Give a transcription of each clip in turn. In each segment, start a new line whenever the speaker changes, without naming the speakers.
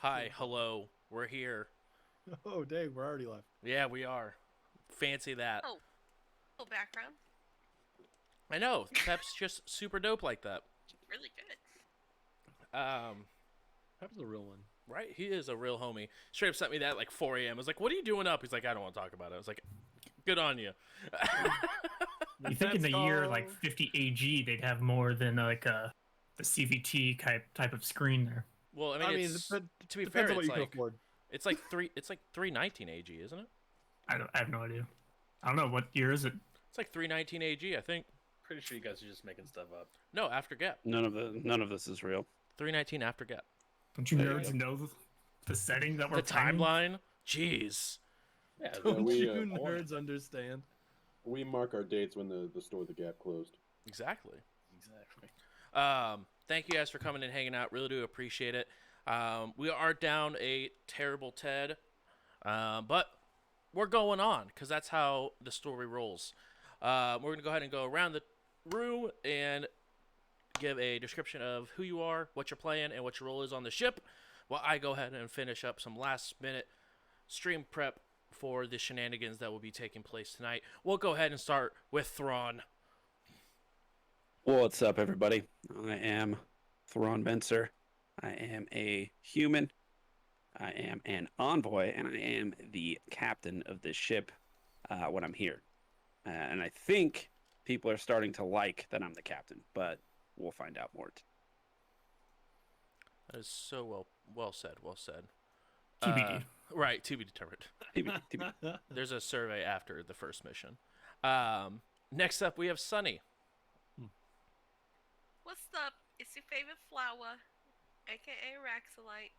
Hi, hello, we're here.
Oh, dang, we're already live.
Yeah, we are. Fancy that.
Oh, cool background.
I know, Pep's just super dope like that.
Really good.
That was a real one.
Right? He is a real homie. Straight up sent me that at like 4 a.m. I was like, what are you doing up? He's like, I don't want to talk about it. I was like, good on you.
You think in the year like
called-
50 AG they'd have more than the CVT type of screen there.
Well, I mean, it's,
but
to be
depends
fair,
on what
it's
you can
like
afford.
it's like 319 AG, isn't it?
I have no idea. I don't know what year is it.
It's like 319 AG, I think.
Pretty sure you guys are just making stuff up.
No, after gap.
None of this is real.
319 after gap.
Don't you
There you
nerds
go.
know the setting that we're
The
playing?
timeline. Jeez.
Yeah,
Don't
we,
you
uh,
nerds understand?
We mark our dates when the store The Gap closed.
Exactly.
exactly.
Thank you guys for coming and hanging out. Really do appreciate it. We are down a terrible Ted, but we're going on because that's how the story rolls. We're going to go ahead and go around the room and give a description of who you are, what you're playing, and what your role is on the ship, while I go ahead and finish up some last-minute stream prep for the shenanigans that will be taking place tonight. We'll go ahead and start with Thrawn.
What's up, everybody? I am Thrawn Venser. I am a human. I am an envoy, and I am the captain of this ship when I'm here. And I think people are starting to like that I'm the captain, but we'll find out more.
That is so well said. Well said.
TBD.
Right, to be determined.
TBD.
There's a survey after the first mission. Next up, we have Sunny.
What's up? It's your favorite flower, aka Raxolite.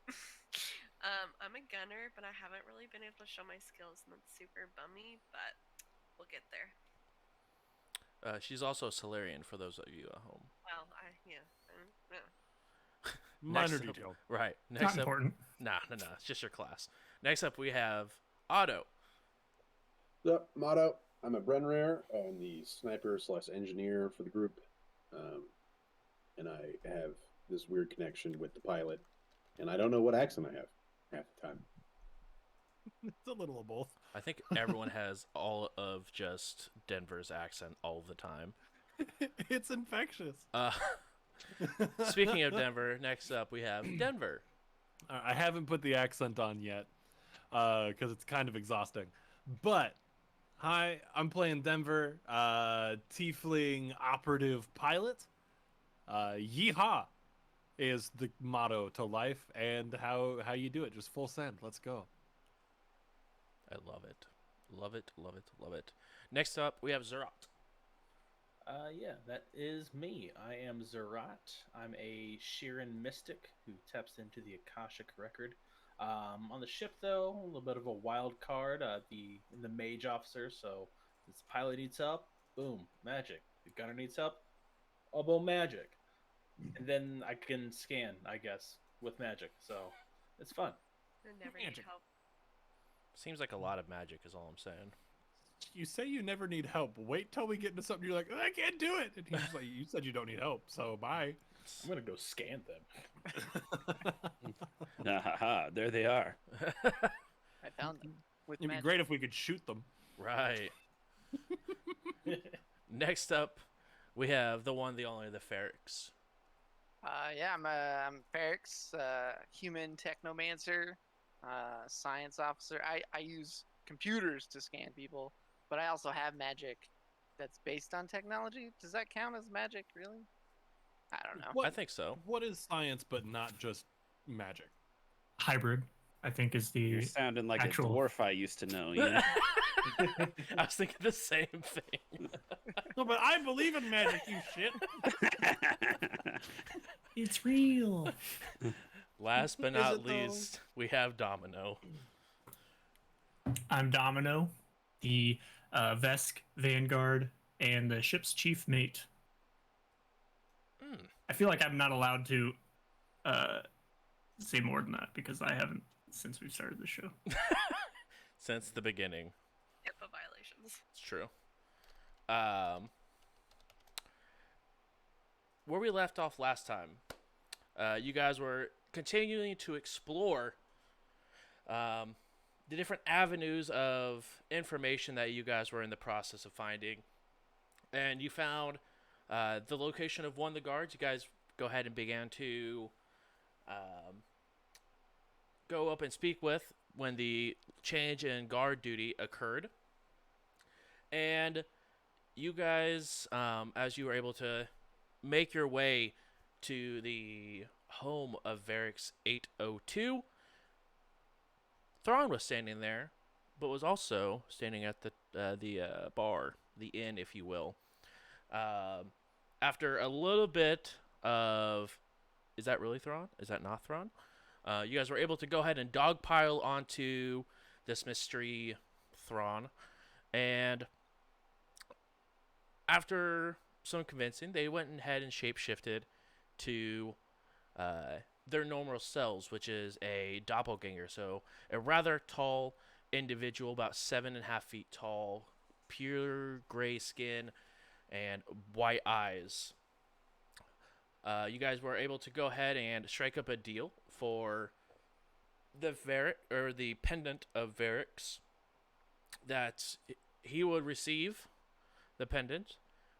I'm a gunner, but I haven't really been able to show my skills, and that's super bummy, but we'll get there.
She's also a Solarian for those of you at home.
Well, yeah.
Minor
Next up-
detail.
Right.
Not
Next up,
important.
nah. It's just your class. Next up, we have Otto.
What's up, Motto? I'm a Brenrare. I'm the sniper / engineer for the group. And I have this weird connection with the pilot. And I don't know what accent I have half the time.
It's a little of both.
I think everyone has all of just Denver's accent all the time.
It's infectious.
Speaking of Denver, next up we have Denver.
I haven't put the accent on yet because it's kind of exhausting. But hi, I'm playing Denver, Tiefling operative pilot. Yeehaw is the motto to life, and how you do it. Just full send. Let's go.
I love it. Love it, love it, love it. Next up, we have Zurot.
Yeah, that is me. I am Zurot. I'm a Sheeran mystic who taps into the Akashic record. On the ship, though, a little bit of a wild card. The mage officer. So, this pilot needs help. Boom, magic. The gunner needs help. Oh, boom, magic. And then I can scan, I guess, with magic. So, it's fun.
I never need
Magic.
help.
Seems like a lot of magic is all I'm saying.
You say you never need help. Wait till we get into something. You're like, I can't do it. And he's like, you said you don't need help, so bye.
I'm gonna go scan them.
Haha, there they are.
I found them with
It'd be
magic.
great if we could shoot them.
Right. Next up, we have the one, the only, the Ferrix.
Yeah, I'm Ferrix, human technomancer, science officer. I use computers to scan people, but I also have magic that's based on technology. Does that count as magic, really? I don't know.
What,
I think so.
What is science but not just magic?
Hybrid, I think, is
You're
the
sounding like
actual-
a dwarf I used to know. You know?
I was thinking the same thing.
No, but I believe in magic, you shit.
It's real.
Last but
Is
not
it, though?
least, we have Domino.
I'm Domino, the Vesk Vanguard, and the ship's chief mate.
Hmm.
I feel like I'm not allowed to say more than that because I haven't since we've started the show.
Since the beginning.
HIPAA violations.
It's true. Where we left off last time, you guys were continuing to explore the different avenues of information that you guys were in the process of finding, and you found the location of one of the guards. You guys go ahead and began to go up and speak with when the change in guard duty occurred. And you guys, as you were able to make your way to the home of Varix 802, Thrawn was standing there, but was also standing at the bar, the inn, if you will. After a little bit of, is that really Thrawn? Is that not Thrawn? You guys were able to go ahead and dogpile onto this mystery Thrawn, and after some convincing, they went ahead and shapeshifted to their normal selves, which is a doppelganger. So a rather tall individual, about 7.5 feet tall, pure gray skin, and white eyes. You guys were able to go ahead and strike up a deal for the pendant of Varix, that he would receive the pendant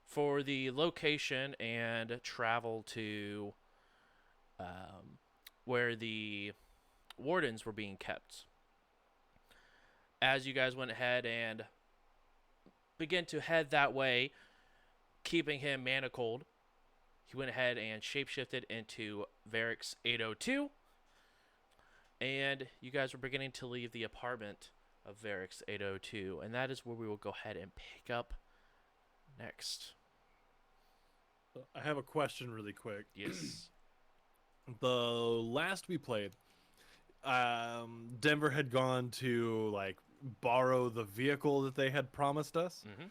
for the location and travel to where the wardens were being kept. As you guys went ahead and began to head that way, keeping him manacled, he went ahead and shapeshifted into Varix 802, and you guys were beginning to leave the apartment of Varix 802, and that is where we will go ahead and pick up next.
I have a question really quick.
Yes.
The last we played, Denver had gone to like borrow the vehicle that they had promised us.
Mm-hmm.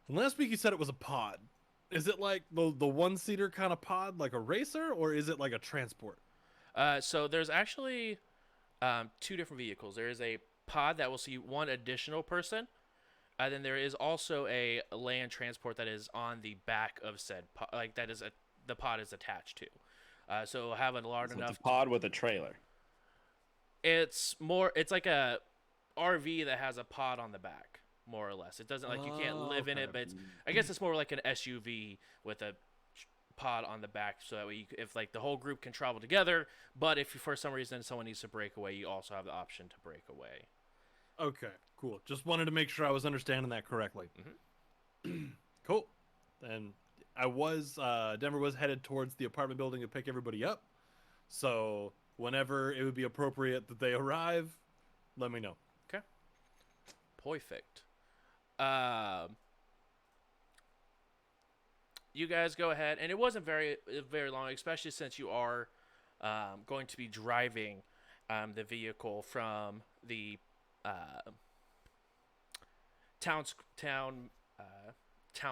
And last week you said it was a pod. Is it like the one-seater kind of pod, like a racer, or is it like a transport?
So there's actually two different vehicles. There is a pod that will see one additional person. Then there is also a land transport that is on the back of said pod, like that is the pod is attached to. So it'll have a large
So
enough
it's a pod with a trailer.
It's like a RV that has a pod on the back, more or less. It doesn't, like, you can't live in
okay.
it, but I guess it's more like an SUV with a pod on the back, so that way if like the whole group can travel together, but if for some reason someone needs to break away, you also have the option to break away.
Okay, cool. Just wanted to make sure I was understanding that correctly. Cool. And Denver was headed towards the apartment building to pick everybody up. So whenever it would be appropriate that they arrive, let me know.
Okay. Perfect. You guys go ahead, and it wasn't very long, especially since you are going to be driving the vehicle from the town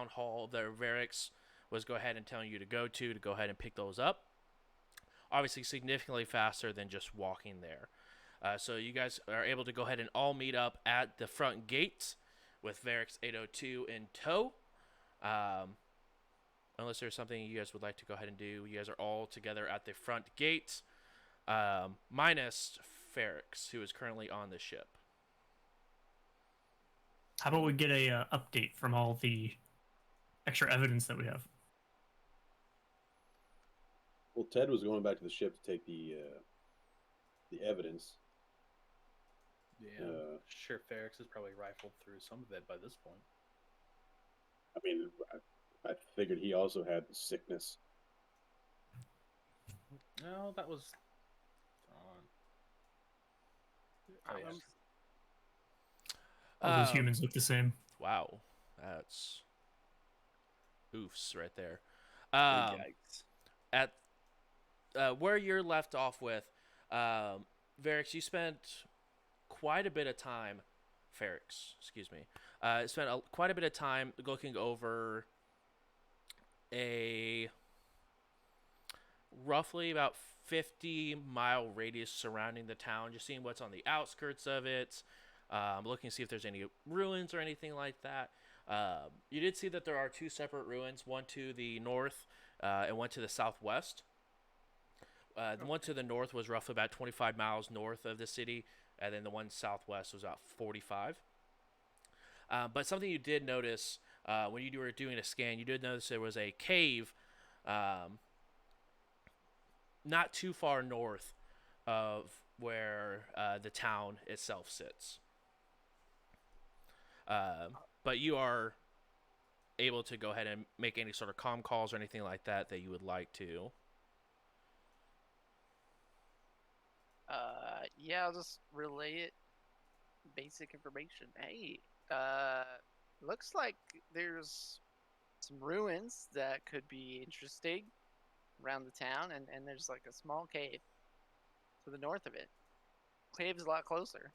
hall that Varix was go ahead and telling you to go ahead and pick those up. Obviously, significantly faster than just walking there. So you guys are able to go ahead and all meet up at the front gate with Varix 802 in tow. Unless there's something you guys would like to go ahead and do. You guys are all together at the front gate, minus Varix, who is currently on the ship.
How about we get a update from all the extra evidence that we have?
Well, Ted was going back to the ship to take the evidence.
Yeah, sure. Ferrex has probably rifled through some of it by this point.
I mean, I figured he also had the sickness.
No, that was on. Oh, yeah.
All those humans look the same.
Wow, that's oofs right there.
Yikes.
At where you're left off with, Varix, you spent quite a bit of time. Ferrex, excuse me. Spent quite a bit of time looking over a roughly about 50-mile radius surrounding the town, just seeing what's on the outskirts of it, looking to see if there's any ruins or anything like that. You did see that there are two separate ruins, one to the north and one to the southwest. The one to the north was roughly about 25 miles north of the city, and then the one southwest was about 45. But something you did notice when you were doing a scan, you did notice there was a cave not too far north of where the town itself sits. But you are able to go ahead and make any sort of comm calls or anything like that that you would like to.
Yeah, I'll just relay it. Basic information. Hey, looks like there's some ruins that could be interesting around the town, and there's like a small cave to the north of it. Cave's a lot closer.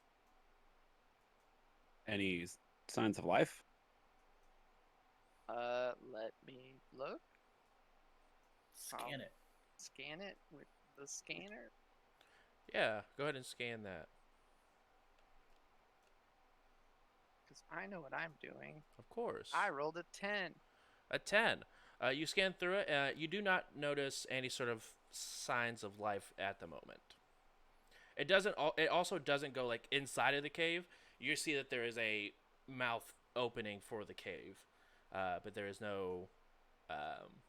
Any signs of life?
Let me look.
Scan it.
Scan it with the scanner.
Yeah, go ahead and scan that.
Because I know what I'm doing.
Of course.
I rolled a 10.
A 10. You scan through it. You do not notice any sort of signs of life at the moment. It doesn't. It also doesn't go like inside of the cave. You see that there is a mouth opening for the cave, but there is no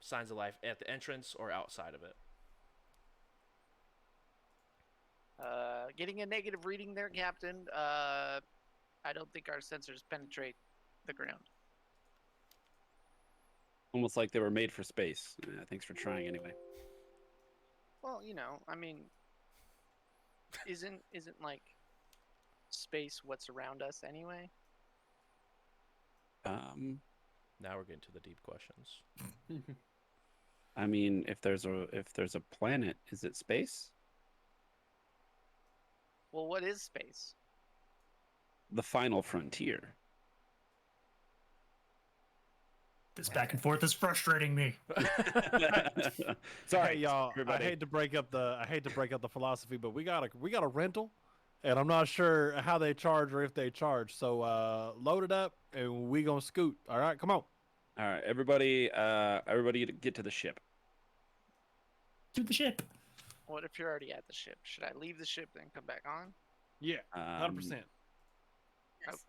signs of life at the entrance or outside of it.
Getting a negative reading there, Captain. I don't think our sensors penetrate the ground.
Almost like they were made for space. Thanks for trying anyway.
Well, I mean, isn't like space what's around us anyway?
Now we're getting to the deep questions.
I mean, if there's a planet, is it space?
Well, what is space?
The final frontier.
This back and forth is frustrating me.
Sorry,
Hey, y'all.
everybody.
I hate to break up the philosophy, but we got a rental, and I'm not sure how they charge or if they charge. So load it up, and we gonna scoot. All right, come on.
All right, everybody get to the ship.
To the ship.
What if you're already at the ship? Should I leave the ship then come back on?
Yeah, 100%.
Yes.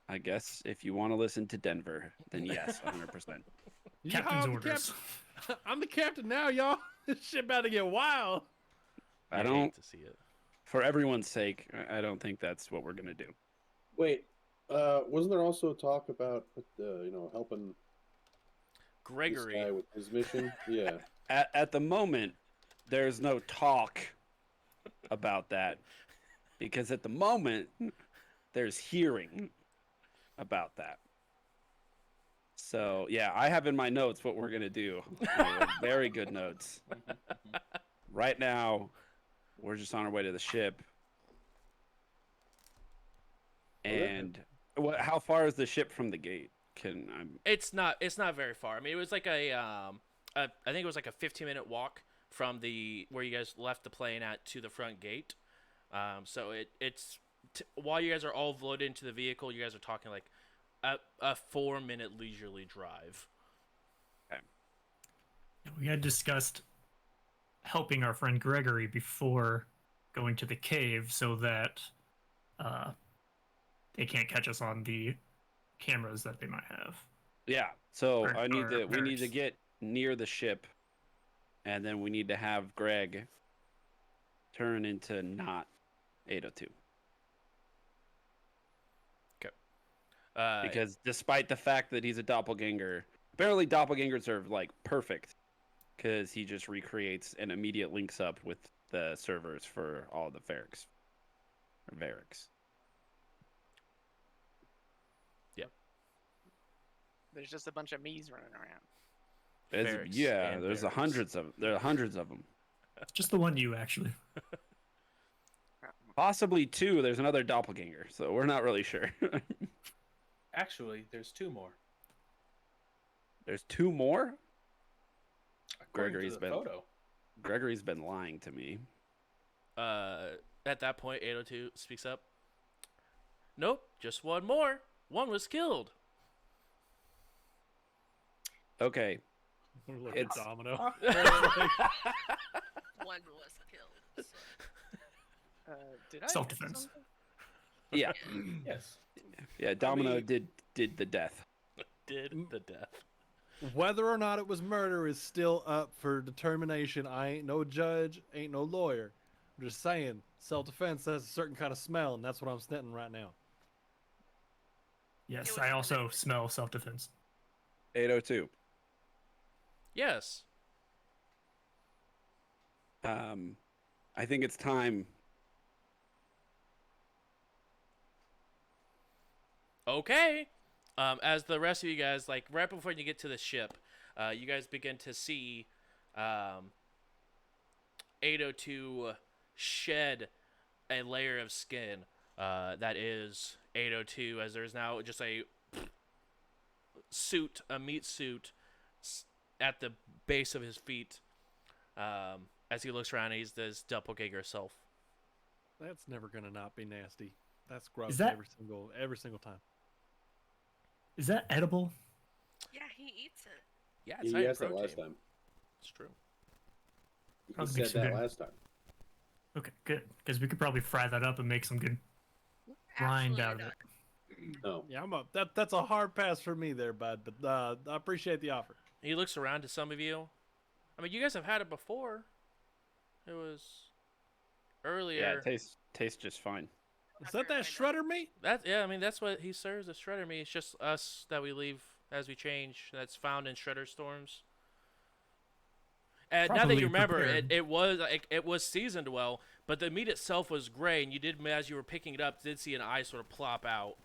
I guess if you want to listen to Denver, then yes, 100%.
Captain's orders.
I'm the captain now, y'all. This shit about to get wild.
I
hate
don't.
to see it.
For everyone's sake, I don't think that's what we're gonna do.
Wait, wasn't there also talk about helping this
Gregory.
guy with his mission? Yeah.
At the moment, there's no talk about that because at the moment there's hearing about that. So yeah, I have in my notes what we're gonna do. Very good notes. Right now, we're just on our way to the ship. And how far is the ship from the gate?
It's not very far. I mean, it was like I think it was like a 15-minute walk from where you guys left the plane at to the front gate. So it's while you guys are all loaded into the vehicle, you guys are talking like a 4-minute leisurely drive.
Okay.
We had discussed helping our friend Gregory before going to the cave so that they can't catch us on the cameras that they might have.
Yeah. So
Or-
we need to
barracks.
get near the ship, and then we need to have Greg turn into not 802. Because despite the fact that he's a doppelganger, apparently doppelgangers are like perfect because he just recreates and immediate links up with the servers for all the Varrics.
There's just a bunch of me's running around.
Varrics
Yeah,
and
there are hundreds of them.
Just the one you, actually.
Possibly two. There's another doppelganger, so we're not really sure.
Actually, there's two more.
There's two more?
According
Gregory's
to the
been
photo.
Gregory's been lying to me.
At that point, 802 speaks up. Nope, just one more. One was killed.
Okay,
Look
It's-
at Domino.
One was killed. So.
Did I
Self-defense.
miss something?
Yeah,
Yes.
yeah. Domino
mean-
did the death.
Did the death.
Whether or not it was murder is still up for determination. I ain't no judge, ain't no lawyer. I'm just saying, self-defense has a certain kind of smell, and that's what I'm sniffing right now.
Yes,
was
I also
connected.
smell self-defense.
802.
Yes.
I think it's time.
Okay. As the rest of you guys, like right before you get to the ship, you guys begin to see 802 shed a layer of skin that is 802, as there's now just a suit, a meat suit, at the base of his feet. As he looks around, he's this doppelganger self.
That's never gonna not be nasty. That's gross
that-
every single time.
Is that edible?
Yeah, he eats it.
Yeah, it's
You
high in
asked that
protein.
last time.
It's true.
You
Probably
said
makes you
that
good.
last time.
Okay, good. Because we could probably fry that up and make some good rind out of it.
No.
Yeah, that's a hard pass for me there, bud. But I appreciate the offer.
He looks around to some of you. I mean, you guys have had it before. It was
Yeah,
earlier.
it tastes just fine.
Is that shredder meat?
I mean, that's what he serves as shredder meat. It's just us that we leave as we change. That's found in shredder storms. And now that
Properly
you remember,
prepared.
it was seasoned well, but the meat itself was gray, and you did, as you were picking it up, did see an eye sort of plop out.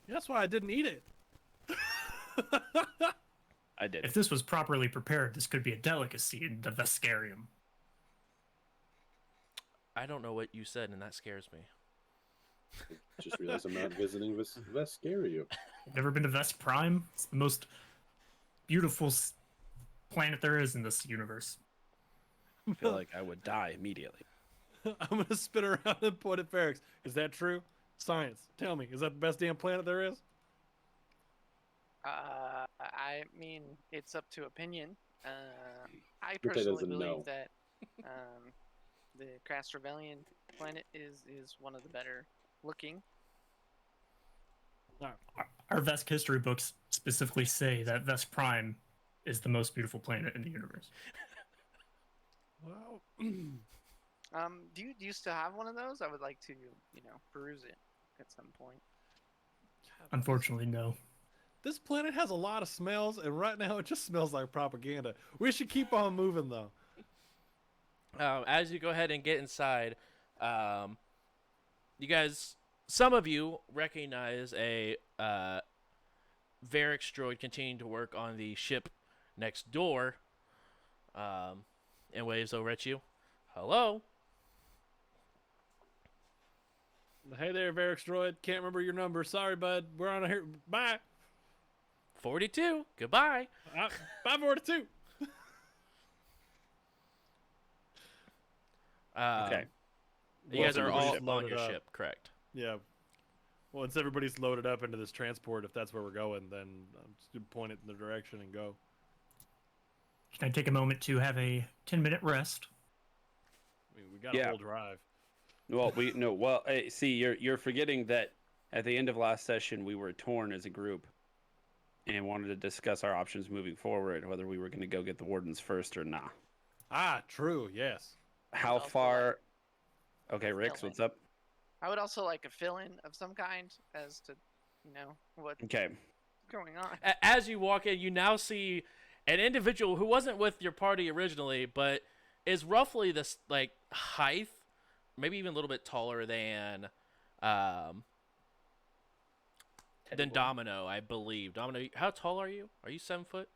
That's why I didn't eat it.
I did.
If this was properly prepared, this could be a delicacy in the Vescarium.
I don't know what you said, and that scares me.
Just realized I'm not visiting Vescario.
Never been to Vest Prime? It's the most beautiful planet there is in this universe.
I feel like I would die immediately.
I'm gonna spin around and point at Ferrex. Is that true? Science, tell me, is that the best damn planet there is?
I mean, it's up to opinion. I
Lupe
personally
doesn't
believe
know.
that the Crastrevelian planet is one of the better looking.
Our Vest history books specifically say that Vest Prime is the most beautiful planet in the universe.
Well,
Do you still have one of those? I would like to, peruse it at some point.
Unfortunately, no.
this planet has a lot of smells, and right now it just smells like propaganda. We should keep on moving, though.
As you go ahead and get inside, you guys, some of you recognize a Varix droid continuing to work on the ship next door, and waves over at you. Hello?
Hey there, Varix droid. Can't remember your number. Sorry, bud. We're on here. Bye.
42. Goodbye.
Bye, 42.
Okay.
You guys
Welcome
are
to the
all
ship.
on
Loaded
your
up.
ship, correct?
Yeah. Once everybody's loaded up into this transport, if that's where we're going, then I'm just gonna point it in the direction and go.
Can I take a moment to have a 10-minute rest?
I mean, we got a
Yeah.
whole drive.
Well, hey, see, you're forgetting that at the end of last session we were torn as a group and wanted to discuss our options moving forward, whether we were going to go get the wardens first or not.
Ah, true. Yes.
How
also
far? Okay, Rix,
fill-in.
what's up?
I would also like a fill-in of some kind as to, what's
Okay.
going on.
As you walk in, you now see an individual who wasn't with your party originally, but is roughly this like height, maybe even a little bit taller than
Teddy boy.
Domino, I believe. Domino, how tall are you? Are you 7 foot?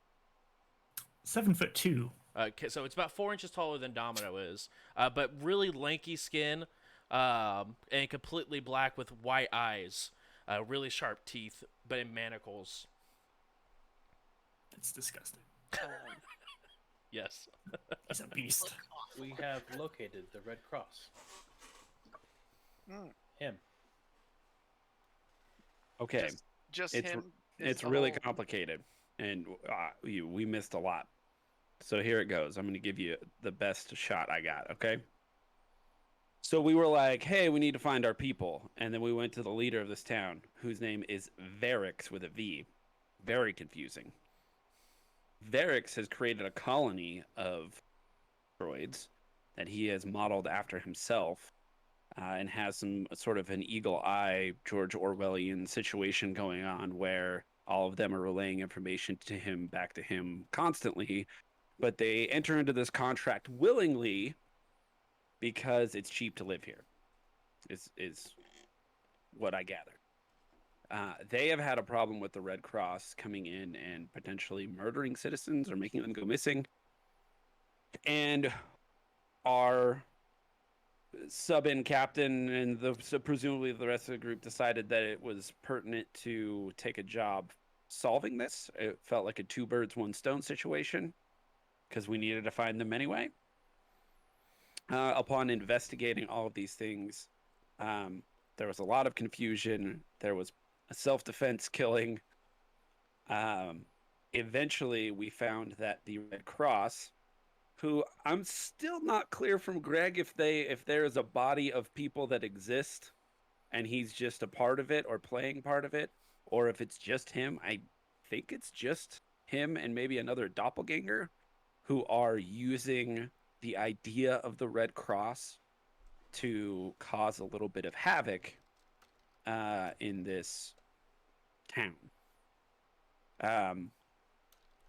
7'2".
Okay, so it's about 4 inches taller than Domino is, but really lanky skin, and completely black with white eyes, really sharp teeth, but in manacles.
That's disgusting.
Yes.
He's a beast.
Look awful.
We have located the Red Cross.
Mm.
Him.
Okay.
Just
It's-
him. is
It's
the
really
whole-
complicated, and we missed a lot. So here it goes. I'm going to give you the best shot I got, okay? So we were like, hey, we need to find our people. And then we went to the leader of this town, whose name is Varix with a V. Very confusing. Varix has created a colony of droids that he has modeled after himself, and has some sort of an eagle eye George Orwellian situation going on where all of them are relaying information to him, back to him constantly, but they enter into this contract willingly because it's cheap to live here. Is what I gather. They have had a problem with the Red Cross coming in and potentially murdering citizens or making them go missing, and our sub-in captain and presumably the rest of the group decided that it was pertinent to take a job solving this. It felt like a two birds, one stone situation because we needed to find them anyway. Upon investigating all of these things, there was a lot of confusion. There was a self-defense killing. Eventually, we found that the Red Cross, who I'm still not clear from Greg if there is a body of people that exist and he's just a part of it or playing part of it, or if it's just him. I think it's just him and maybe another doppelganger who are using the idea of the Red Cross to cause a little bit of havoc in this town.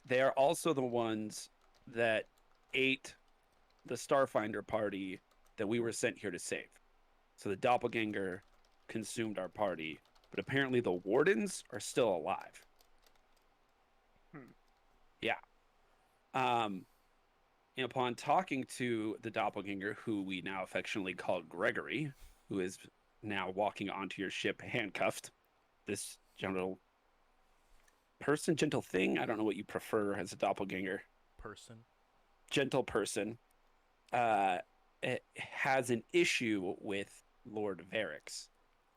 They are also the ones that ate the Starfinder party that we were sent here to save. So the doppelganger consumed our party, but apparently the wardens are still alive. Yeah. Upon talking to the doppelganger, who we now affectionately call Gregory, who is now walking onto your ship handcuffed, this gentle thing, I don't know what you prefer as a doppelganger.
Person.
Gentle person, it has an issue with Lord Varix.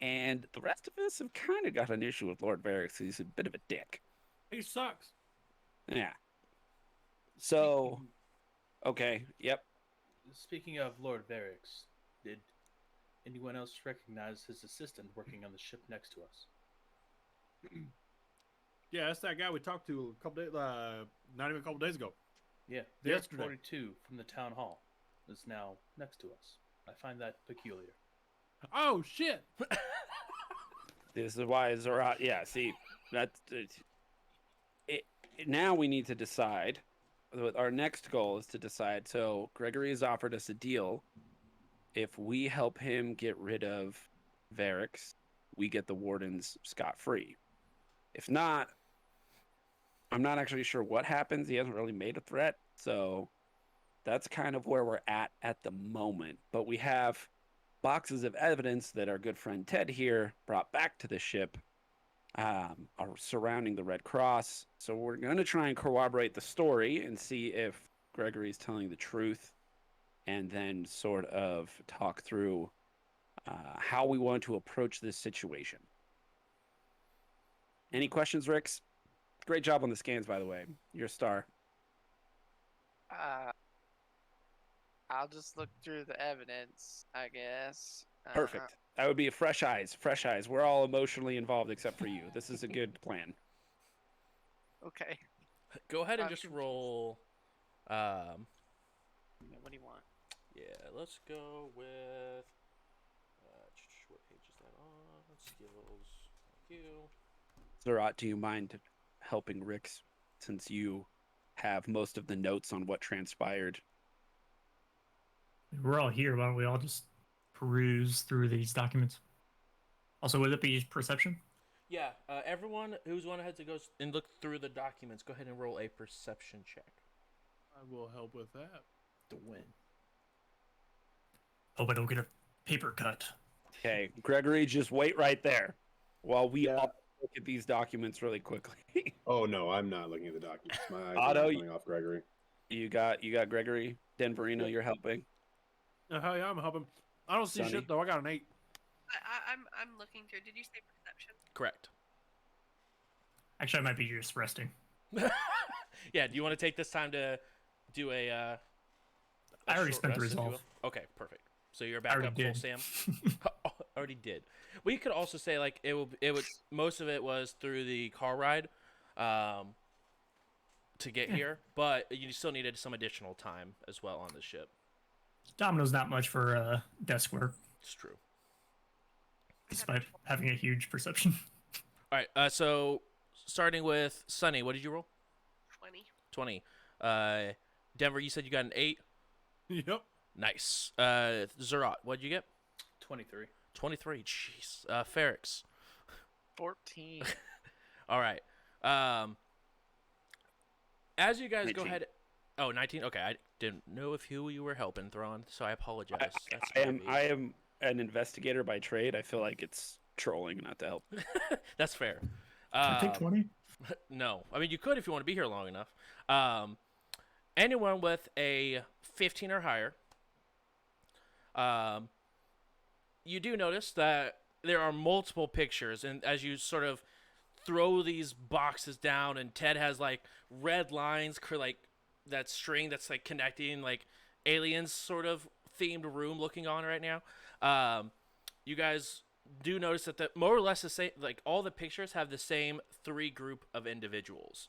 And the rest of us have kind of got an issue with Lord Varix. He's a bit of a dick.
He sucks.
Yeah. So, okay, yep.
Speaking of Lord Varix, did anyone else recognize his assistant working on the ship next to us?
Yeah, that's that guy we talked to a couple days, not even a couple days ago.
Yeah,
Yesterday.
42 from the town hall is now next to us. I find that peculiar.
Oh shit!
This is why Zurot. Yeah, see, that's it. Now we need to decide. Our next goal is to decide. So Gregory has offered us a deal. If we help him get rid of Varix, we get the wardens scot-free. If not, I'm not actually sure what happens. He hasn't really made a threat, so that's kind of where we're at the moment. But we have boxes of evidence that our good friend Ted here brought back to the ship, are surrounding the Red Cross. So we're going to try and corroborate the story and see if Gregory's telling the truth, and then sort of talk through how we want to approach this situation. Any questions, Rix? Great job on the scans, by the way. You're a star.
I'll just look through the evidence, I guess.
Perfect. That would be a fresh eyes. Fresh eyes. We're all emotionally involved except for you. This is a good plan.
Okay.
Go ahead and
I'm
just
confused.
roll.
What do you want?
Yeah, let's go with. What page is that on? Skills. Thank you.
Zurot, do you mind helping Rix, since you have most of the notes on what transpired?
We're all here. Why don't we all just peruse through these documents? Also, would it be perception?
Yeah, everyone who's one ahead to go and look through the documents, go ahead and roll a perception check.
I will help with that.
To win.
Hope I don't get a paper cut.
Okay, Gregory, just wait right there while we
Yeah.
all look at these documents really quickly.
Oh no, I'm not looking at the documents. My eyes
Otto,
are not coming off Gregory.
You got Gregory, Denverino, you're helping.
Hell yeah, I'm helping. I don't see
Sonny?
shit though. I got an 8.
I'm looking through. Did you say perception?
Correct.
Actually, I might be just resting.
Yeah, do you want to take this time to do a
I already
short
spent the
rest, if you
resolve.
will? Okay, perfect. So you're
I
back
already
up full
did.
Sam. Already did. We could also say like it would most of it was through the car ride, to get
Yeah.
here, but you still needed some additional time as well on the ship.
Domino's not much for desk work,
It's true.
despite having a huge perception.
All right. So starting with Sunny, what did you roll?
20.
20. Denver, you said you got an 8.
Yep.
Nice. Zurot, what did you get?
23.
23. Jeez. Ferrix.
14.
All right. As you guys go
19.
ahead. Oh, 19. Okay, I didn't know if who you were helping, Thrawn, so I apologize. That's
I
my
am
bad.
I am an investigator by trade. I feel like it's trolling not to help.
That's fair.
Can I take 20?
No, I mean you could if you want to be here long enough. Anyone with a 15 or higher, you do notice that there are multiple pictures, and as you sort of throw these boxes down, and Ted has like red lines, like that string that's like connecting like aliens sort of themed room looking on right now. You guys do notice that the more or less the same, like all the pictures have the same 3 group of individuals.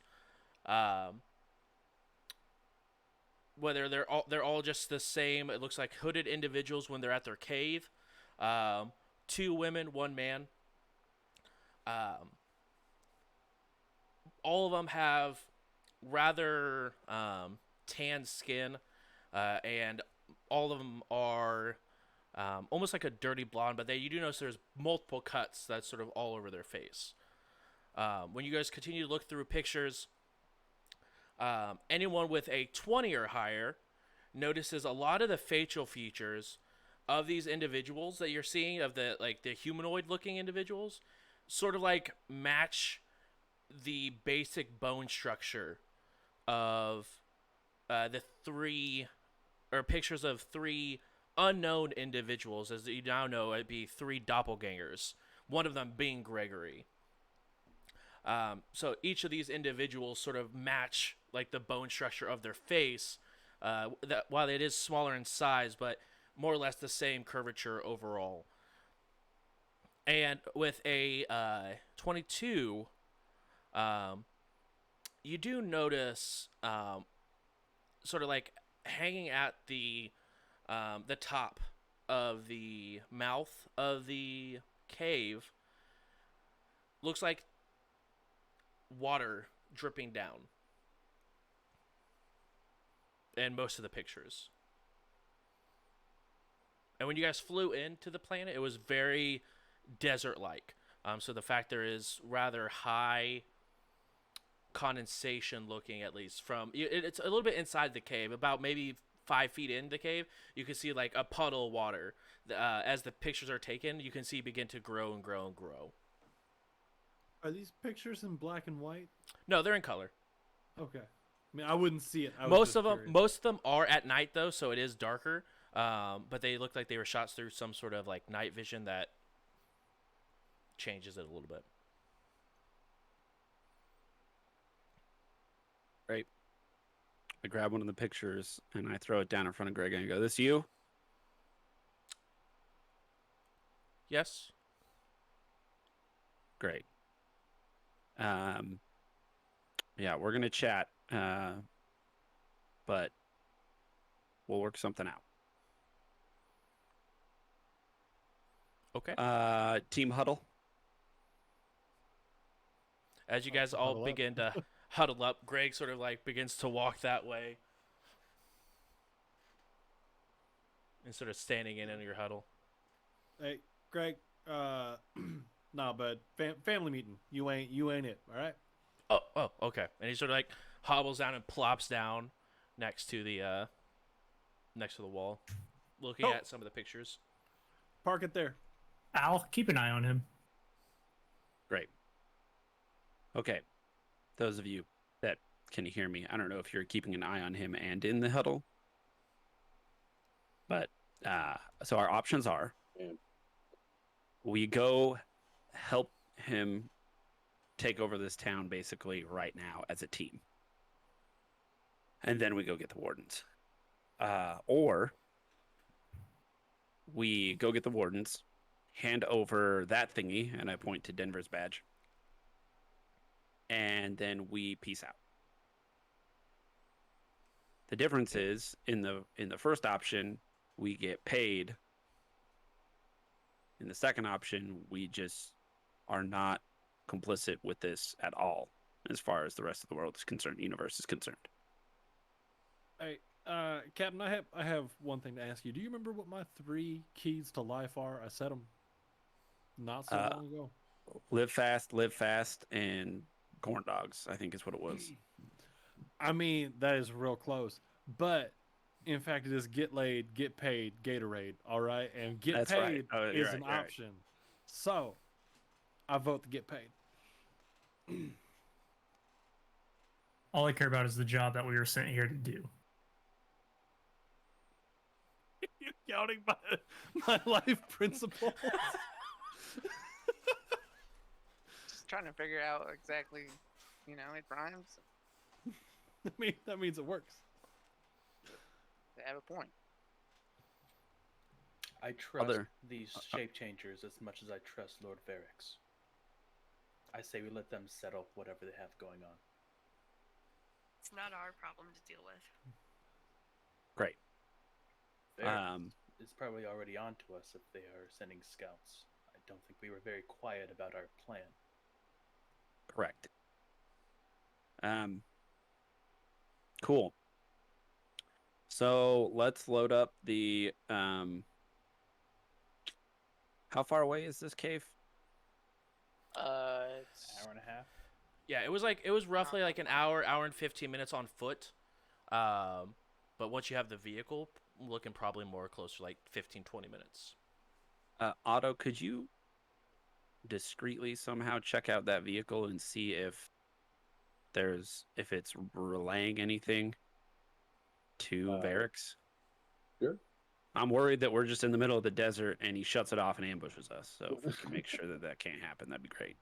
Whether they're all just the same, it looks like hooded individuals when they're at their cave. 2 women, 1 man. All of them have rather tan skin, and all of them are almost like a dirty blonde, but you do notice there's multiple cuts that's sort of all over their face. When you guys continue to look through pictures, anyone with a 20 or higher notices a lot of the facial features of these individuals that you're seeing, of the humanoid looking individuals, sort of like match the basic bone structure of the 3 or pictures of 3 unknown individuals, as you now know it'd be 3 doppelgangers, one of them being Gregory. So each of these individuals sort of match like the bone structure of their face, that while it is smaller in size, but more or less the same curvature overall. And with a 22, you do notice sort of like hanging at the top of the mouth of the cave, looks like water dripping down in most of the pictures. And when you guys flew into the planet, it was very desert-like. So the fact there is rather high condensation looking, at least from it's a little bit inside the cave, about maybe 5 feet in the cave, you can see like a puddle of water. As the pictures are taken, you can see begin to grow and grow and grow.
Are these pictures in black and white?
No, they're in color.
Okay. I mean, I wouldn't see it.
Most of them are at night though, so it is darker. But they look like they were shot through some sort of like night vision that changes it a little bit.
Right. I grab one of the pictures and I throw it down in front of Greg and I go, "This you?"
Yes.
Great. Yeah, we're gonna chat, but we'll work something out.
Okay.
Team Huddle.
As you guys all
huddle up.
begin to huddle up, Greg sort of like begins to walk that way and sort of standing in your huddle.
Hey, Greg. Nah, bud. Family meeting. You ain't it. All right.
Oh, okay. And he sort of like hobbles down and plops down next to the wall, looking
Oh.
at some of the pictures.
Park it there.
Al, keep an eye on him.
Great. Okay. Those of you that can hear me, I don't know if you're keeping an eye on him and in the huddle. But so our options are
Yeah.
we go help him take over this town basically right now as a team. and then we go get the wardens. Or we go get the wardens, hand over that thingy, and I point to Denver's badge, and then we peace out. The difference is in the first option, we get paid. In the second option, we just are not complicit with this at all, as far as the rest of the world is concerned, universe is concerned.
Hey, Captain, I have one thing to ask you. Do you remember what my 3 keys to life are? I said them not so long ago.
Live fast, and corn dogs, I think is what it was.
I mean, that is real close. But in fact, it is get laid, get paid, Gatorade. All right, and get
That's right.
paid
Oh, you're
is
right,
an
you're right.
option. So, I vote to get paid.
All I care about is the job that we were sent here to do.
You're counting my life principles.
Just trying to figure out exactly, it rhymes.
I mean, that means it works.
They have a point.
I trust
Other-
these shape changers as much as I trust Lord Varix. I say we let them settle whatever they have going on.
It's not our problem to deal with.
Great.
Varix is probably already on to us if they are sending scouts. I don't think we were very quiet about our plan.
Correct. Cool. So let's load up the how far away is this cave?
It's
Hour and a half?
Yeah, it was roughly like an hour and 15 minutes on foot. But once you have the vehicle, looking probably more closer to like 15, 20 minutes.
Otto, could you discreetly somehow check out that vehicle and see if it's relaying anything to Varix?
Sure.
I'm worried that we're just in the middle of the desert and he shuts it off and ambushes us. So if we can make sure that can't happen, that'd be great.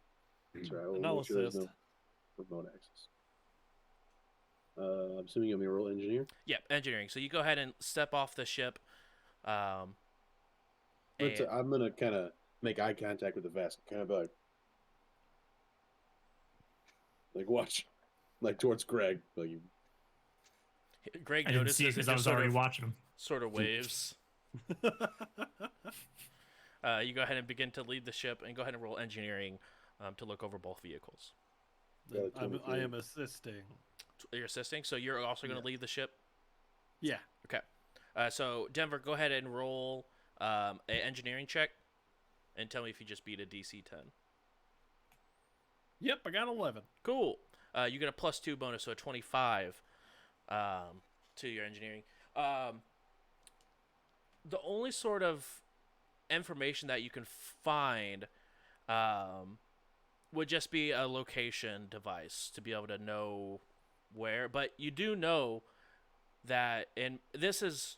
That's right. I will
And I'll
make sure there's
assist.
no remote access. I'm assuming you'll be a roll engineer.
Yeah, engineering. So you go ahead and step off the ship. And
I'm gonna kind of make eye contact with the vest, kind of like watch, like towards Greg. Like you,
Greg
I didn't
notices
see it
and
because I
just
was already watching him.
sort of waves. You go ahead and begin to lead the ship, and go ahead and roll engineering to look over both vehicles.
Got a
I am
23.
assisting.
You're assisting, so you're also going to lead the ship.
Yeah.
Okay. So Denver, go ahead and roll an engineering check, and tell me if you just beat a DC 10.
Yep, I got 11.
Cool. You get a +2 bonus, so a 25 to your engineering. The only sort of information that you can find would just be a location device to be able to know where. But you do know that, and this is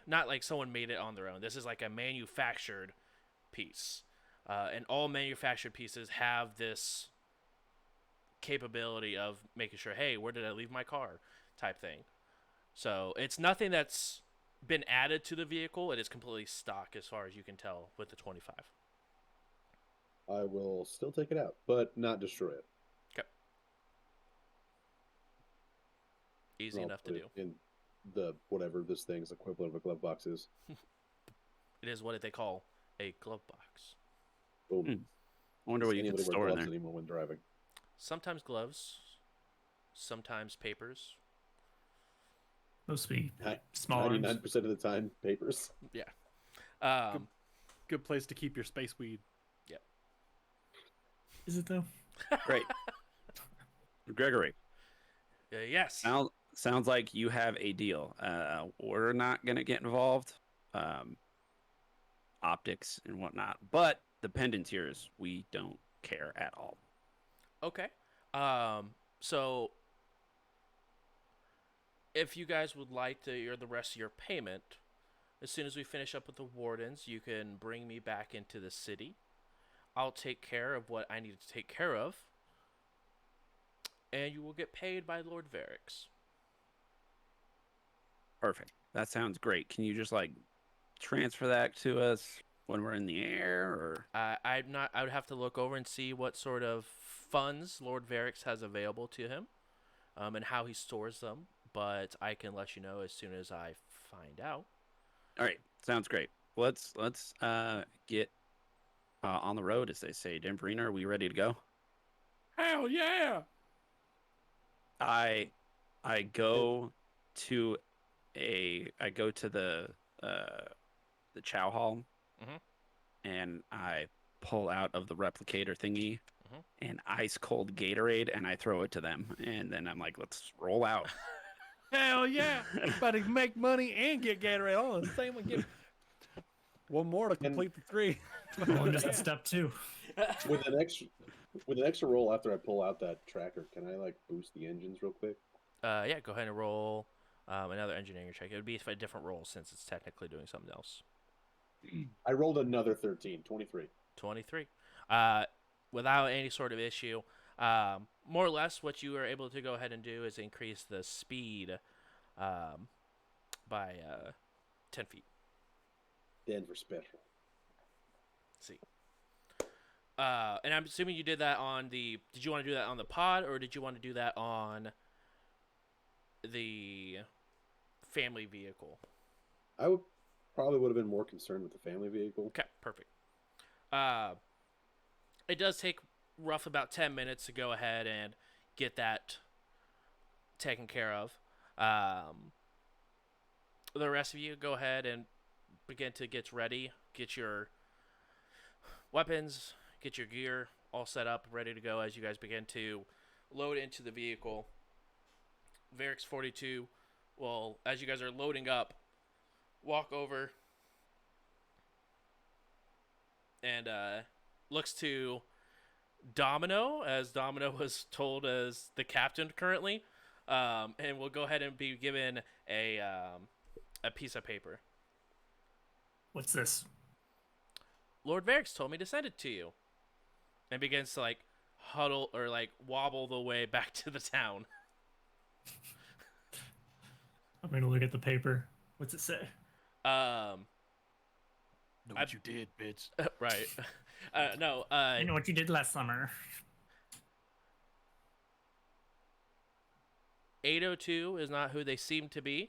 not like someone made it on their own. This is like a manufactured piece. And all manufactured pieces have this capability of making sure, hey, where did I leave my car type thing. So it's nothing that's been added to the vehicle. It is completely stock as far as you can tell with the 25.
I will still take it out, but not destroy it.
Okay. Easy
I'll
enough to
put
do.
it in the whatever this thing's equivalent of a glove box is.
It is what they call a glove box.
Boom.
I wonder what you can
Anybody wear
store in
gloves
there.
anymore when driving?
Sometimes gloves, sometimes papers.
Supposed to be
Hi-
small arms.
99% of the time, papers.
Yeah.
Good place to keep your space weed.
Is it though?
Great. Gregory,
Yes.
sounds like you have a deal. We're not going to get involved. Optics and whatnot. But the pendant tiers, we don't care at all.
Okay. So if you guys would like to earn the rest of your payment, as soon as we finish up with the wardens, you can bring me back into the city. I'll take care of what I need to take care of, and you will get paid by Lord Varix.
Perfect. That sounds great. Can you just like transfer that to us when we're in the air, or?
I'm not. I would have to look over and see what sort of funds Lord Varix has available to him, and how he stores them. But I can let you know as soon as I find out.
All right, sounds great. Let's get on the road, as they say. Denverina, are we ready to go?
Hell yeah!
I go to the chow hall,
Mhm.
and I pull out of the replicator thingy
Mhm.
an ice cold Gatorade, and I throw it to them, and then I'm like, let's roll out.
Hell yeah! About to make money and get Gatorade all in the same one. Get one more to complete the 3.
Going to step 2.
With an extra roll after I pull out that tracker, can I like boost the engines real quick?
Yeah, go ahead and roll another engineering check. It would be a different roll since it's technically doing something else.
I rolled another 13, 23.
23. Without any sort of issue. More or less, what you are able to go ahead and do is increase the speed by 10 feet.
Denver special.
Let's see. And I'm assuming you did that on the. Did you want to do that on the pod, or did you want to do that on the family vehicle?
I would have been more concerned with the family vehicle.
Okay, perfect. It does take rough about 10 minutes to go ahead and get that taken care of. The rest of you go ahead and begin to get ready. Get your weapons, get your gear all set up, ready to go as you guys begin to load into the vehicle. Varix 42 will, as you guys are loading up, walk over and looks to Domino, as Domino was told as the captain currently, and we'll go ahead and be given a piece of paper.
What's this?
Lord Varix told me to send it to you, and begins to like huddle or like wobble the way back to the town.
I'm going to look at the paper. What's it say?
Know
what you did, bitch.
Right. No.
I know what you did last summer.
802 is not who they seem to be.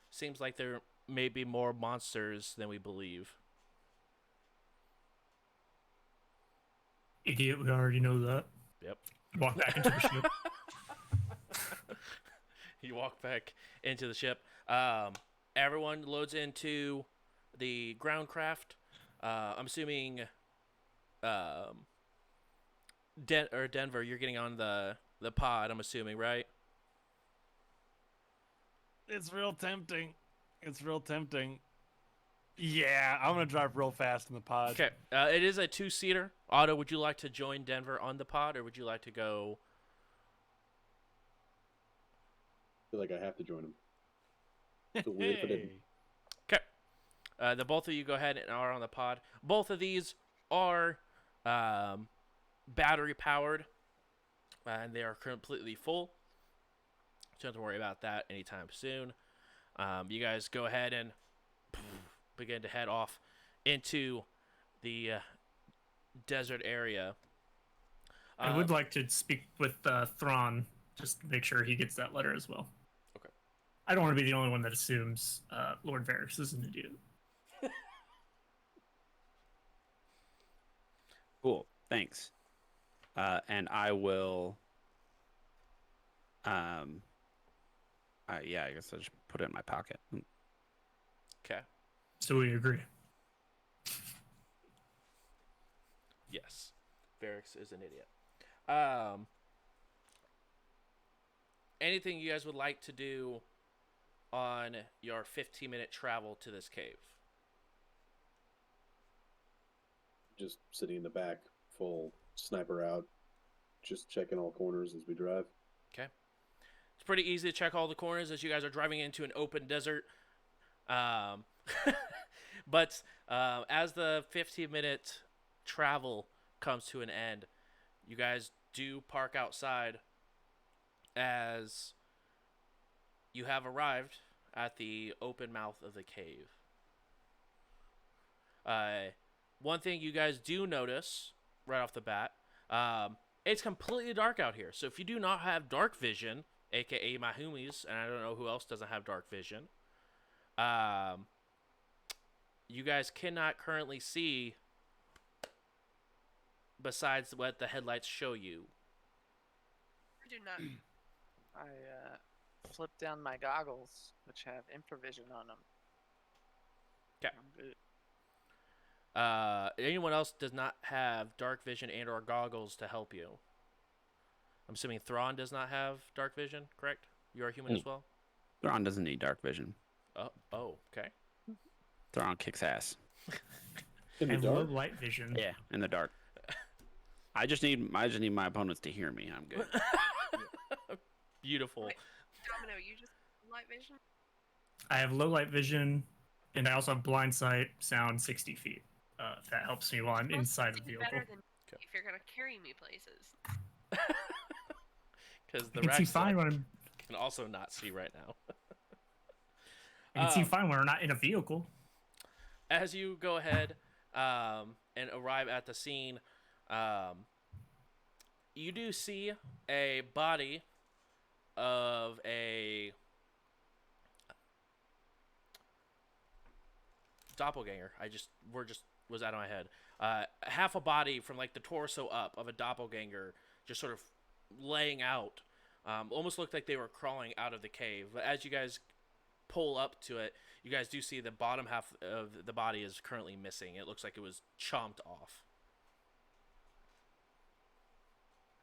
Seems like there may be more monsters than we believe.
Idiot, we already know that.
Yep.
Walk back into the ship.
You walk back into the ship. Everyone loads into the ground craft. I'm assuming Denver, you're getting on the pod, I'm assuming, right?
It's real tempting. Yeah, I'm gonna drive real fast in the pod.
Okay. It is a 2-seater. Otto, would you like to join Denver on the pod, or would you like to go?
I feel like I have to join him. It's weird if I didn't.
Okay. The both of you go ahead and are on the pod. Both of these are battery powered, and they are completely full. So don't have to worry about that anytime soon. You guys go ahead and begin to head off into the desert area.
I would like to speak with Thrawn, just to make sure he gets that letter as well.
Okay.
I don't want to be the only one that assumes Lord Varys is an idiot.
Cool. Thanks. And I will. Yeah, I guess I'll just put it in my pocket.
Okay.
So we agree.
Yes. Varix is an idiot. Anything you guys would like to do on your 15-minute travel to this cave?
Just sitting in the back, full sniper out, just checking all corners as we drive.
Okay. It's pretty easy to check all the corners as you guys are driving into an open desert. But as the 15-minute travel comes to an end, you guys do park outside as you have arrived at the open mouth of the cave. One thing you guys do notice right off the bat, it's completely dark out here. So if you do not have dark vision, aka my homies, and I don't know who else doesn't have dark vision, you guys cannot currently see besides what the headlights show you.
I do not.
I flip down my goggles, which have infravision on them.
'Kay.
I'm good.
Anyone else does not have dark vision and or goggles to help you? I'm assuming Thrawn does not have dark vision, correct? You're a human as well?
Thrawn doesn't need dark vision.
Oh, okay.
Thrawn kicks ass.
In the
And low
dark?
light vision.
Yeah, in the dark. I just need my opponents to hear me. I'm good.
Beautiful.
Wait. Domino, you just light vision?
I have low light vision, and I also have blind sight, sound 60 feet. If that helps me while I'm
Well,
inside the
it's
vehicle.
better than
Okay.
if you're gonna carry me places.
Because the
I can see
Rex
fine when I'm.
can also not see right now.
I can see fine when we're not in a vehicle.
As you go ahead and arrive at the scene, you do see a body of a doppelganger. Was out of my head. Half a body from like the torso up of a doppelganger, just sort of laying out. Almost looked like they were crawling out of the cave. But as you guys pull up to it, you guys do see the bottom half of the body is currently missing. It looks like it was chomped off.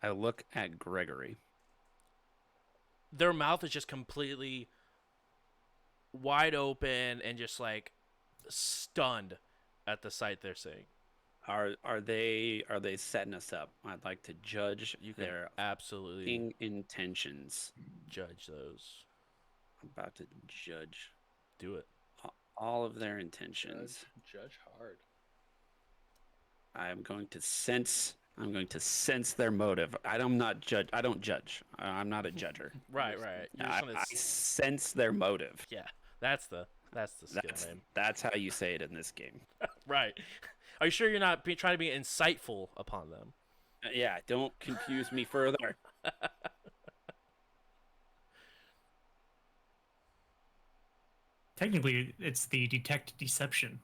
I look at Gregory.
Their mouth is just completely wide open and just like stunned at the sight they're seeing.
Are they setting us up? I'd like to judge
You can
their
absolutely
intentions.
judge those.
I'm about to judge
Do it.
all of their intentions.
Judge hard.
I'm going to sense their motive. I don't judge. I'm not a judger.
Right. You just
I
wanna
sense their motive.
yeah, that's the skill name.
That's how you say it in this game.
Right. Are you sure you're not trying to be insightful upon them?
Yeah, don't confuse me further.
Technically, it's the detect deception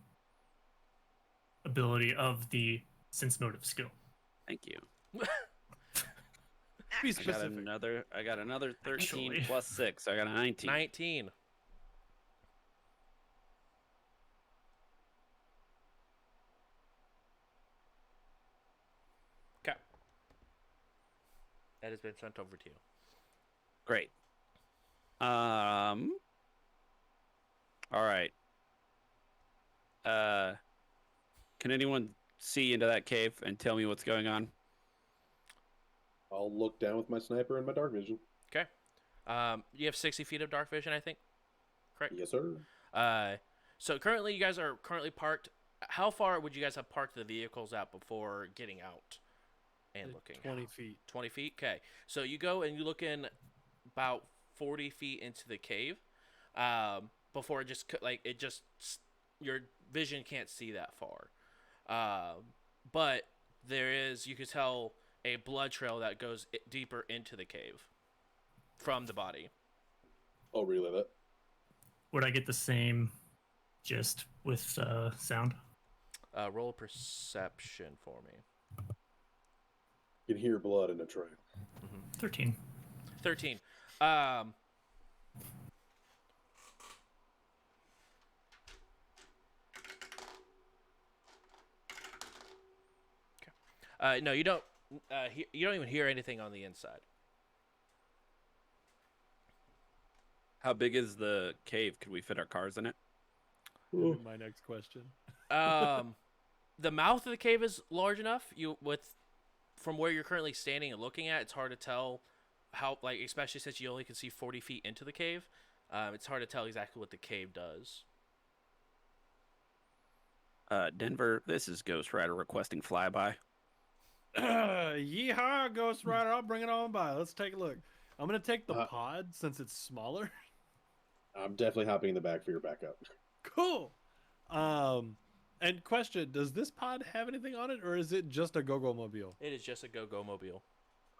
ability of the sense motive skill.
Thank you.
Be
Actually,
specific.
I got another 13
Actually.
plus 6. I got a 19.
19. Okay. That has been sent over to you.
Great. All right. Can anyone see into that cave and tell me what's going on?
I'll look down with my sniper and my dark vision.
Okay. You have 60 feet of dark vision, I think. Correct.
Yes, sir.
So currently, you guys are currently parked. How far would you guys have parked the vehicles out before getting out and looking?
20 feet.
20 feet. Okay. So you go and you look in about 40 feet into the cave. Before it just your vision can't see that far. But there is, you could tell, a blood trail that goes deeper into the cave from the body.
I'll relay that.
Would I get the same just with sound?
Roll perception for me.
You can hear blood in a trail.
13.
13. No, you don't. You don't even hear anything on the inside.
How big is the cave? Could we fit our cars in it?
Ooh.
My next question.
The mouth of the cave is large enough. From where you're currently standing and looking at, it's hard to tell how, like, especially since you only can see 40 feet into the cave. It's hard to tell exactly what the cave does.
Denver, this is Ghost Rider requesting flyby.
Yeehaw, Ghost Rider! I'll bring it on by. Let's take a look. I'm gonna take the
Uh,
pod since it's smaller.
I'm definitely hopping in the back for your backup.
Cool. And question: does this pod have anything on it, or is it just a go-go mobile?
It is just a go mobile.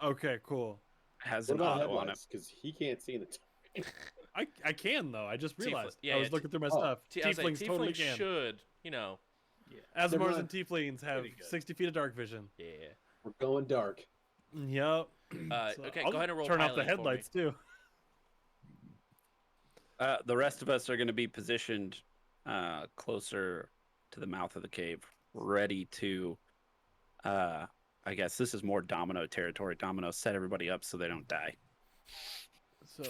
Okay, cool.
Has
What
an
about
auto on it.
headlights? Because he can't see in the dark.
I can though. I just realized.
yeah,
I was
yeah,
looking through my
oh,
stuff.
I was like,
Tieflings totally can.
should, you know.
Yeah.
Never
Asmars and
mind.
tieflings have
Pretty good.
60 feet of dark vision.
Yeah.
We're going dark.
Yep.
Okay,
I'll
go ahead and roll
turn off the
piloting for me.
headlights too.
The rest of us are going to be positioned closer to the mouth of the cave, ready to. I guess this is more Domino territory. Domino set everybody up so they don't die.
So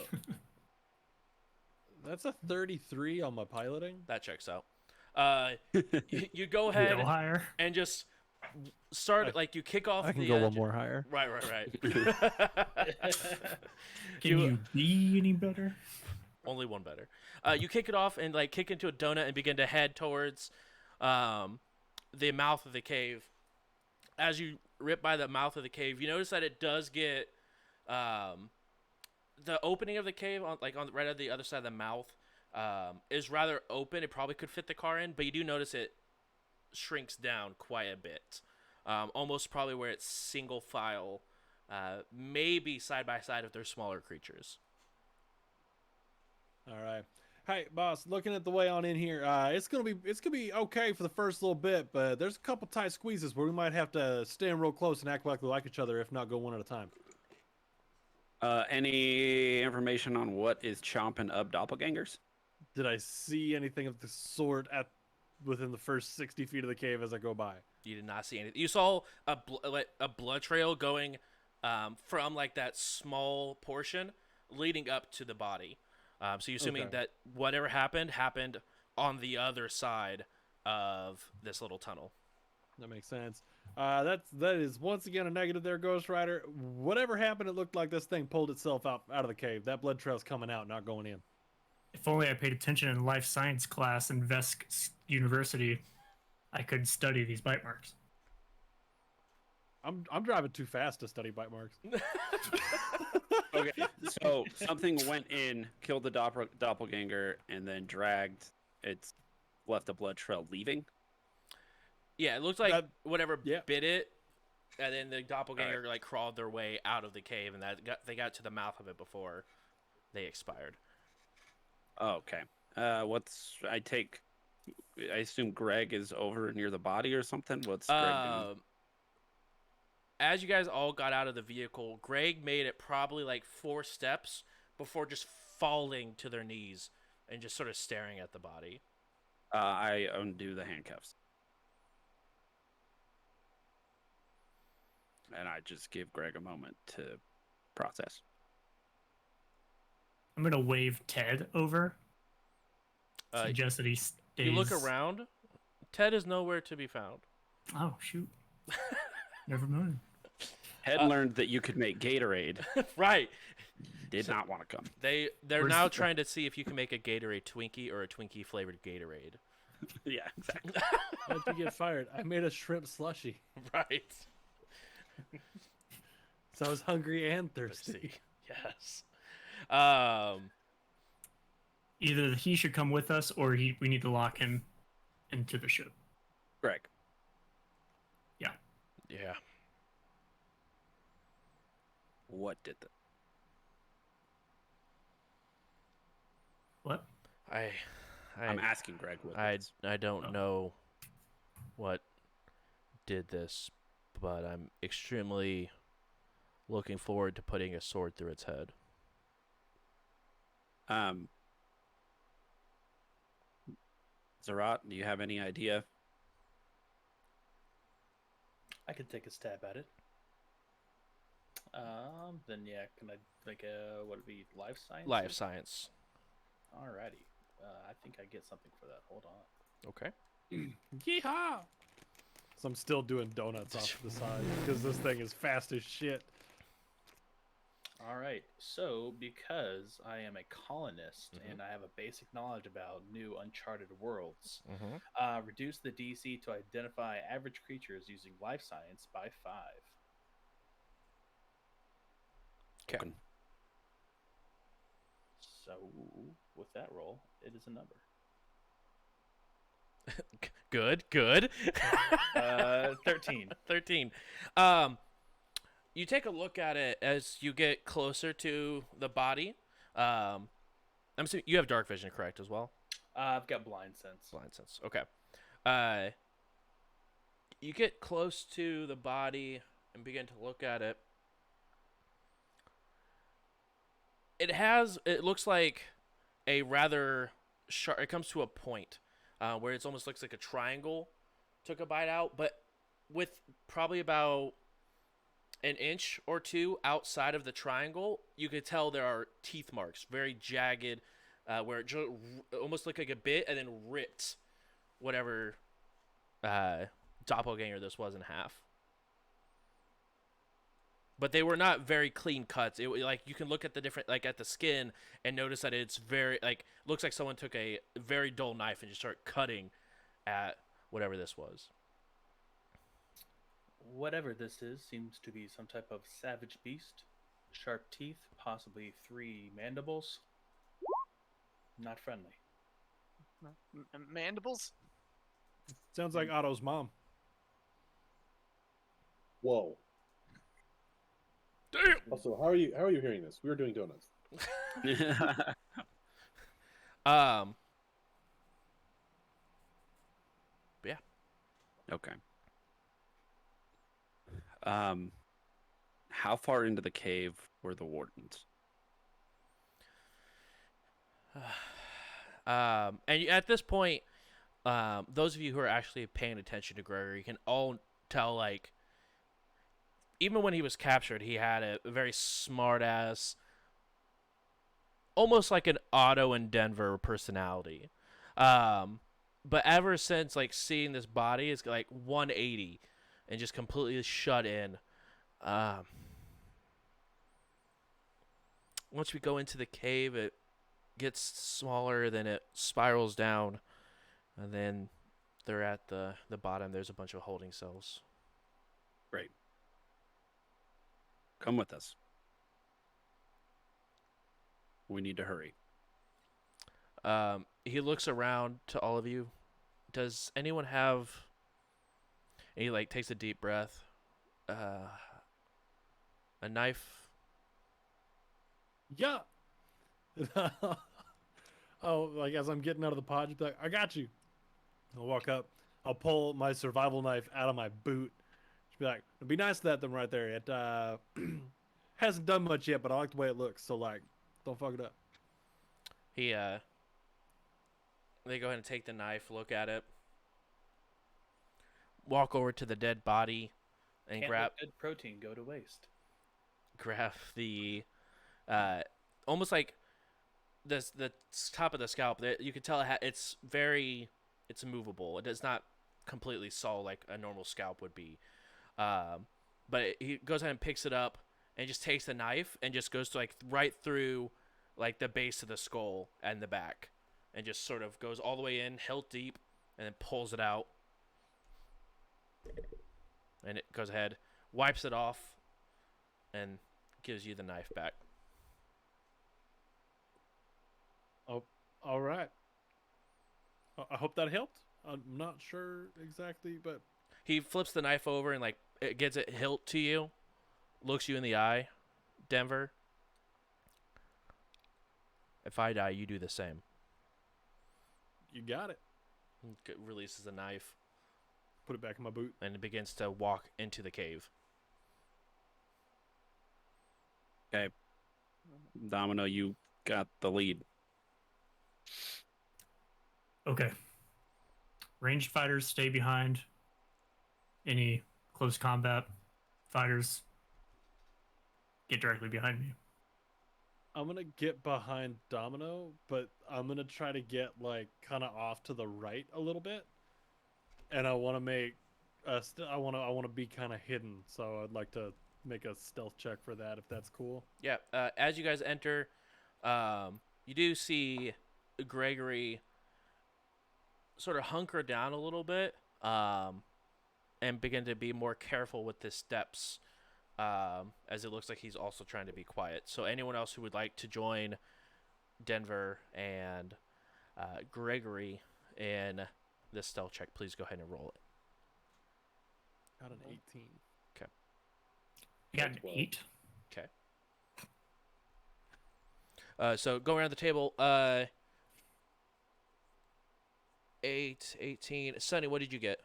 that's a 33 on my piloting.
That checks out. You go
Go
ahead
higher.
and just start, like, you kick off
I can
the...
go one more higher.
Right.
Can you be any better?
Only one better. You kick it off and, like, kick into a donut and begin to head towards the mouth of the cave. As you rip by the mouth of the cave, you notice that it does get the opening of the cave on right at the other side of the mouth is rather open. It probably could fit the car in, but you do notice it shrinks down quite a bit. Almost probably where it's single file, maybe side by side if they're smaller creatures.
All right. Hey, boss. Looking at the way on in here, it's gonna be okay for the first little bit, but there's a couple tight squeezes where we might have to stand real close and act like we like each other, if not go one at a time.
Any information on what is chomping up doppelgangers?
Did I see anything of the sort within the first 60 feet of the cave as I go by?
You did not see anything. You saw a blood trail going from, like, that small portion leading up to the body. So you're assuming
Okay.
that whatever happened on the other side of this little tunnel.
That makes sense. That is once again a negative there, Ghost Rider. Whatever happened, it looked like this thing pulled itself out of the cave. That blood trail's coming out, not going in.
If only I paid attention in life science class in Vesk University, I could study these bite marks.
I'm driving too fast to study bite marks.
Okay, so something went in, killed the doppelganger, and then dragged. It's left a blood trail leaving.
Yeah, it looked like whatever
yeah.
bit it, and then the doppelganger like crawled their way out of the cave, and they got to the mouth of it before they expired.
Okay. I assume Greg is over near the body or something. What's Greg doing?
As you guys all got out of the vehicle, Greg made it probably like 4 steps before just falling to their knees and just sort of staring at the body.
I undo the handcuffs. And I just give Greg a moment to process.
I'm gonna wave Ted over.
Uh,
Suggest that he stays.
You look around. Ted is nowhere to be found.
Oh shoot! Never mind.
Ted learned that you could make Gatorade.
Right.
Did not want to come.
They're
Where's
now
the-
trying to see if you can make a Gatorade Twinkie or a Twinkie flavored Gatorade.
Yeah, exactly.
How'd you get fired? I made a shrimp slushy.
Right.
So I was hungry and thirsty.
Yes.
Either he should come with us, or we need to lock him into the ship.
Greg.
Yeah.
What did the...
What?
I'm asking Greg what
I
this.
don't
Oh.
know what did this, but I'm extremely looking forward to putting a sword through its head.
Zurot, do you have any idea?
I could take a stab at it. Then yeah, can I like would it be life science?
Life science.
Alrighty. I think I get something for that. Hold on.
Okay.
Yeehaw! So I'm still doing donuts off the side because this thing is fast as shit.
All right. So, because I am a colonist
Mhm.
and I have a basic knowledge about new uncharted worlds,
Mm-hmm.
reduce the DC to identify average creatures using life science by 5.
Okay.
So with that roll, it is a number.
Good, good.
13.
13. You take a look at it as you get closer to the body. I'm assuming you have dark vision, correct, as well?
I've got blind sense.
Blind sense. Okay. You get close to the body and begin to look at it. It looks like a rather sharp. It comes to a point where it almost looks like a triangle took a bite out, but with probably about an inch or two outside of the triangle, you could tell there are teeth marks, very jagged, where it almost looked like a bit and then ripped whatever doppelganger this was in half. But they were not very clean cuts. It like you can look at the different at the skin and notice that it's very looks like someone took a very dull knife and just started cutting at whatever this was.
Whatever this is seems to be some type of savage beast. Sharp teeth, possibly 3 mandibles. Not friendly.
Mandibles?
Sounds like Otto's mom.
Whoa.
Damn.
Also, how are you hearing this? We were doing donuts.
Yeah.
Okay. How far into the cave were the wardens?
And at this point, those of you who are actually paying attention to Gregory can all tell, even when he was captured, he had a very smart-ass, almost like an Otto in Denver personality. But ever since, seeing this body is 180 and just completely shut in. Once we go into the cave, it gets smaller, then it spirals down, and then they're at the bottom. There's a bunch of holding cells.
Great. Come with us. We need to hurry.
He looks around to all of you. Does anyone have... And he takes a deep breath. A knife.
Yeah. Oh, as I'm getting out of the pod, just be like, I got you. I'll walk up. I'll pull my survival knife out of my boot. Just be like, it'd be nice to that them right there. It hasn't done much yet, but I like the way it looks. So don't fuck it up.
They go ahead and take the knife, look at it, walk over to the dead body, and
Can't
grab
let dead protein go to waste.
the almost like the top of the scalp. You could tell it's movable. It does not completely saw like a normal scalp would be. But he goes ahead and picks it up and just takes the knife and just goes to right through the base of the skull and the back, and just sort of goes all the way in, hilt deep, and then pulls it out. And it goes ahead, wipes it off, and gives you the knife back.
Oh, all right. I hope that helped. I'm not sure exactly, but
He flips the knife over and it gets it hilt to you, looks you in the eye, Denver. If I die, you do the same.
you got it.
Releases the knife
Put it back in my boot.
and begins to walk into the cave.
Okay. Domino, you got the lead.
Okay. Ranged fighters stay behind. Any close combat fighters get directly behind me.
I'm gonna get behind Domino, but I'm gonna try to get kind of off to the right a little bit, and I want to make I want to be kind of hidden. So I'd like to make a stealth check for that, if that's cool.
Yeah, as you guys enter, you do see Gregory sort of hunker down a little bit, and begin to be more careful with his steps, as it looks like he's also trying to be quiet. So anyone else who would like to join Denver and Gregory in this stealth check. Please go ahead and roll it.
Got an 18.
You got an
12.
8.
So going around the table, 8, 18. Sonny, what did you get?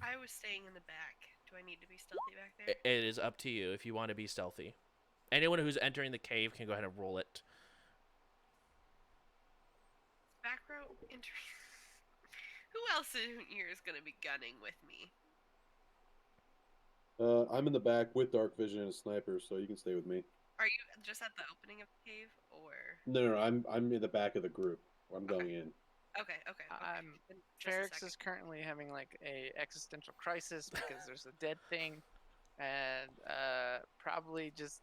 I was staying in the back. Do I need to be stealthy back there?
It is up to you if you want to be stealthy. Anyone who's entering the cave can go ahead and roll it.
Back row entry. Who else in here is going to be gunning with me?
I'm in the back with dark vision and a sniper, so you can stay with me.
Are you just at the opening of the cave, or?
No, I'm in the back of the group. I'm going in.
Okay. Then just a
Ferrix
second.
is currently having like a existential crisis because there's a dead thing, and probably just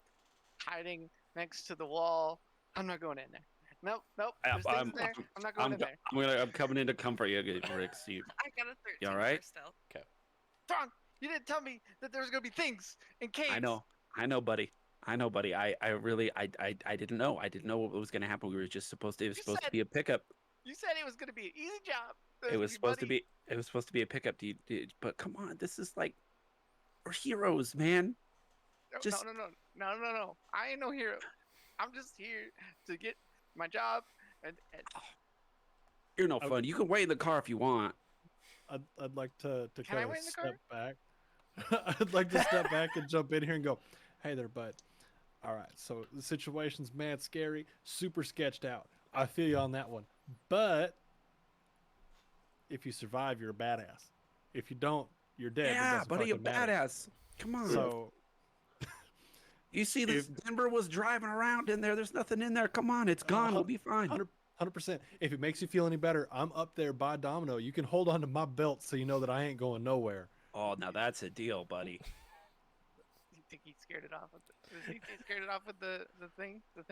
hiding next to the wall. I'm not going in there. Nope. There's things there. I'm not going in there.
I'm coming in to comfort you, Rix. You
I got a 13
You all right?
for stealth.
Thron, you didn't tell me that there was gonna be things in caves.
I know, buddy. I really, I didn't know. I didn't know what was gonna happen. We were just supposed to. It was
You
supposed to
said-
be a pickup.
You said it was gonna be an easy job.
It was supposed to be. It was supposed to be a pickup. But come on, this is like, we're heroes, man. just-
No. I ain't no hero. I'm just here to get my job and
You're no fun. You can wait in the car if you want.
I'd like to
Can I
kind of
wait in the
step back. I'd like to step back and jump in here and go, hey there, bud. All right, so the situation's mad scary, super sketched out. I feel you on that one. But if you survive, you're a badass. If you don't, you're dead. It
Yeah,
doesn't
buddy, a
fucking matter.
badass. Come on.
So
You see this Denver was driving around in there. There's nothing in there. Come on, it's gone. We'll be fine.
100%. If it makes you feel any better, I'm up there by Domino. You can hold on to my belt so you know that I ain't going nowhere.
Oh, now that's a deal, buddy.
you think he scared it off with he scared it off with the thing? The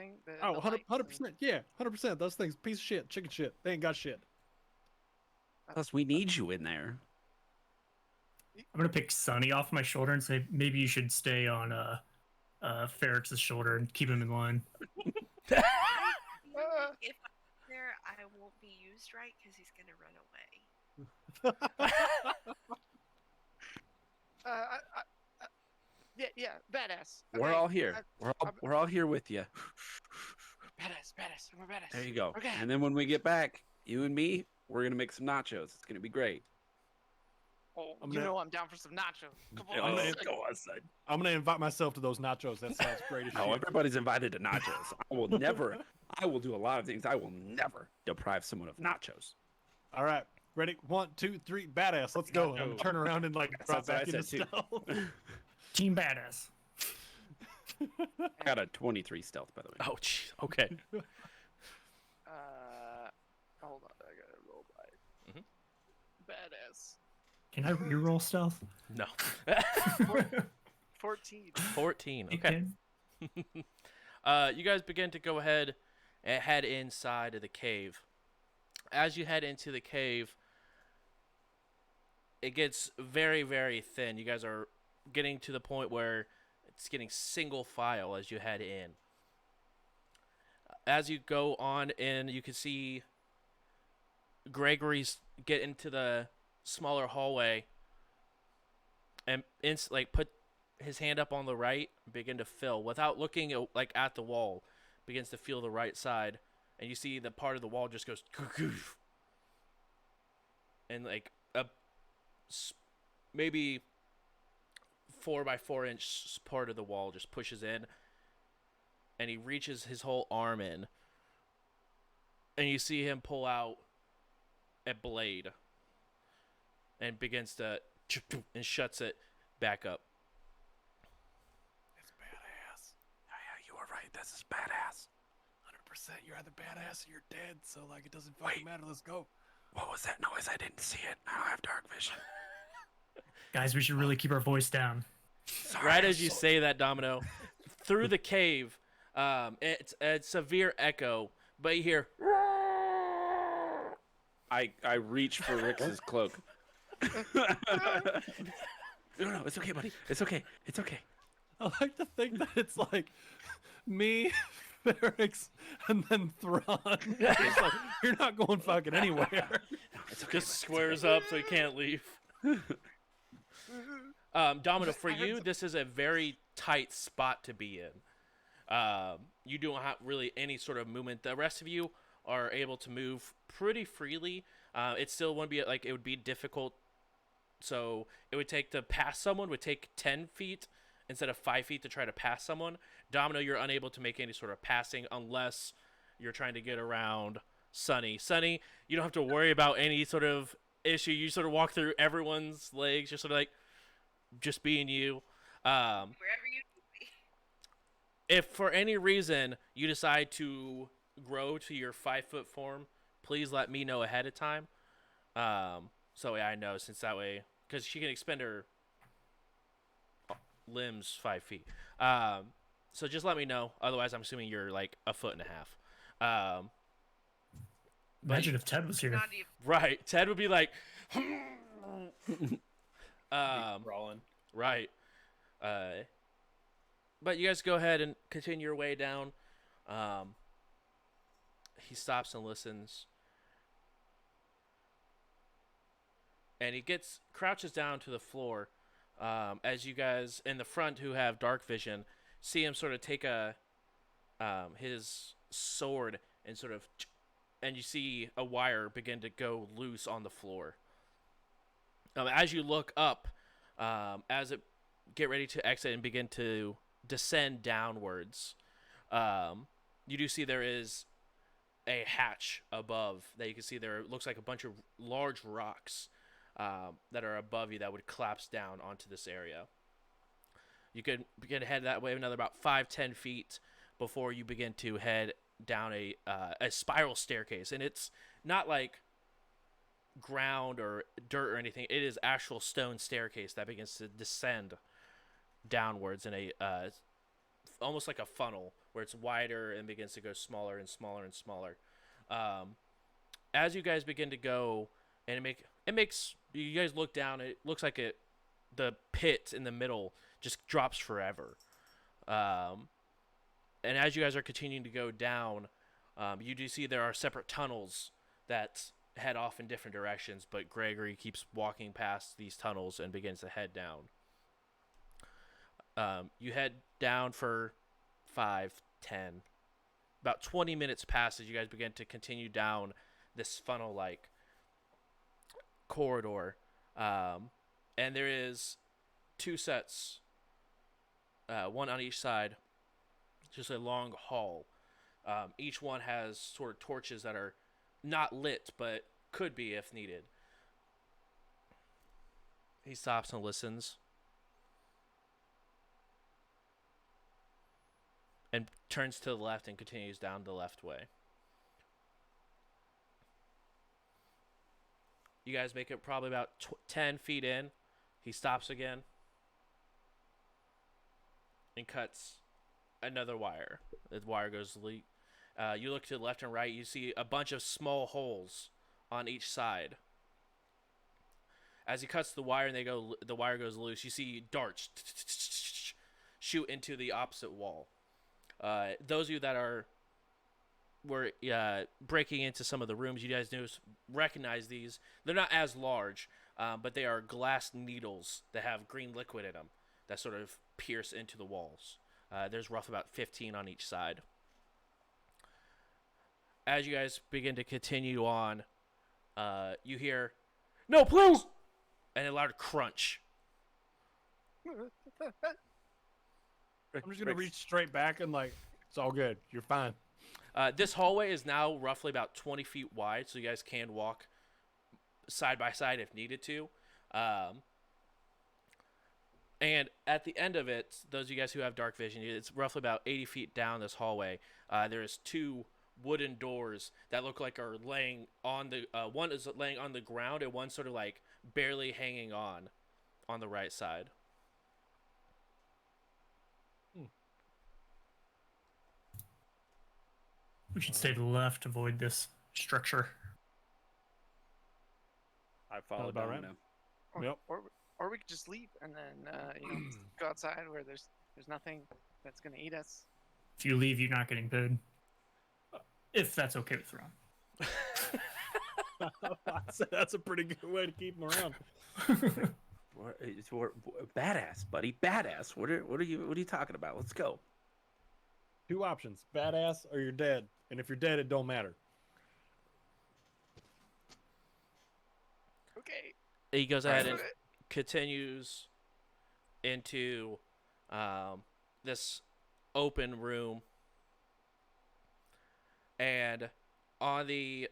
Oh,
the lights
100%. Yeah, 100%. Those things, piece of shit, chicken shit. They ain't got shit.
Plus, we need you in there.
I'm gonna pick Sunny off my shoulder and say maybe you should stay on Ferrix's shoulder and keep him in line.
If I'm there, I won't be used right because he's going to run away.
Yeah, badass.
We're
Okay,
all here. We're all here with you.
Badass. I'm a badass.
There you go.
Okay.
And then when we get back, you and me, we're gonna make some nachos. It's gonna be great.
Oh,
I'm
you
gonna-
know I'm down for some nachos. Come on.
I'm gonna-
son.
go on, son.
I'm gonna invite myself to those nachos. That sounds great as
No,
shit.
everybody's invited to nachos. I will do a lot of things. I will never deprive someone of nachos.
All right, ready? 1, 2, 3, badass. Let's go. I'm gonna turn around and like drop
That's what I
back into
said, too.
stealth.
Team Badass.
I got a 23 stealth, by the way.
Oh, jeez. Okay.
Hold on, I gotta roll by.
Mhm.
Badass.
Can I reroll stealth?
No.
14.
14.
You
Okay.
can.
You guys begin to go ahead and head inside of the cave. As you head into the cave, it gets very, very thin. You guys are getting to the point where it's getting single file as you head in. As you go on in, you can see Gregory's get into the smaller hallway and put his hand up on the right, begin to fill without looking at the wall, begins to feel the right side, and you see the part of the wall just goes and like a maybe 4 by 4 inch part of the wall just pushes in, and he reaches his whole arm in, and you see him pull out a blade and begins to and shuts it back up.
It's badass.
Yeah, you were right. This is badass.
100%. You're either badass or you're dead. So like, it doesn't fucking matter. Let's go.
What was that noise? I didn't see it. I don't have dark vision.
Guys, we should really keep our voice down.
Sorry,
Right
I'm
as you
so-
say that, Domino, through the cave, it's a severe echo, but you hear
I reach for Rix's cloak. No, it's okay, buddy. It's okay.
I like to think that it's like me, Ferrix, and then Thrawn. It's like, you're not going fucking anywhere.
It's okay,
Just squares up so he can't leave. Domino, for you, this is a very tight spot to be in. You don't have really any sort of movement. The rest of you are able to move pretty freely. It still wouldn't be like it would be difficult. So it would take to pass someone would take 10 feet instead of 5 feet to try to pass someone. Domino, you're unable to make any sort of passing unless you're trying to get around Sunny. Sunny, you don't have to worry about any sort of issue. You sort of walk through everyone's legs, just sort of like just being you.
Wherever you need me.
If for any reason you decide to grow to your 5-foot form, please let me know ahead of time. So I know, since that way, because she can expend her limbs 5 feet. So just let me know. Otherwise, I'm assuming you're like a foot and a half.
Imagine if Ted was here.
Not even.
Right. Ted would be like,
Crawling.
right. But you guys go ahead and continue your way down. He stops and listens. And he crouches down to the floor. As you guys in the front who have dark vision see him sort of take his sword and and you see a wire begin to go loose on the floor. As you look up, as it get ready to exit and begin to descend downwards, you do see there is a hatch above that you can see. There looks like a bunch of large rocks that are above you that would collapse down onto this area. You could begin to head that way another about 5-10 feet before you begin to head down a spiral staircase. And it's not like ground or dirt or anything. It is actual stone staircase that begins to descend downwards in a almost like a funnel where it's wider and begins to go smaller and smaller and smaller. As you guys begin to go, and it makes you guys look down. It looks like the pit in the middle just drops forever. And as you guys are continuing to go down, you do see there are separate tunnels that head off in different directions, but Gregory keeps walking past these tunnels and begins to head down. You head down for 5, 10, about 20 minutes pass as you guys begin to continue down this funnel-like corridor. And there is 2 sets, one on each side, just a long hall. Each one has sort of torches that are not lit, but could be if needed. He stops and listens. And turns to the left and continues down the left way. You guys make it probably about 10 feet in. He stops again. And cuts another wire. The wire goes leak. You look to the left and right. You see a bunch of small holes on each side. As he cuts the wire and the wire goes loose, you see darts shoot into the opposite wall. Those of you that were breaking into some of the rooms, you guys recognize these. They're not as large, but they are glass needles that have green liquid in them that sort of pierce into the walls. There's roughly about 15 on each side. As you guys begin to continue on, you hear, "No, please!" and a loud crunch.
I'm just gonna reach straight back and like, it's all good. You're fine.
This hallway is now roughly about 20 feet wide, so you guys can walk side by side if needed to. And at the end of it, those of you guys who have dark vision, it's roughly about 80 feet down this hallway. There's 2 wooden doors that look like are laying on the one is laying on the ground and one sort of like barely hanging on the right side.
We should stay to the left, avoid this structure.
I follow
about right.
Domino.
Yep.
Or we could just leave and then go outside where there's nothing that's gonna eat us.
If you leave, you're not getting paid. If that's okay with Ron.
That's a pretty good way to keep him around.
We're badass, buddy. Badass. What are you talking about? Let's go.
2 options: badass or you're dead. And if you're dead, it don't matter.
Okay.
He goes ahead and
Alright.
continues into this open room, and on the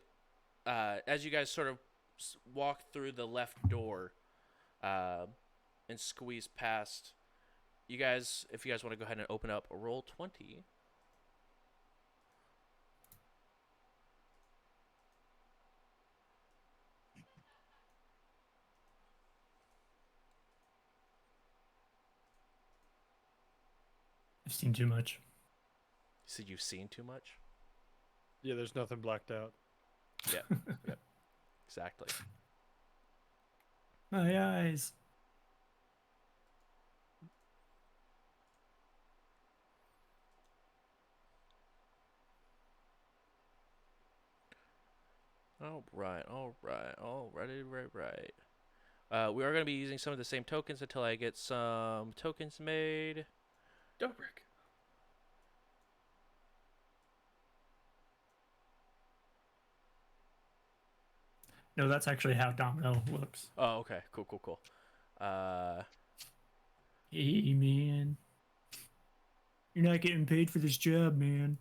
as you guys sort of walk through the left door and squeeze past, you guys, if you guys want to go ahead and open up a roll 20.
I've seen too much.
You said you've seen too much?
Yeah, there's nothing blacked out.
Yep. Exactly.
My eyes.
Right. We are going to be using some of the same tokens until I get some tokens made.
Dobrik.
No, that's actually how Domino looks.
Oh, okay. Cool.
Hey, man. You're not getting paid for this job, man.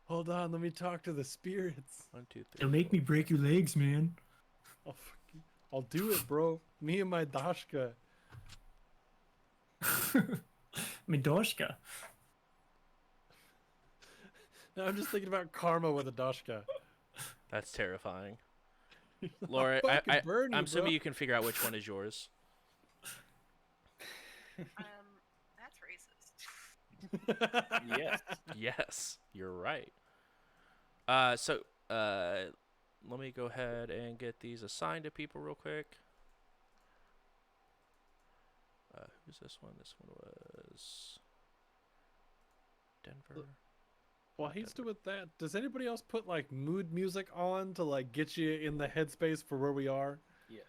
Hold on, let me talk to the spirits.
1, 2, 3.
They'll make me break your legs, man.
I'll do it, bro. Me and my Dashka.
Midoshka.
Now I'm just thinking about karma with a Dashka.
That's terrifying. Laura,
fucking burn you,
I'm assuming
bro.
you can figure out which one is yours.
That's racist.
Yes.
Yes, you're right. So let me go ahead and get these assigned to people real quick. Who's this one? This one was Denver.
While he's doing that, does anybody else put like mood music on to like get you in the headspace for where we are?
Yes.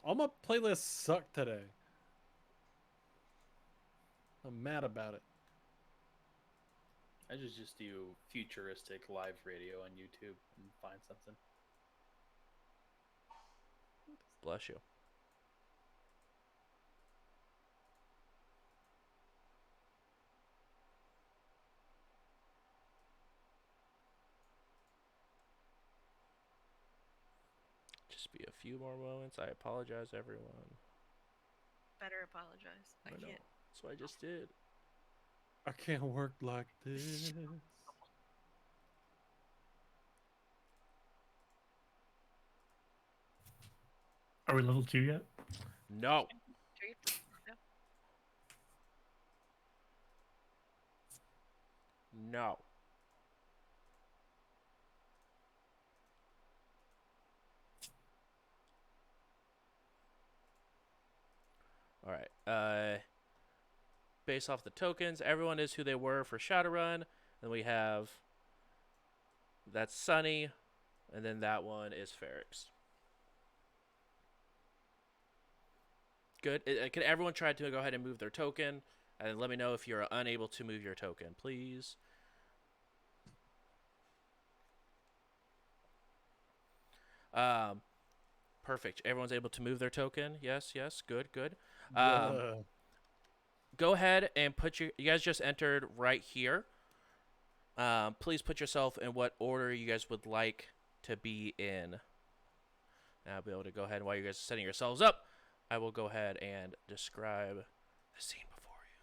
All my playlists suck today. I'm mad about it.
I just do futuristic live radio on YouTube and find something.
Bless you. Just be a few more moments. I apologize, everyone.
Better apologize. I
know.
can't.
That's what I just did.
I can't work like this.
Are we level 2 yet?
No. No. All right. Based off the tokens, everyone is who they were for Shadowrun. Then we have that's Sunny, and then that one is Ferrix. Good. Can everyone try to go ahead and move their token, and let me know if you're unable to move your token, please. Perfect. Everyone's able to move their token. Yes. Good. Go ahead and put you guys just entered right here. Please put yourself in what order you guys would like to be in. And I'll be able to go ahead, while you guys are setting yourselves up, I will go ahead and describe the scene before you.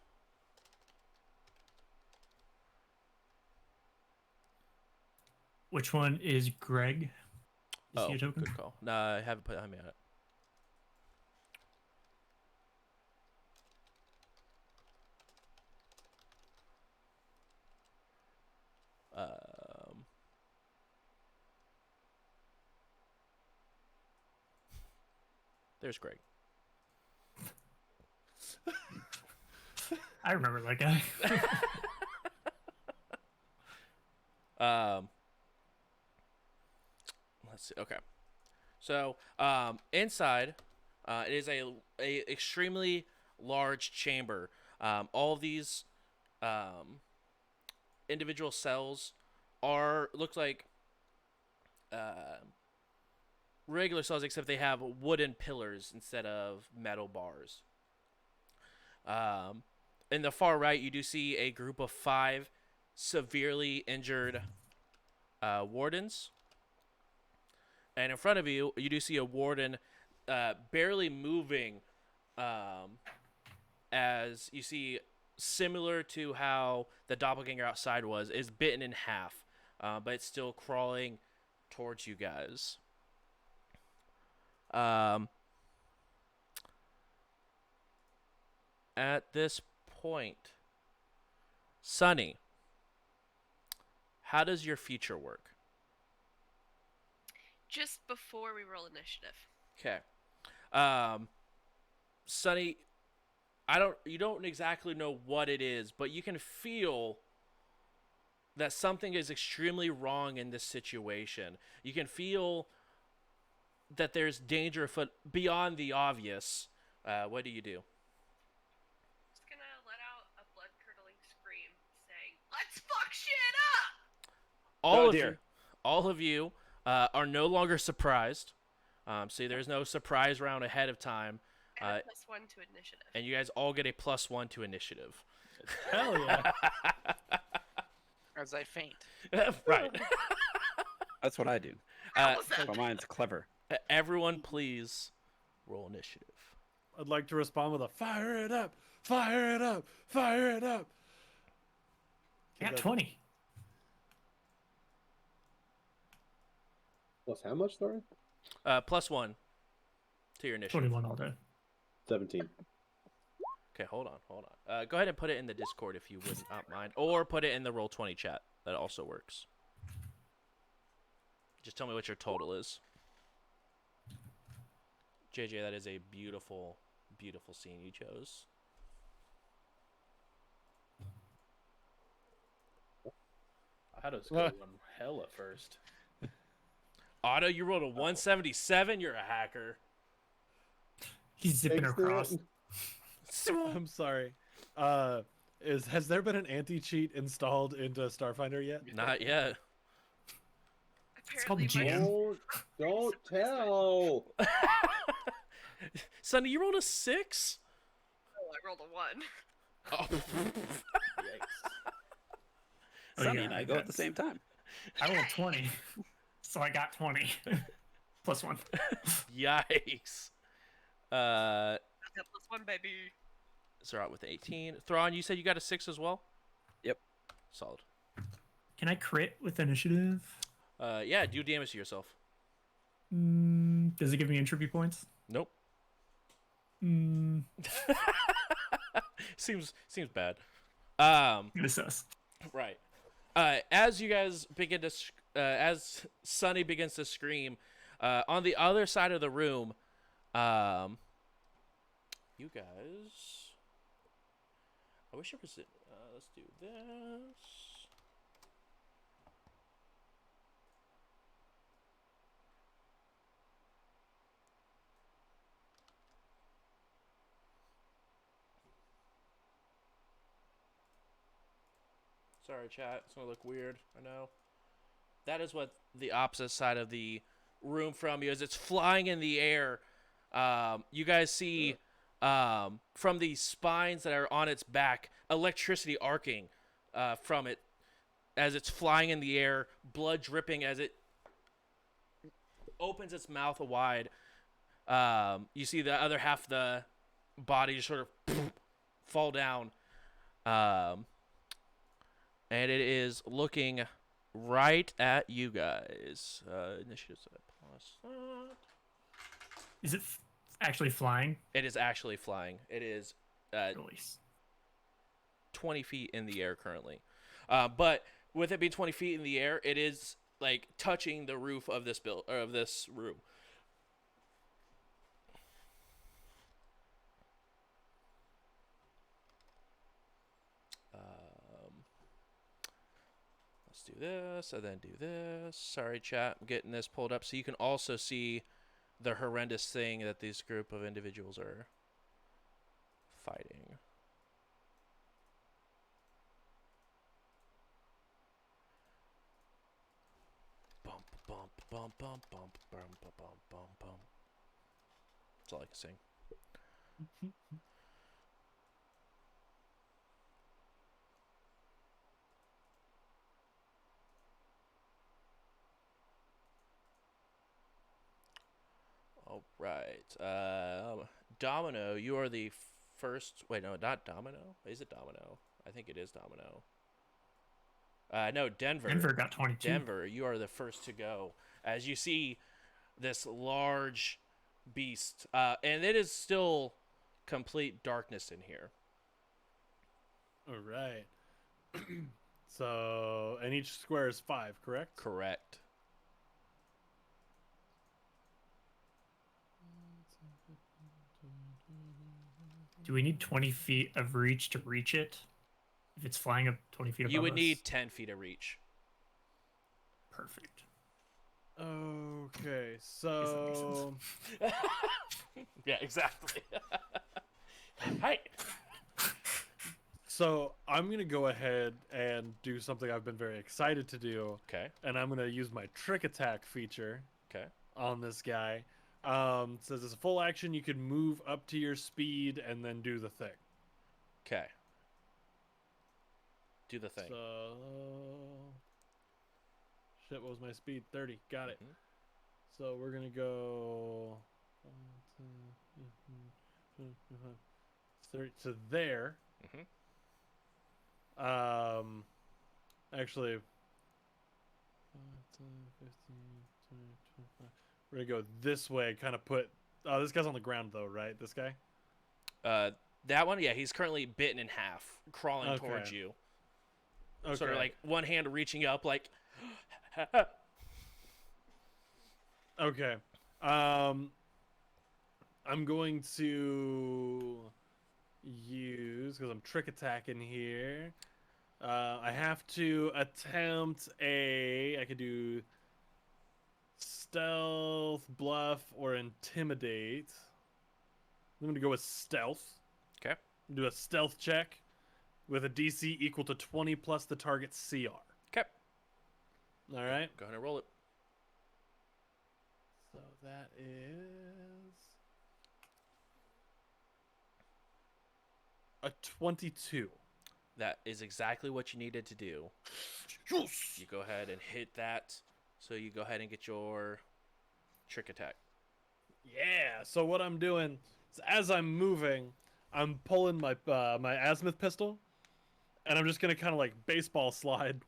Which one is Greg? Is
Oh,
he a token?
good call. No, I haven't put him on it. There's Greg.
I remember that guy.
Let's see. Okay. So, inside, it is a extremely large chamber. All of these individual cells look like regular cells, except they have wooden pillars instead of metal bars. In the far right, you do see a group of 5 severely injured wardens. And in front of you, you do see a warden barely moving, as you see, similar to how the doppelganger outside is bitten in half, but it's still crawling towards you guys. At this point, Sunny, how does your future work?
Just before we roll initiative.
Okay. Sunny, you don't exactly know what it is, but you can feel that something is extremely wrong in this situation. You can feel that there's danger afoot beyond the obvious. What do you do?
Just gonna let out a blood-curdling scream saying, "Let's fuck shit up!"
All of you are no longer surprised. See, there's no surprise round ahead of time.
And a +1 to initiative.
And you guys all get a +1 to initiative.
Hell yeah.
As I faint.
Right.
That's what I do.
How was that?
But mine's clever.
Everyone, please roll initiative.
I'd like to respond with a fire it up, fire it up, fire it up.
I got 20.
Plus how much, sorry?
+1 to your initiative.
21 all day.
17.
Okay, hold on. Go ahead and put it in the Discord if you would not mind, or put it in the Roll20 chat. That also works. Just tell me what your total is. JJ, that is a beautiful, beautiful scene you chose.
I had us go on hell at first.
Otto, you rolled a 177. You're a hacker.
He's zipping
Thanks,
across.
Dan.
I'm sorry. Has there been an anti-cheat installed into Starfinder yet?
Not yet.
called
Apparently my
GM.
Don't tell.
Sonny, you rolled a 6?
I rolled a 1.
Oh.
Yikes.
Oh,
Sunny
yeah,
and I go at the
that's-
same time.
I rolled 20. So I got 20. +1.
Yikes.
I got +1, baby.
Zurot with 18. Thrawn, you said you got a 6 as well?
Yep.
Solid.
Can I crit with initiative?
Yeah, do damage to yourself.
Does it give me entropy points?
Nope. Seems bad.
It sus.
Right. As you guys begin to, as Sunny begins to scream, on the other side of the room, you guys. I wish it was. Let's do this. Sorry, chat. It's gonna look weird. I know. That is what the opposite side of the room from you is. It's flying in the air. You guys see from the spines that are on its back, electricity arcing from it as it's flying in the air, blood dripping as it opens its mouth wide. You see the other half of the body just sort of fall down. And it is looking right at you guys. Initiative's at plus.
Is it actually flying?
It is actually flying. It is
Release.
20 feet in the air currently. But with it being 20 feet in the air, it is like touching the roof of this of this room. do this, and then do this. Sorry, chat. I'm getting this pulled up so you can also see the horrendous thing that this group of individuals are fighting. Bump, bump, bump, bump, bump, bump, bump, bump, bump, bump. That's all I can sing. All right. Domino, you are the first. Wait, no, not Domino. Is it Domino? I think it is Domino. No, Denver.
Denver got 22.
Denver, you are the first to go. As you see this large beast, and it is still complete darkness in here.
All right. So, and each square is 5, correct?
Correct.
Do we need 20 feet of reach to reach it? If it's flying up 20 feet above
You would
us?
need 10 feet of reach.
Perfect.
Okay,
Guess that makes
so
Yeah, exactly. Hi.
so I'm gonna go ahead and do something I've been very excited to do,
Okay.
and I'm gonna use my trick attack feature
Okay.
on this guy. Says it's a full action. You can move up to your speed and then do the thing.
Okay. Do the thing.
So, shit, what was my speed? 30. Got it.
Mhm.
So we're gonna go 30 to there.
Mhm.
Actually, 10, 15, 20, 25. We're gonna go this way. Kind of put. Oh, this guy's on the ground though, right? This guy.
That one, yeah, he's currently bitten in half, crawling
Okay.
towards you.
Okay.
Sort of like one hand reaching up, like.
Okay. I'm going to use, because I'm trick attacking here. I have to attempt I could do stealth, bluff, or intimidate. I'm going to go with stealth.
Okay.
Do a stealth check with a DC equal to 20 plus the target's CR.
Okay.
All right.
Go ahead and roll it.
So that is a 22.
That is exactly what you needed to do.
Yes!
You go ahead and hit that. So you go ahead and get your trick attack.
Yeah. So what I'm doing is, as I'm moving, I'm pulling my my azimuth pistol, and I'm just gonna kind of like baseball slide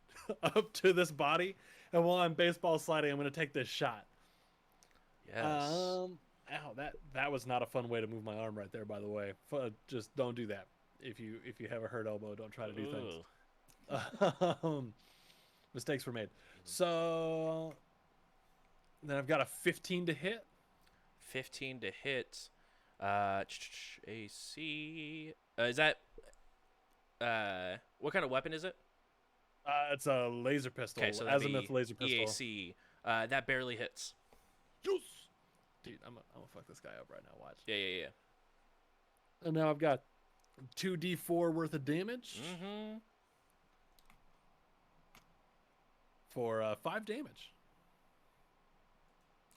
up to this body. And while I'm baseball sliding, I'm gonna take this shot.
Yes.
Ow, that was not a fun way to move my arm right there. By the way, just don't do that. If you have a hurt elbow, don't try to do things. Mistakes were made. So then I've got a 15 to hit.
15 to hit. AC. Is that? What kind of weapon is it?
It's a laser pistol.
Okay, so that'd
azimuth
be
laser pistol.
EAC. That barely hits.
Yes! Dude, I'm gonna fuck this guy up right now. Watch.
Yeah.
And now I've got 2d4 worth of damage
Mm-hmm.
for 5 damage.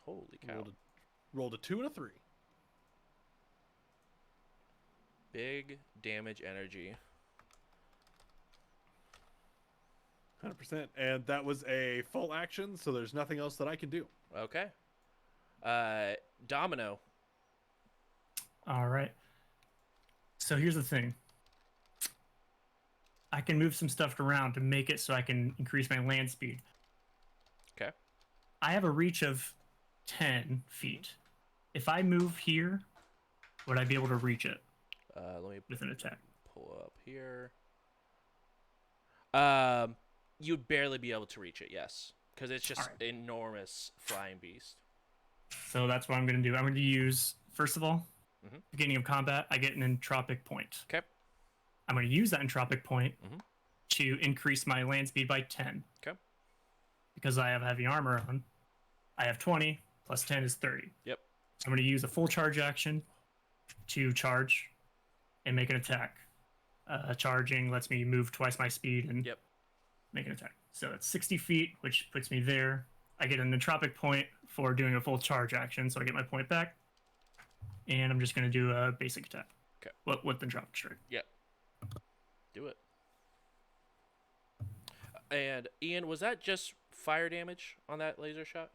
Holy cow.
Rolled a 2 and a 3.
Big damage energy.
100%. And that was a full action, so there's nothing else that I can do.
Okay. Domino.
All right. So here's the thing. I can move some stuff around to make it so I can increase my land speed.
Okay.
I have a reach of 10 feet. If I move here, would I be able to reach it
Let me
with an attack?
pull up here. You'd barely be able to reach it, yes. Because it's just
Alright.
enormous flying beast.
So that's what I'm going to do. I'm going to use, first of all,
Mhm.
beginning of combat, I get an entropic point.
Okay.
I'm going to use that entropic point
Mhm.
to increase my land speed by 10.
Okay.
because I have heavy armor on, I have 20 plus 10 is 30.
Yep.
So I'm going to use a full charge action to charge and make an attack. Charging lets me move twice my speed and
Yep.
make an attack. So it's 60 feet, which puts me there. I get an entropic point for doing a full charge action, so I get my point back. And I'm just going to do a basic attack.
Okay.
With the entropic strike.
Yep. Do it. And Ian, was that just fire damage on that laser shot?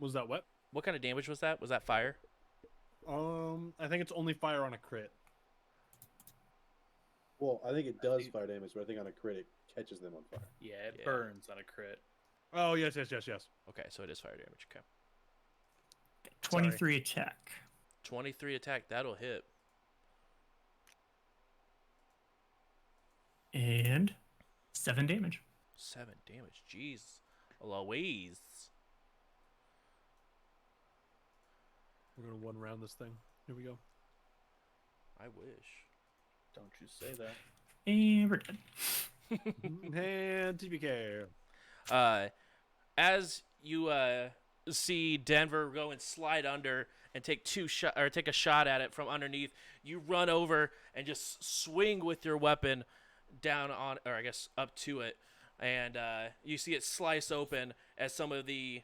Was that what?
What kind of damage was that? Was that fire?
I think it's only fire on a crit.
Well, I think it does fire damage, but I think on a crit it catches them on fire.
Yeah, it
Yeah.
burns on a crit.
Oh, yes.
Okay, so it is fire damage. Okay.
23 attack.
23 attack, that'll hit.
And 7 damage.
7 damage. Jeez. Louise.
We're going to one round this thing. Here we go.
I wish.
Don't you say that.
And we're dead.
And TBK.
As you see Denver go and slide under and take a shot at it from underneath, you run over and just swing with your weapon down on, or I guess up to it, and you see it slice open as some of the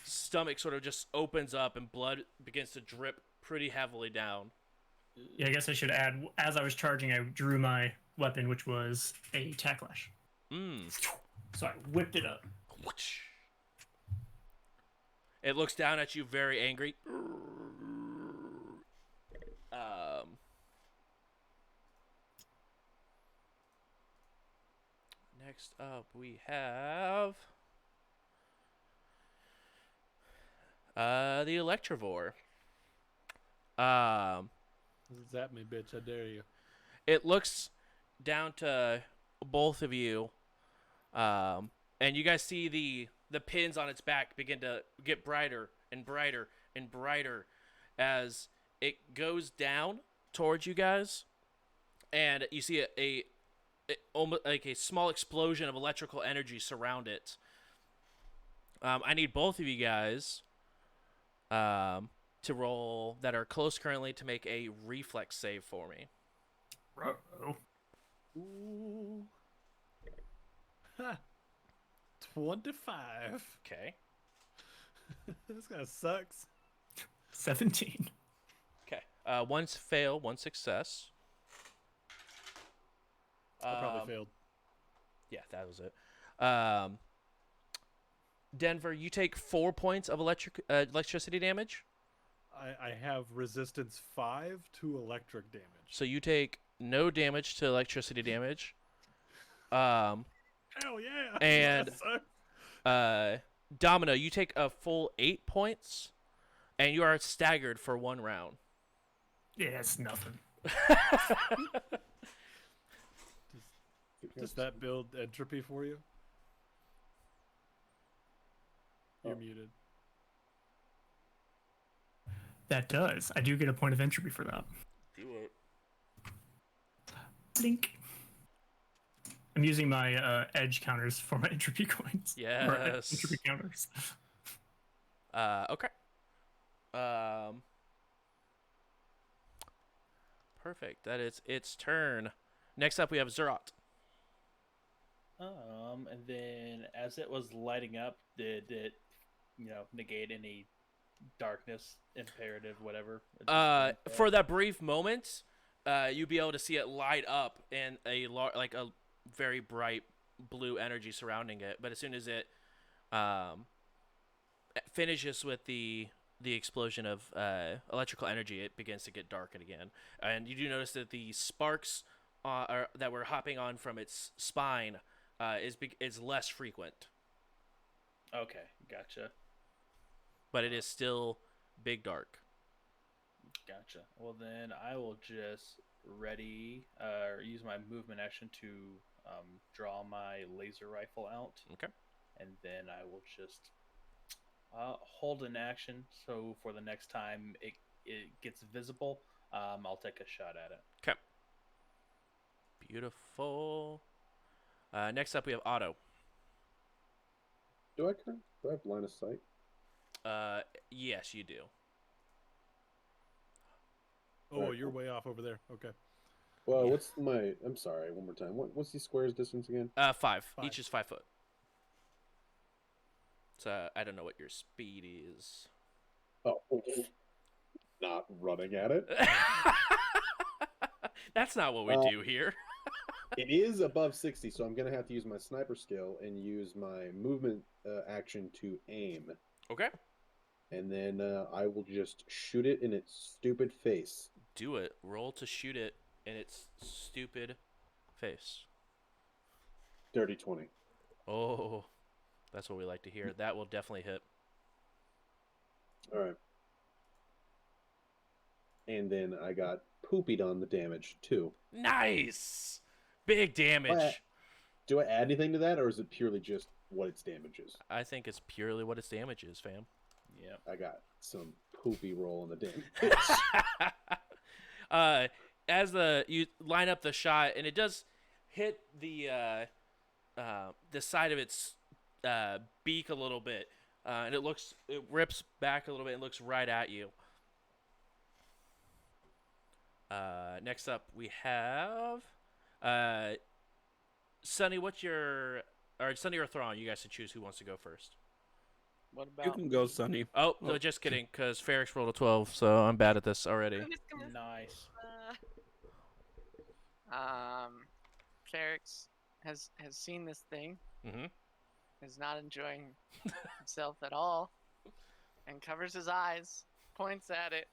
stomach sort of just opens up and blood begins to drip pretty heavily down.
Yeah, I guess I should add, as I was charging, I drew my weapon, which was a tacklash. So I whipped it up.
It looks down at you very angry. Next up, we have the Electrovore.
Zap me, bitch. I dare you.
It looks down to both of you, and you guys see the pins on its back begin to get brighter and brighter and brighter as it goes down towards you guys, and you see a almost like a small explosion of electrical energy surround it. I need both of you guys to roll that are close currently to make a reflex save for me.
Uh-oh.
Ooh. Ha. 25.
Okay.
This guy sucks.
17.
Okay. One's fail, one success.
I probably failed.
Yeah, that was it. Denver, you take 4 points of electricity damage.
I have resistance 5 to electric damage.
So you take no damage to electricity damage.
Hell yeah.
And
That sucks.
Domino, you take a full 8 points, and you are staggered for 1 round.
Yeah, it's nothing.
Does that build entropy for you? You're muted.
That does. I do get a point of entropy for that.
Do it.
Blink. I'm using my edge counters for my entropy coins.
Yes.
Or, entropy counters.
Okay. Perfect. That is its turn. Next up, we have Zurot.
And then as it was lighting up, did it, negate any darkness, imperative, whatever?
For that brief moment, you'd be able to see it light up and a very bright blue energy surrounding it. But as soon as it finishes with the explosion of electrical energy, it begins to get dark again. And you do notice that the sparks that were hopping on from its spine is less frequent.
Okay, gotcha.
But it is still big dark.
Gotcha. Well, then I will just use my movement action to draw my laser rifle out.
Okay.
And then I will just hold an action. So for the next time it gets visible, I'll take a shot at it.
Okay. Beautiful. Next up, we have Otto.
Do I have line of sight?
Yes, you do.
Oh,
Alright,
you're
cool.
way off over there. Okay.
Well,
Yeah.
what's my? I'm sorry. One more time. What's the square's distance again?
5.
5.
Each is 5 foot. So I don't know what your speed is.
Oh, not running at it.
That's not what we do here.
It is above 60, so I'm gonna have to use my sniper skill and use my movement action to aim,
Okay.
and then I will just shoot it in its stupid face.
Do it. Roll to shoot it in its stupid face.
Dirty 20.
Oh, that's what we like to hear. That will definitely hit.
All right. And then I got poopied on the damage too.
Nice. Big damage.
Do I add anything to that, or is it purely just what its damage is?
I think it's purely what its damage is, fam.
Yep.
I got some poopy roll on the damage.
As you line up the shot, and it does hit the side of its beak a little bit, and it rips back a little bit and looks right at you. Next up, we have Sunny. Sunny or Thrawn? You guys can choose who wants to go first.
What
You
about
can go, Sonny.
Oh, no, just kidding, because Ferrix rolled a 12, so I'm bad at this already.
I'm just gonna.
Nice.
Ferrix has seen this thing,
Mm-hmm.
is not enjoying himself at all, and covers his eyes, points at it,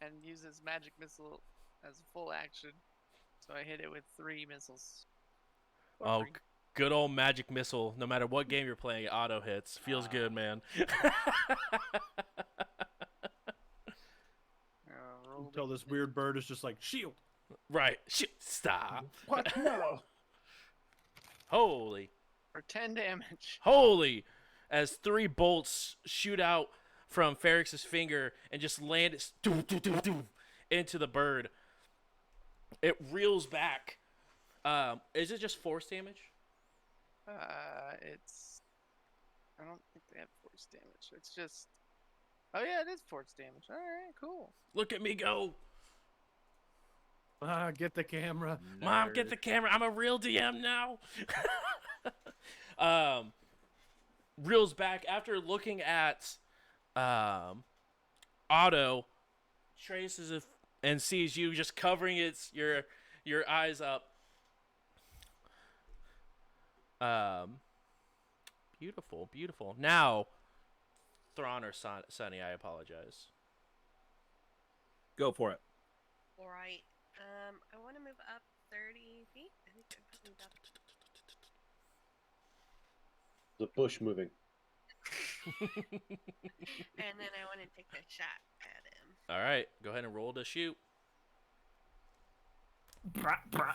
and uses magic missile as a full action. So I hit it with 3 missiles. For
Oh,
free.
good old magic missile. No matter what game you're playing, it auto hits. Feels good, man.
Rolled
Until
it.
this weird bird is just like, shield.
Right. Shit. Stop.
What? No.
Holy.
For 10 damage.
Holy. As 3 bolts shoot out from Ferrix's finger and just land into the bird. It reels back. Is it just force damage?
It's. I don't think they have force damage. It's just. Oh yeah, it is force damage. All right, cool.
Look at me go.
Get the camera.
Mom, get the camera. I'm a real DM now. Reels back after looking at Otto, traces it and sees you just covering your eyes up. Beautiful, beautiful. Now, Thrawn or Sunny, I apologize.
Go for it.
All right. I want to move up 30 feet. I think I've moved up.
The bush moving.
And then I want to take a shot at him.
All right, go ahead and roll to shoot.
Brah, brah.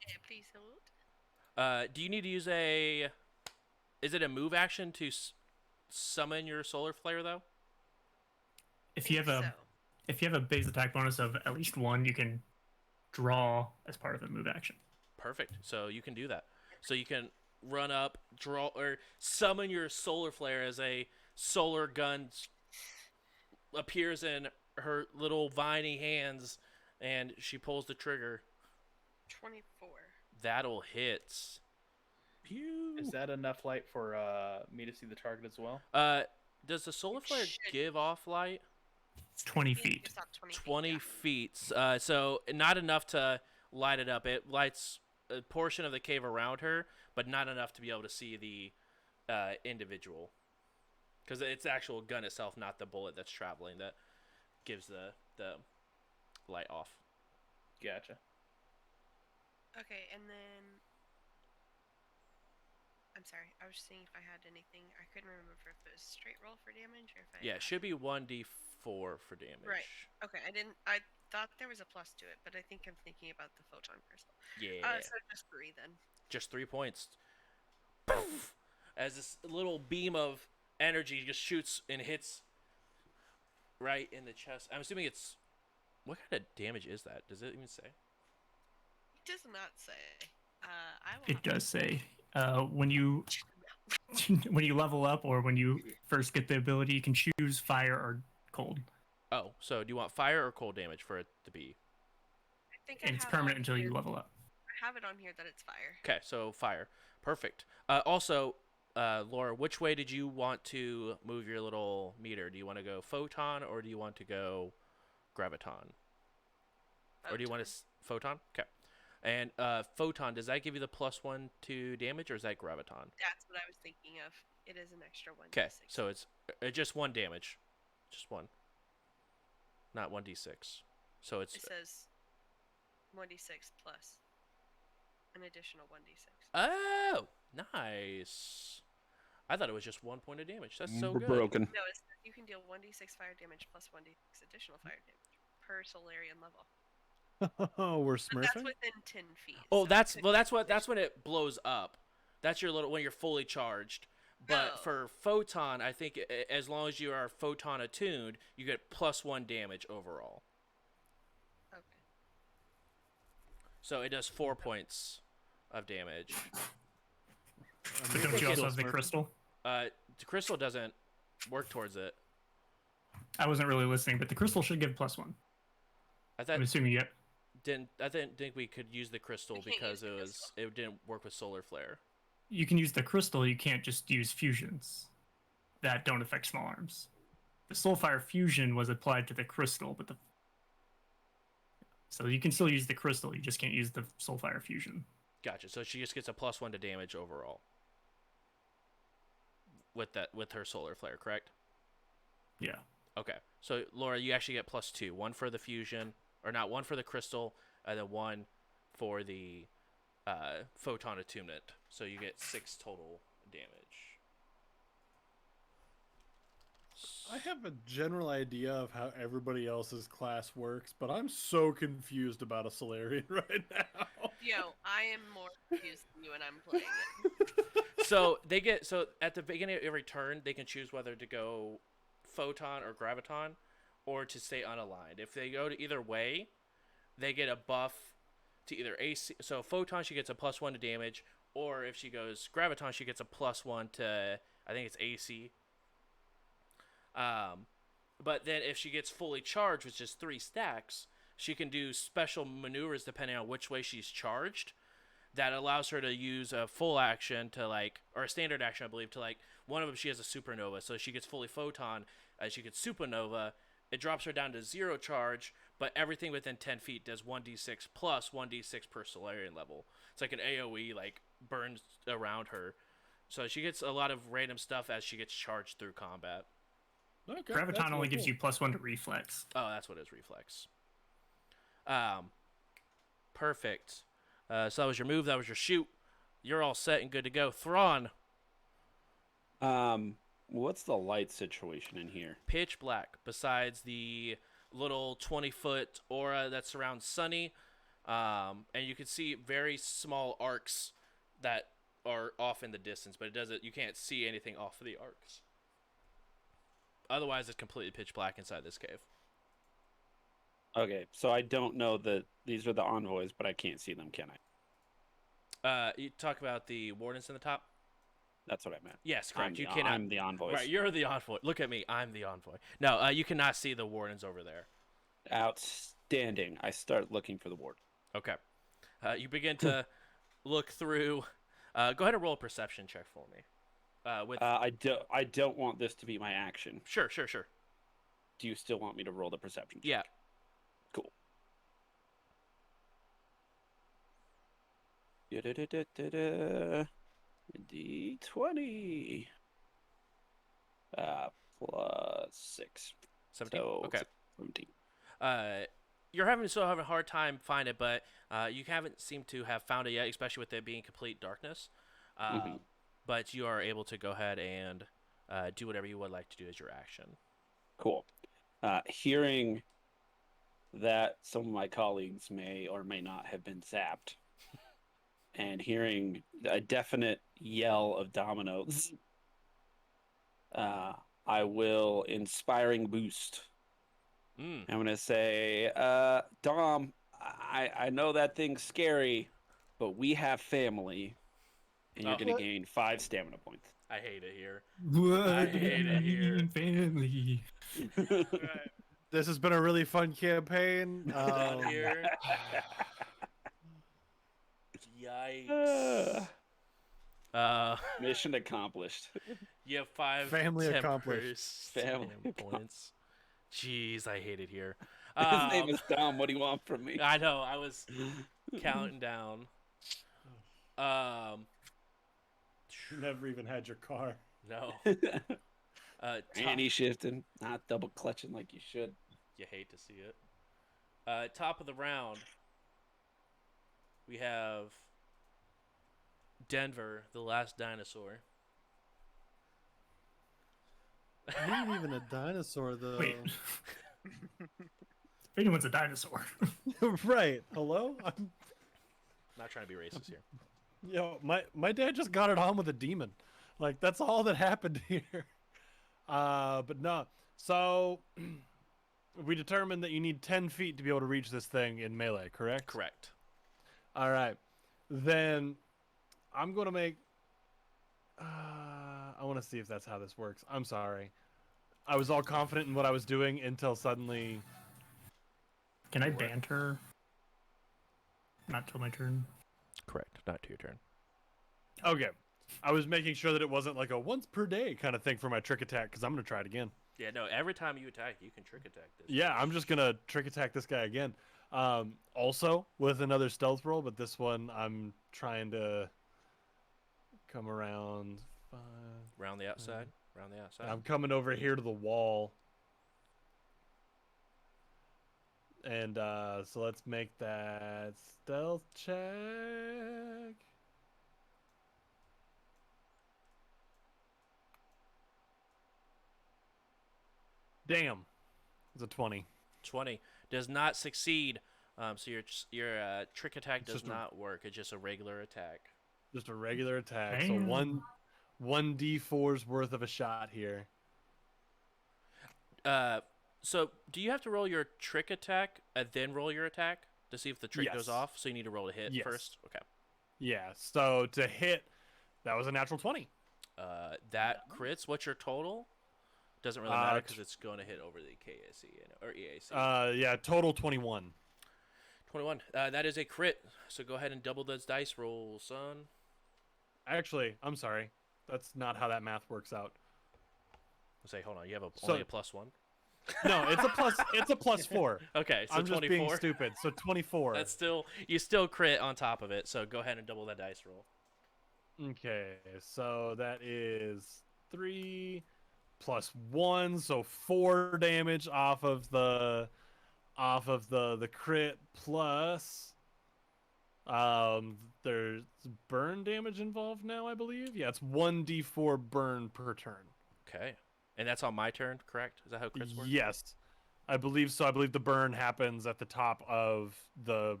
Yeah, please hold.
Do you need to use a? Is it a move action to summon your solar flare though?
If you have a
So,
if you have a base attack bonus of at least 1, you can draw as part of the move action.
Perfect. So you can do that. So you can run up, draw, or summon your solar flare as a solar gun appears in her little viney hands, and she pulls the trigger.
24.
That'll hit. Pew.
Is that enough light for me to see the target as well?
Does the solar flare
should.
give off light?
It's 20
Yeah,
feet.
it's not 20 feet,
20
yeah.
feet. So not enough to light it up. It lights a portion of the cave around her, but not enough to be able to see the individual. Because it's the actual gun itself, not the bullet that's traveling, that gives the light off.
Gotcha.
Okay, and then I'm sorry. I was seeing if I had anything. I couldn't remember if it was straight roll for damage or if I.
Yeah, it
had-
should be 1d4 for damage.
Right. Okay, I didn't. I thought there was a plus to it, but I think I'm thinking about the photon crystal.
Yeah.
So just 3 then.
Just 3 points. Poof! As this little beam of energy just shoots and hits right in the chest. I'm assuming it's. What kind of damage is that? Does it even say?
It does not say. I will.
It does say when you when you level up or when you first get the ability, you can choose fire or cold.
Oh, so do you want fire or cold damage for it to be?
I think I
And it's
have
permanent
on
until
here-
you level up.
I have it on here that it's fire.
Okay, so fire. Perfect. Also, Laura, which way did you want to move your little meter? Do you want to go photon or do you want to go graviton? Or do you want to photon? Okay. And photon, does that give you the +1 to damage, or is that graviton?
That's what I was thinking of. It is an extra 1d6.
Okay, so it's just 1 damage, just 1, not 1d6. So it's
It says 1d6 plus an additional 1d6.
oh, nice. I thought it was just 1 point of damage. That's so good.
Broken.
No, it's you can deal 1d6 fire damage plus 1d6 additional fire damage per Solarian level.
Oh, we're
But that's
smurfing.
within 10 feet.
Oh,
so it
that's
could
well.
be
That's when it blows up. That's your little when you're fully charged. But
Oh.
for photon, I think as long as you are photon attuned, you get +1 damage overall.
Okay.
So it does 4 points of damage.
But don't you also have the crystal?
The crystal doesn't work towards it.
I wasn't really listening, but the crystal should give +1.
I thought
I'm assuming you get.
I didn't think we could use the crystal
We can't
because
use the crystal.
it didn't work with solar flare.
You can use the crystal. You can't just use fusions that don't affect small arms. The Soulfire fusion was applied to the crystal, but so you can still use the crystal. You just can't use the Soulfire fusion.
Gotcha. So she just gets a +1 to damage overall. With her solar flare, correct?
Yeah.
Okay. So Laura, you actually get +2. 1 for the fusion, or not 1 for the crystal, and then 1 for the photon attunement. So you get 6 total damage.
I have a general idea of how everybody else's class works, but I'm so confused about a Solarian right now.
Yo, I am more confused than you when I'm playing it.
So at the beginning of every turn, they can choose whether to go photon or graviton, or to stay unaligned. If they go to either way, they get a buff to either AC. So photon, she gets a +1 to damage, or if she goes graviton, she gets a +1 to, I think it's AC. But then if she gets fully charged, which is 3 stacks, she can do special maneuvers depending on which way she's charged. That allows her to use a full action to or a standard action, I believe, to one of them she has a supernova, so she gets fully photon, she gets supernova. It drops her down to 0 charge, but everything within 10 feet does 1d6 plus 1d6 per Solarian level. It's like an AoE, burns around her. So she gets a lot of random stuff as she gets charged through combat.
Okay,
Graviton
that's
only
real
gives
cool.
you +1 to reflex.
Oh, that's what it is, reflex. Perfect. So that was your move, that was your shoot. You're all set and good to go. Thrawn,
What's the light situation in here?
pitch black, besides the little 20-foot aura that surrounds Sunny. And you can see very small arcs that are off in the distance, but you can't see anything off of the arcs. Otherwise, it's completely pitch black inside this cave.
Okay, so I don't know that these are the envoys, but I can't see them, can I?
You talk about the wardens in the top?
That's what I meant.
Yes, correct. You
I'm
cannot.
the envoys.
Right, you're the envoy. Look at me. I'm the envoy. No, you cannot see the wardens over there.
Outstanding. I start looking for the ward.
Okay. You begin to look through. Go ahead and roll a perception check for me.
I don't want this to be my action.
Sure.
Do you still want me to roll the perception check?
Yeah.
Cool. D20. Plus 6.
17.
So,
Okay.
17.
You're still having a hard time finding it, but you haven't seemed to have found it yet, especially with it being complete darkness. But you are able to go ahead and do whatever you would like to do as your action.
Cool. Hearing that some of my colleagues may or may not have been zapped, and hearing a definite yell of dominoes, I will inspiring boost. I'm going to say, Dom, I know that thing's scary, but we have family, and you're going to gain 5 stamina points.
I hate it here.
What
I
do
hate it
you
here.
mean, family?
Right. This has been a really fun campaign.
Down here. Yikes.
Mission accomplished.
You have 5
Family
tempers
accomplished.
Family
stamina points. Jeez, I hate it here.
His name is Tom. What do you want from me?
I know. I was counting down.
Never even had your car.
No.
Annie shifting, not double clutching like you should.
You hate to see it. Top of the round, we have Denver, the last dinosaur.
You ain't even a dinosaur, though.
Wait. If anyone's a dinosaur.
Right. Hello? I'm,
Not trying to be racist here.
my dad just got it on with a demon. Like, that's all that happened here. But no. So, we determined that you need 10 feet to be able to reach this thing in melee, correct?
Correct.
All right. Then I'm going to make... I want to see if that's how this works. I'm sorry. I was all confident in what I was doing until suddenly...
Can I banter? Not till my turn.
Correct. Not to your turn.
Okay. I was making sure that it wasn't like a once per day kind of thing for my trick attack, because I'm going to try it again.
Yeah, no, every time you attack, you can trick attack this.
Yeah, I'm just going to trick attack this guy again. Also, with another stealth roll, but this one I'm trying to come around.
Round the outside. Round the outside.
I'm coming over here to the wall. And so let's make that stealth check. Damn. It's a 20.
20 does not succeed. So your trick attack
It's
does
just a-
not work. It's just a regular attack.
Just a regular attack.
Damn.
So one d4's worth of a shot here.
So do you have to roll your trick attack and then roll your attack to see if the trick goes
Yes.
off? So you need to roll a hit
Yes.
first. Okay.
Yeah, so to hit, that was a natural 20.
That crits. What's your total? Doesn't really matter because
t-
it's going to hit over the KSE or EAC.
Yeah, total 21.
21. That is a crit. So go ahead and double those dice rolls, son.
Actually, I'm sorry. That's not how that math works out.
I'll say, hold on. You have
So-
only a +1.
No, it's a plus 4.
Okay, so
I'm just
24.
being stupid. So 24.
That's still you still crit on top of it. So go ahead and double that dice roll.
Okay, so that is 3 plus 1, so 4 damage off of the crit plus there's burn damage involved now, I believe. Yeah, it's 1d4 burn per turn.
Okay. And that's on my turn, correct? Is that how crits work?
Yes. I believe so. I believe the burn happens at the top of the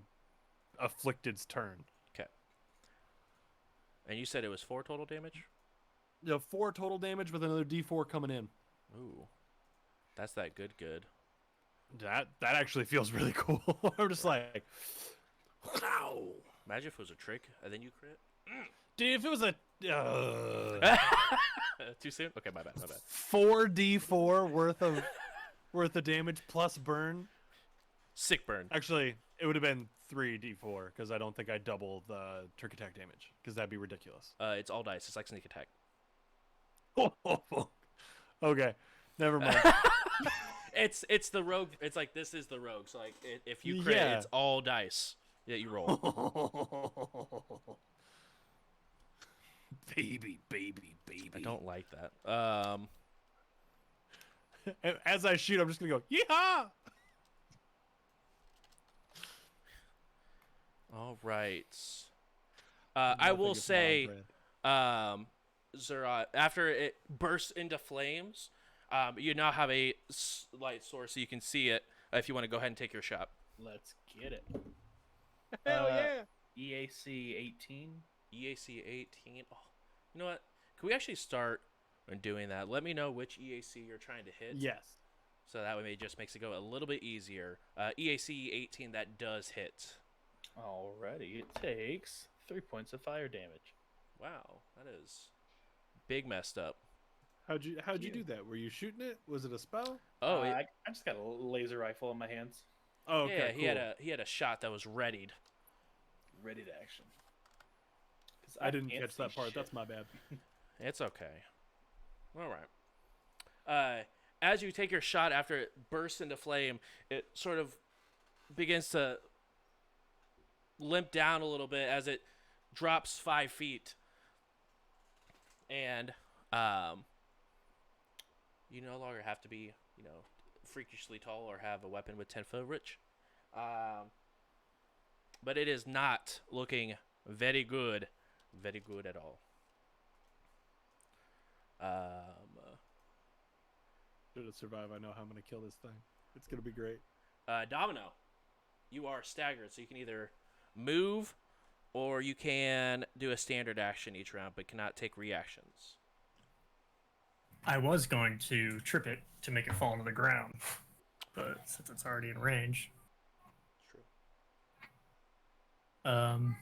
afflicted's turn.
Okay. And you said it was 4 total damage?
Yeah, 4 total damage with another d4 coming in.
Ooh. That's that good.
That actually feels really cool. I'm just like, wow.
Imagine if it was a trick and then you crit.
Dude, if it was a
Too soon? Okay, my bad.
4d4 worth of damage plus burn.
Sick burn.
Actually, it would have been 3d4 because I don't think I double the trick attack damage because that'd be ridiculous.
It's all dice. It's like sneak attack.
Okay, never mind.
It's the rogue. It's like this is the rogue. So like if you crit,
Yeah.
it's all dice that you roll.
baby.
I don't like that.
As I shoot, I'm just gonna go, yeehaw!
All right. I will say, Zurot, after it bursts into flames, you now have a light source so you can see it if you want to go ahead and take your shot.
Let's get it.
Hell
Uh,
yeah!
EAC 18.
EAC 18. Oh, you know what? Can we actually start on doing that? Let me know which EAC you're trying to hit.
Yes.
So that way it just makes it go a little bit easier. EAC 18, that does hit.
Alrighty, it takes 3 points of fire damage.
Wow, that is big messed up.
How'd you do that? Were you shooting it? Was it a spell?
Oh,
I just got a laser rifle in my hands,
Oh, okay,
yeah,
cool.
he had a shot that was readied.
ready to action. 'Cause
I didn't
can't
catch that
see
part.
shit.
That's my bad.
It's okay. All right. As you take your shot after it bursts into flame, it sort of begins to limp down a little bit as it drops 5 feet. And you no longer have to be, freakishly tall or have a weapon with 10-foot reach. But it is not looking very good at all.
Should it survive, I know how I'm gonna kill this thing. It's gonna be great.
Domino, you are staggered, so you can either move or you can do a standard action each round, but cannot take reactions.
I was going to trip it to make it fall to the ground, but since it's already in range,
True.
yeah,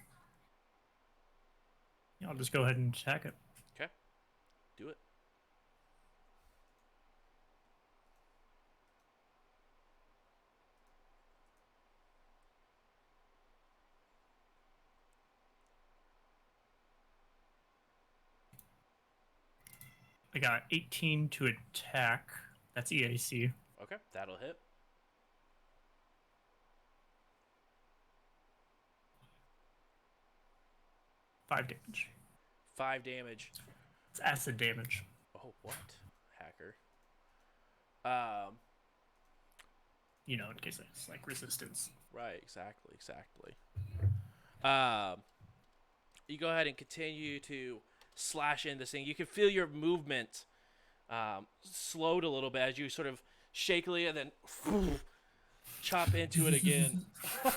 I'll just go ahead and attack it.
Okay. Do it.
I got 18 to attack. That's EAC.
Okay, that'll hit.
Five damage.
5 damage.
It's acid damage.
Oh, what? Hacker.
You know, in case it's like resistance.
Right, exactly. You go ahead and continue to slash into this thing. You can feel your movement slowed a little bit as you sort of shakily and then chop into it again.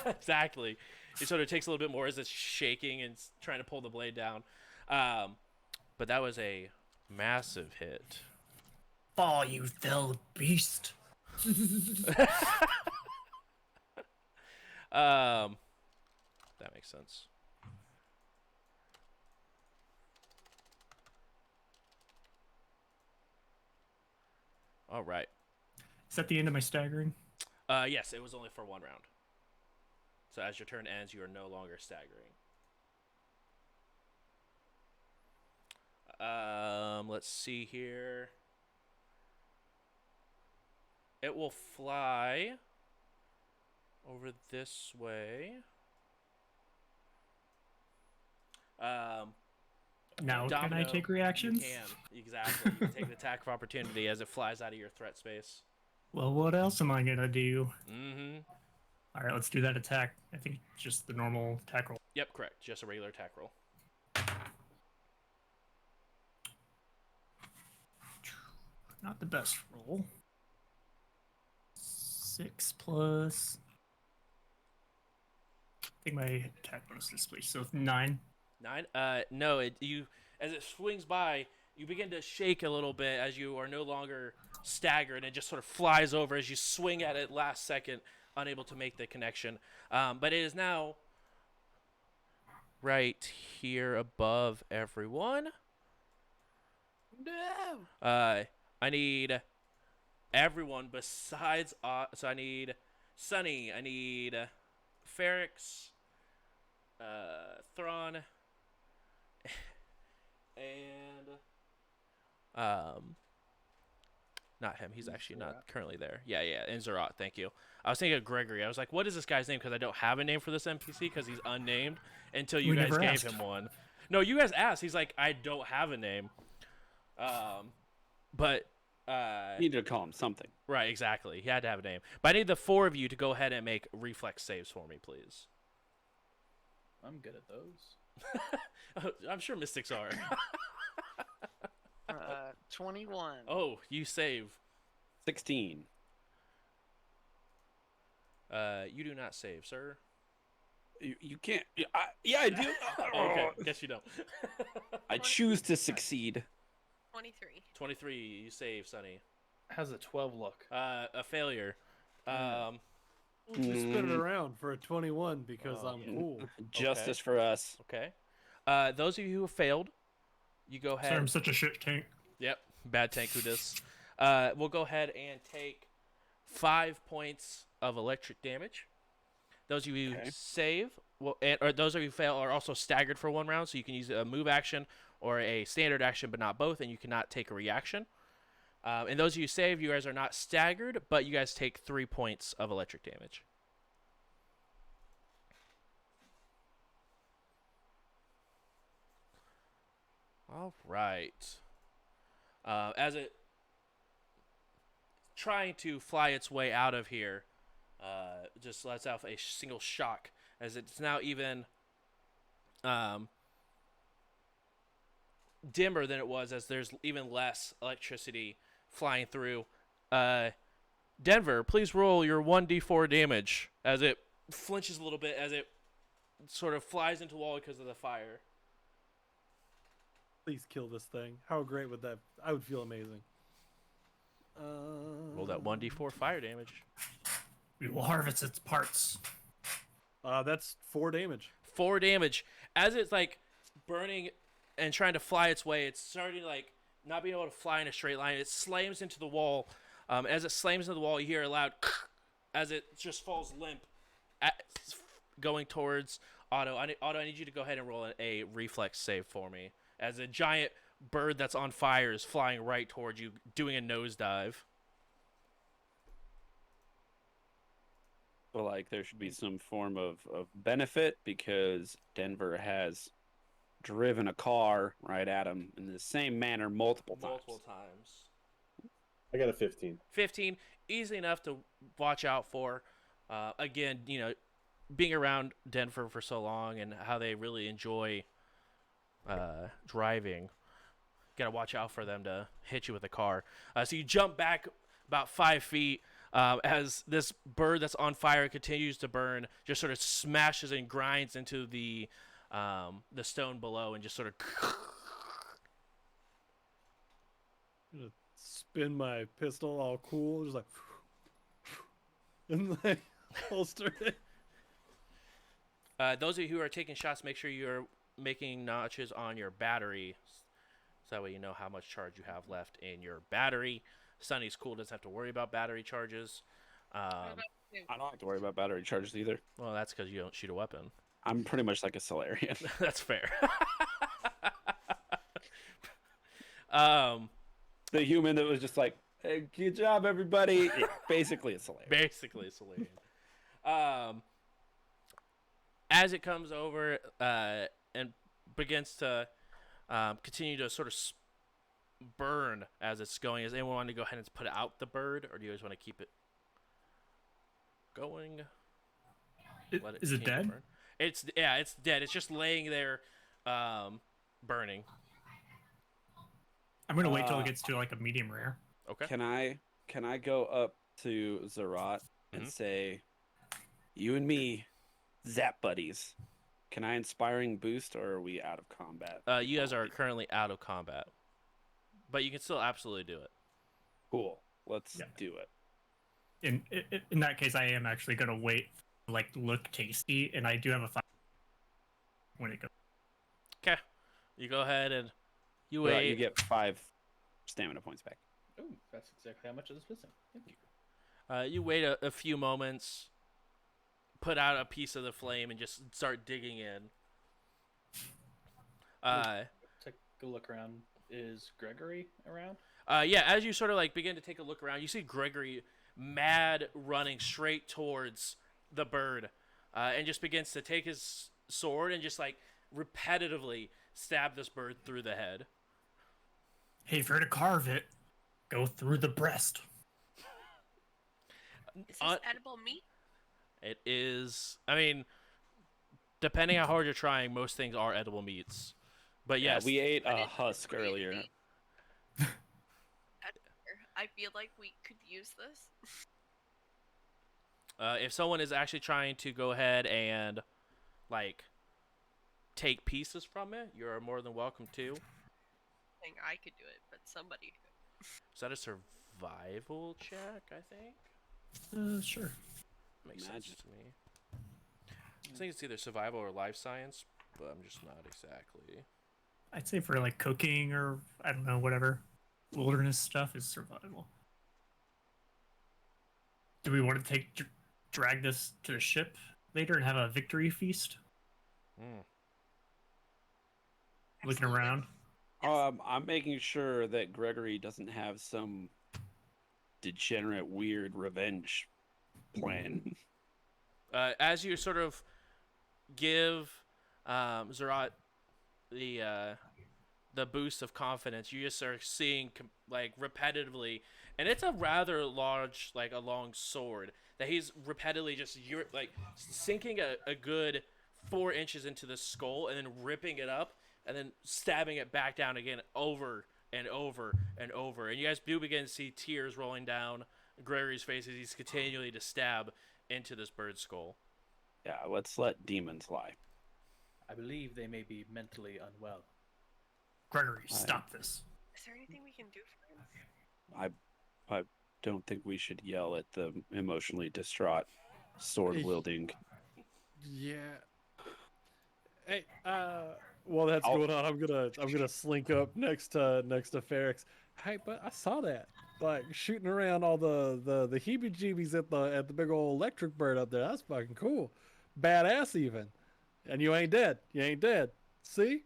Exactly. It sort of takes a little bit more as it's shaking and trying to pull the blade down. But that was a massive hit.
Fall, you fell beast.
That makes sense. All right.
Is that the end of my staggering?
Yes, it was only for 1 round. So as your turn ends, you are no longer staggering. Let's see here. It will fly over this way.
Now can I
Domino,
take reactions?
You can, exactly. You can take the attack of opportunity as it flies out of your threat space.
Well, what else am I gonna do?
Mm-hmm.
All right, let's do that attack. I think just the normal attack roll.
Yep, correct. Just a regular attack roll.
Not the best roll. 6 plus. I think my attack bonus is please. So 9.
9. No. As it swings by, you begin to shake a little bit as you are no longer staggered, and it just sort of flies over as you swing at it last second, unable to make the connection. But it is now right here above everyone.
No.
I need everyone besides so I need Sunny, I need Ferrix, Thrawn, and not him. He's actually not currently there. Yeah, and Zurot. Thank you. I was thinking of Gregory. I was like, what is this guy's name? Because I don't have a name for this NPC because he's unnamed until you
We
guys
never
gave
asked.
him one. No, you guys asked. He's like, I don't have a name. But
Needed to call him something.
right, exactly. He had to have a name. But I need the 4 of you to go ahead and make reflex saves for me, please.
I'm good at those.
I'm sure mystics are.
21.
Oh, you save.
16.
You do not save, sir.
You can't. Yeah, I do.
Okay, guess you don't.
I choose to succeed.
23.
23, you save, Sonny.
How's a 12 look?
A failure.
We'll just spin it around for a 21 because I'm cool.
Justice for us.
Okay. Those of you who have failed, You go
Sorry, I'm
ahead.
such a shit tank.
Yep, bad tank who does. We'll go ahead and take 5 points of electric damage. Those of you who
Okay.
save, or those of you who fail, are also staggered for 1 round, so you can use a move action or a standard action, but not both, and you cannot take a reaction. And those of you who save, you guys are not staggered, but you guys take 3 points of electric damage. All right. As it trying to fly its way out of here, just lets out a single shock as it's now even dimmer than it was, as there's even less electricity flying through. Denver, please roll your 1d4 damage as it flinches a little bit as it sort of flies into the wall because of the fire.
Please kill this thing. How great would that? I would feel amazing.
Roll that 1d4 fire damage.
We will harvest its parts.
That's 4 damage.
4 damage. As it's like burning and trying to fly its way, it's starting to like not being able to fly in a straight line. It slams into the wall. As it slams into the wall, you hear a loud as it just falls limp, going towards Otto. Otto, I need you to go ahead and roll a reflex save for me. As a giant bird that's on fire is flying right towards you, doing a nosedive.
But like, there should be some form of benefit because Denver has driven a car right at him in the same manner multiple
times.
I got a 15.
15, easy enough to watch out for. Again, you know, being around Denver for so long and how they really enjoy driving, gotta watch out for them to hit you with a car. So you jump back about 5 feet as this bird that's on fire continues to burn, just sort of smashes and grinds into the stone below and just sort of
Just spin my pistol all cool, just like, and like holster it.
those of you who are taking shots, make sure you're making notches on your battery, so that way you know how much charge you have left in your battery. Sunny's cool, doesn't have to worry about battery charges.
I don't have to worry about battery charges either.
Well, that's because you don't shoot a weapon.
I'm pretty much like a Solarian.
That's fair.
The human that was just like, hey, good job, everybody. Yeah, basically a Solarian.
Basically, Solarian. As it comes over and begins to continue to sort of burn as it's going, does anyone want to go ahead and put out the bird, or do you guys want to keep it going?
Is it
continue to
dead?
burn? It's dead. It's just laying there, burning.
I'm gonna wait till it gets to like a medium rare.
Okay.
Can I go up to Zurot and
Mhm.
say, you and me, zap buddies? Can I inspiring boost, or are we out of combat?
You guys are currently out of combat, but you can still absolutely do it.
Cool. Let's
Yeah.
do it.
In that case, I am actually gonna wait, like look tasty, and I do have a 5 when it goes.
Okay. You go ahead and you
Zurot,
wait.
you get 5 stamina points back.
Oh, that's exactly how much is missing. Thank you.
You wait a few moments, put out a piece of the flame, and just start digging in.
Take a look around. Is Gregory around?
Yeah, as you sort of like begin to take a look around, you see Gregory mad running straight towards the bird, and just begins to take his sword and just like repetitively stab this bird through the head.
Hey, if you're to carve it, go through the breast.
Is this edible meat?
It is. I mean, depending how hard you're trying, most things are edible meats. But yes,
Yeah, we ate
I
a
didn't
husk
agree with
earlier.
me. I feel like we could use this.
if someone is actually trying to go ahead and like take pieces from it, you're more than welcome to.
I think I could do it, but somebody could.
Is that a survival check? I think
Sure.
makes sense
Imagine.
to me. I think it's either survival or life science, but I'm just not exactly.
I'd say for like cooking or I don't know, whatever wilderness stuff is survival. Do we want to drag this to the ship later and have a victory feast?
Mm.
Looking
Absolutely.
around.
Yes.
I'm making sure that Gregory doesn't have some degenerate, weird revenge plan.
As you sort of give Zurot the boost of confidence, you just are seeing like repetitively, and it's a rather large, like a long sword that he's repetitively just like sinking a good 4 inches into the skull and then ripping it up and then stabbing it back down again over and over and over. And you guys do begin to see tears rolling down Gregory's face as he's continually to stab into this bird skull.
Yeah, let's let demons lie.
I believe they may be mentally unwell.
Gregory, stop this.
Is there anything we can do for him?
I don't think we should yell at the emotionally distraught, sword wielding.
Yeah. Hey, while that's going on, I'm gonna slink up next to Ferrex. Hey, but I saw that, like shooting around all the heebie-jeebies at the big old electric bird up there. That's fucking cool, badass even. And you ain't dead. You ain't dead. See?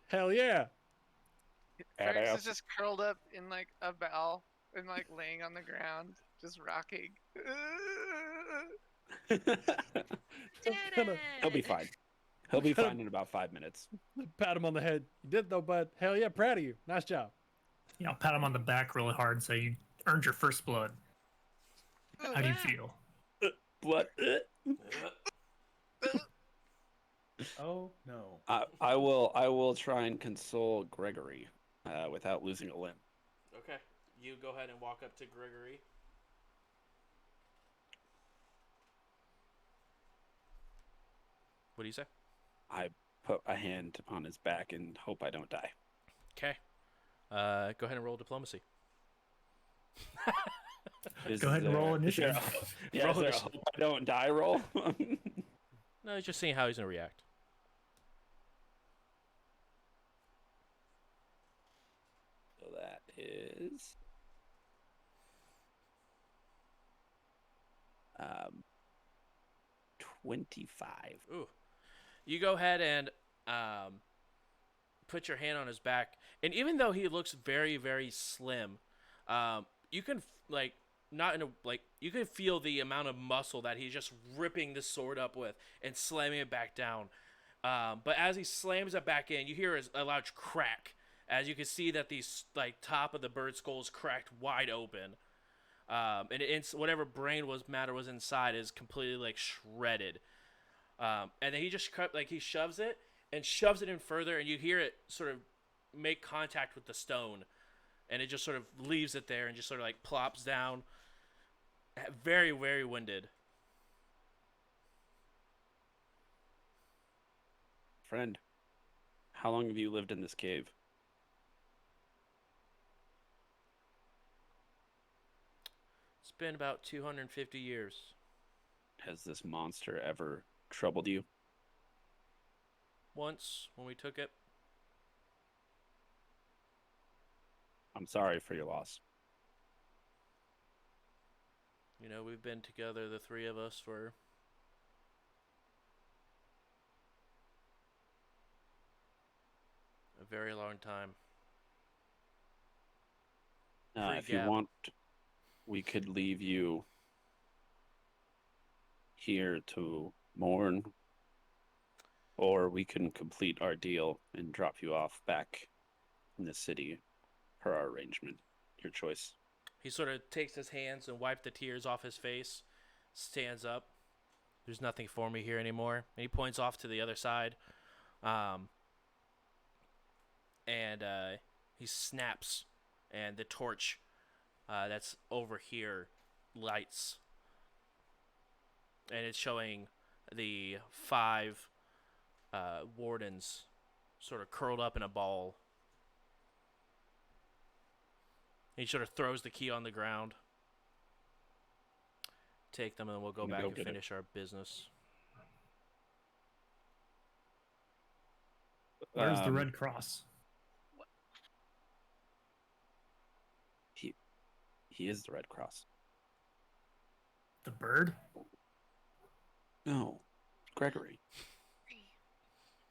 Hell yeah.
Fergus
Badass.
is just curled up in like a ball and like laying on the ground, just rocking.
Did
gonna-
He'll be
it!
fine. He'll be fine in about 5 minutes.
Pat him on the head. You did though, bud. Hell yeah, proud of you. Nice job.
Yeah, I'll pat him on the back really hard and say, you earned your first blood. How do you feel?
Blood.
Oh no.
I will try and console Gregory without losing a limb.
Okay, you go ahead and walk up to Gregory. What do you say?
I put a hand on his back and hope I don't die.
Okay. Go ahead and roll diplomacy.
Go ahead and roll initiative.
Yeah,
Roll
is there a
initiative.
hope I don't die roll?
No, just seeing how he's gonna react.
So that is 25.
Ooh. You go ahead and put your hand on his back, and even though he looks very, very slim, you can like not in a like you can feel the amount of muscle that he's just ripping the sword up with and slamming it back down. But as he slams it back in, you hear a loud crack. As you can see that the like top of the bird skull is cracked wide open, and whatever brain matter was inside is completely like shredded. And then he just he shoves it in further, and you hear it sort of make contact with the stone, and it just sort of leaves it there and just sort of like plops down. Very, very winded.
Friend, how long have you lived in this cave?
It's been about 250 years.
Has this monster ever troubled you?
Once, when we took it.
I'm sorry for your loss.
You know, we've been together, the three of us, for a very long time.
If you want, we could leave you here to mourn, or we can complete our deal and drop you off back in the city per our arrangement. Your choice.
He sort of takes his hands and wipes the tears off his face, stands up. There's nothing for me here anymore. And he points off to the other side. And he snaps, and the torch that's over here lights. And it's showing the 5 wardens sort of curled up in a ball. He sort of throws the key on the ground. Take them, and then we'll go back and finish our business.
Where's the Red Cross?
He is the Red Cross.
The bird?
No, Gregory.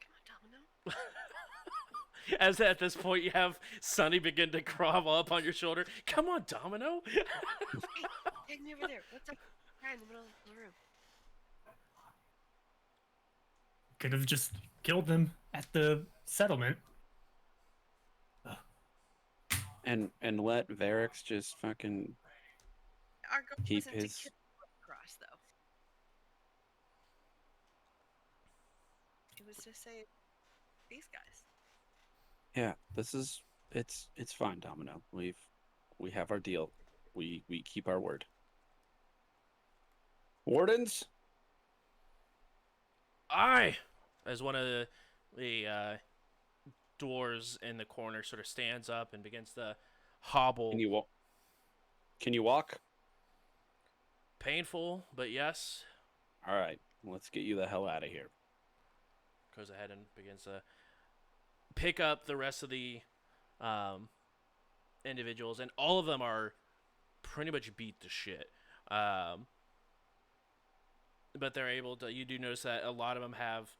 Come on, Domino.
As at this point, you have Sunny begin to crawl up on your shoulder. Come on, Domino.
Hey, take me over there. What's up? Right in the middle of the room.
Could have just killed them at the settlement.
And let Varix just fucking
Our goal
keep
wasn't
his.
to kill the Red Cross, though. It was to save these guys.
Yeah, it's fine, Domino. We have our deal. We keep our word. Wardens?
Aye! As one of the dwarves in the corner sort of stands up and begins to hobble.
Can you walk? Can you walk?
Painful, but yes.
All right, let's get you the hell out of here.
Goes ahead and begins to pick up the rest of the individuals, and all of them are pretty much beat to shit. But they're able to. You do notice that a lot of them have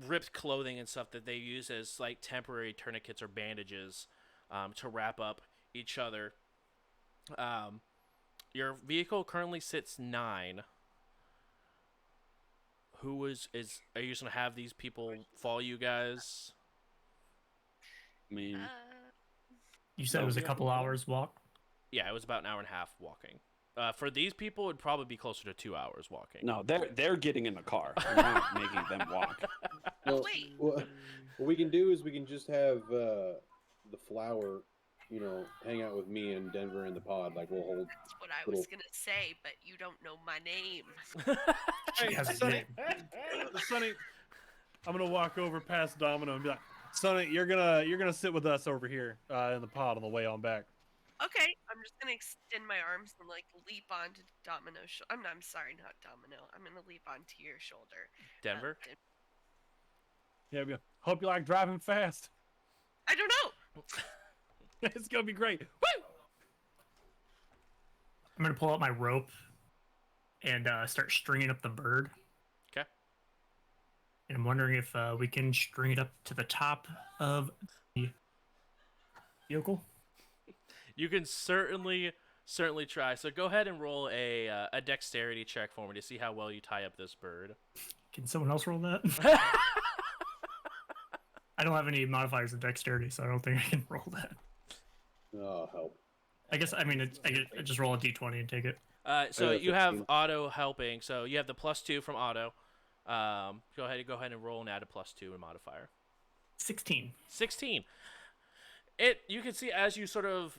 ripped clothing and stuff that they use as like temporary tourniquets or bandages to wrap up each other. Your vehicle currently sits 9. Are you just gonna have these people follow you guys?
I mean,
You said it was a couple hours walk?
Yeah, it was about an hour and a half walking. For these people, it'd probably be closer to 2 hours walking.
no, they're getting in the car. We're not making them walk.
Well,
Wait.
what we can do is we can just have the flower, hang out with me and Denver in the pod. Like we'll hold.
That's what I
little-
was gonna say, but you don't know my name.
She has a
Sonny, Sonny, I'm gonna walk over past Domino and be like, Sonny, you're gonna sit with us over here in the pod on the way on back.
Okay, I'm just gonna extend my arms and like leap onto Domino's shoulder. I'm sorry, not Domino. I'm gonna leap onto your shoulder.
Denver?
Yeah, hope you like driving fast.
I don't know.
It's gonna be great. Woo!
I'm gonna pull out my rope and start stringing up the bird.
Okay.
And I'm wondering if we can string it up to the top of the vehicle.
You can certainly try. So go ahead and roll a dexterity check for me to see how well you tie up this bird.
Can someone else roll that? I don't have any modifiers of dexterity, so I don't think I can roll that.
Oh, help.
I guess, I just roll a d20 and take it.
So
Yeah,
you have
15.
Otto helping. So you have the +2 from Otto. Go ahead and roll and add a +2 in modifier.
16.
16. You can see as you sort of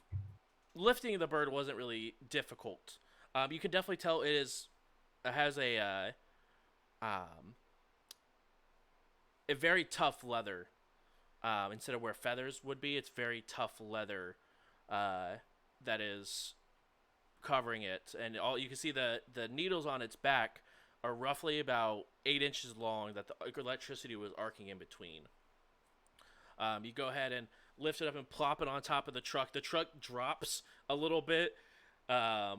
lifting the bird wasn't really difficult. You can definitely tell it has a very tough leather. Instead of where feathers would be, it's very tough leather that is covering it, and you can see the needles on its back are roughly about 8 inches long that the electricity was arcing in between. You go ahead and lift it up and plop it on top of the truck. The truck drops a little bit, but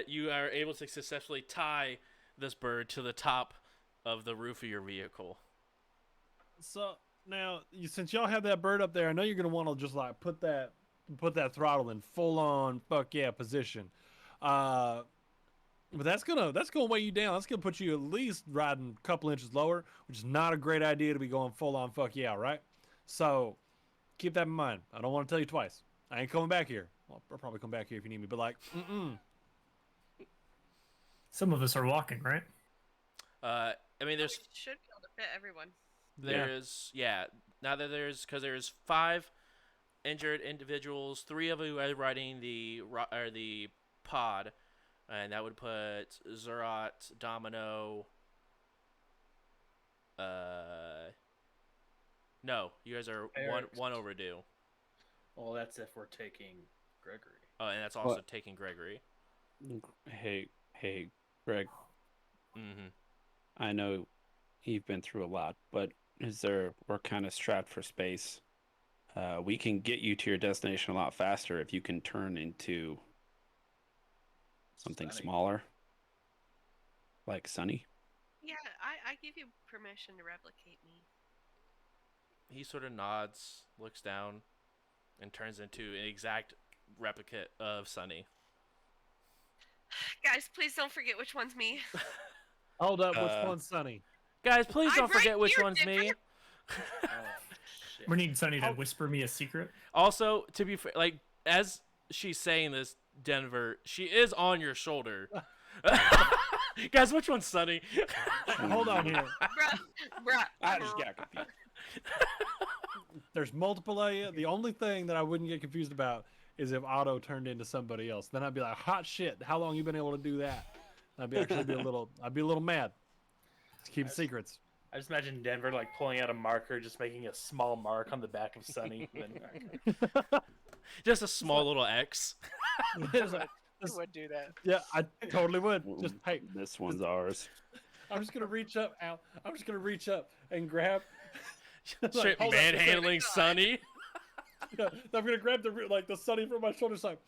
you are able to successfully tie this bird to the top of the roof of your vehicle.
So now, since y'all have that bird up there, I know you're gonna want to just like put that throttle in full on fuck yeah position. But that's gonna weigh you down. That's gonna put you at least riding a couple inches lower, which is not a great idea to be going full on fuck yeah, right? So keep that in mind. I don't want to tell you twice. I ain't coming back here. Well, I'll probably come back here if you need me, but like,
Some of us are walking, right?
I mean,
We should be able to fit everyone.
because there's 5 injured individuals. 3 of you are riding the pod, and that would put Zurot, Domino. No, you guys are one overdue.
Well, that's if we're taking Gregory.
Oh, and that's also
What?
taking Gregory.
Hey, Greg.
Mm-hmm.
I know you've been through a lot, but We're kind of strapped for space. We can get you to your destination a lot faster if you can turn into something
Sunny.
smaller, like Sunny.
Yeah, I give you permission to replicate me.
He sort of nods, looks down, and turns into an exact replicate of Sunny.
Guys, please don't forget which one's me.
Hold up, which
Uh,
one's Sunny?
Guys, please don't
I'm right
forget which
here,
one's me.
Oh, shit.
We need Sunny to
Oh.
whisper me a secret.
Also, to be fair, like as she's saying this, Denver, she is on your shoulder. Guys, which one's Sunny?
Hold on here.
Bruh.
I just got confused.
There's multiple of you. The only thing that I wouldn't get confused about is if Otto turned into somebody else. Then I'd be like, hot shit, how long you been able to do that? I'd be a little mad. Just keep secrets.
I just imagine Denver like pulling out a marker, just making a small mark on the back of Sunny. And then,
Just a small little X.
It's like,
Who would do that?
yeah, I totally would. Just hey,
This one's ours.
I'm just gonna reach up, Al. I'm just gonna reach up and grab.
Straight
hold on,
manhandling Sunny.
Yeah, I'm gonna grab the Sunny from my shoulder. Like,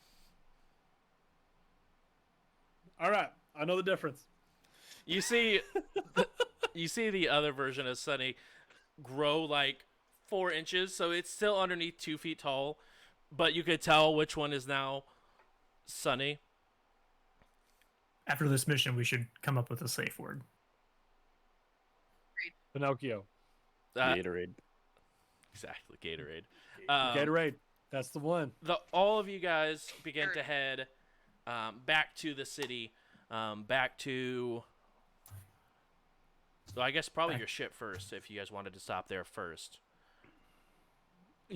all right, I know the difference.
You see, the other version of Sunny grow like 4 inches, so it's still underneath 2 feet tall, but you could tell which one is now Sunny.
After this mission, we should come up with a safe word.
Pinocchio,
Gatorade.
Exactly, Gatorade.
Gatorade. That's the one.
All of you guys begin to head back to the city, back to. Well, I guess probably your ship first, if you guys wanted to stop there first.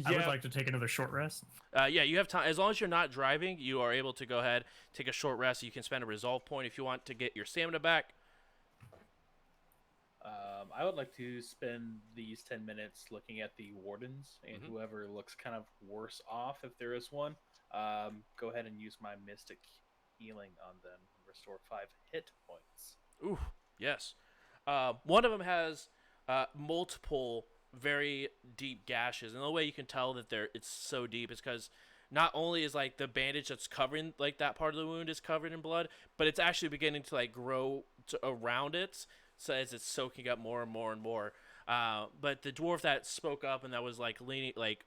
I would like to take another short rest.
Yeah, you have time. As long as you're not driving, you are able to go ahead, take a short rest. You can spend a resolve point if you want to get your stamina back.
I would like to spend these 10 minutes looking at the wardens and whoever looks kind of worse off, if there is one. Go ahead and use my mystic healing on them and restore 5 hit points.
Ooh, yes. One of them has multiple very deep gashes, and the way you can tell that it's so deep is because not only is like the bandage that's covering like that part of the wound is covered in blood, but it's actually beginning to like grow around it, so as it's soaking up more and more and more. But the dwarf that spoke up and that was like leaning, like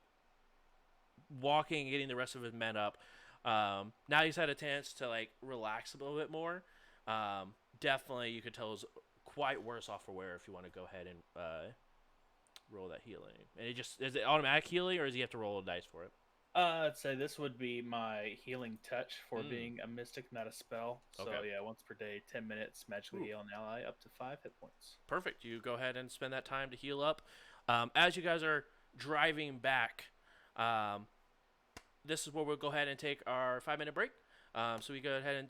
walking and getting the rest of his men up, now he's had a chance to like relax a little bit more. Definitely, you could tell is quite worse off for wear if you want to go ahead and roll that healing. And is it automatic healing, or does he have to roll a dice for it?
I'd say this would be my healing touch for being a mystic, not a spell. So
Okay.
yeah, once per day, 10 minutes, magically heal an ally up to 5 hit points.
Perfect. You go ahead and spend that time to heal up. As you guys are driving back, this is where we'll go ahead and take our 5-minute break. So we go ahead and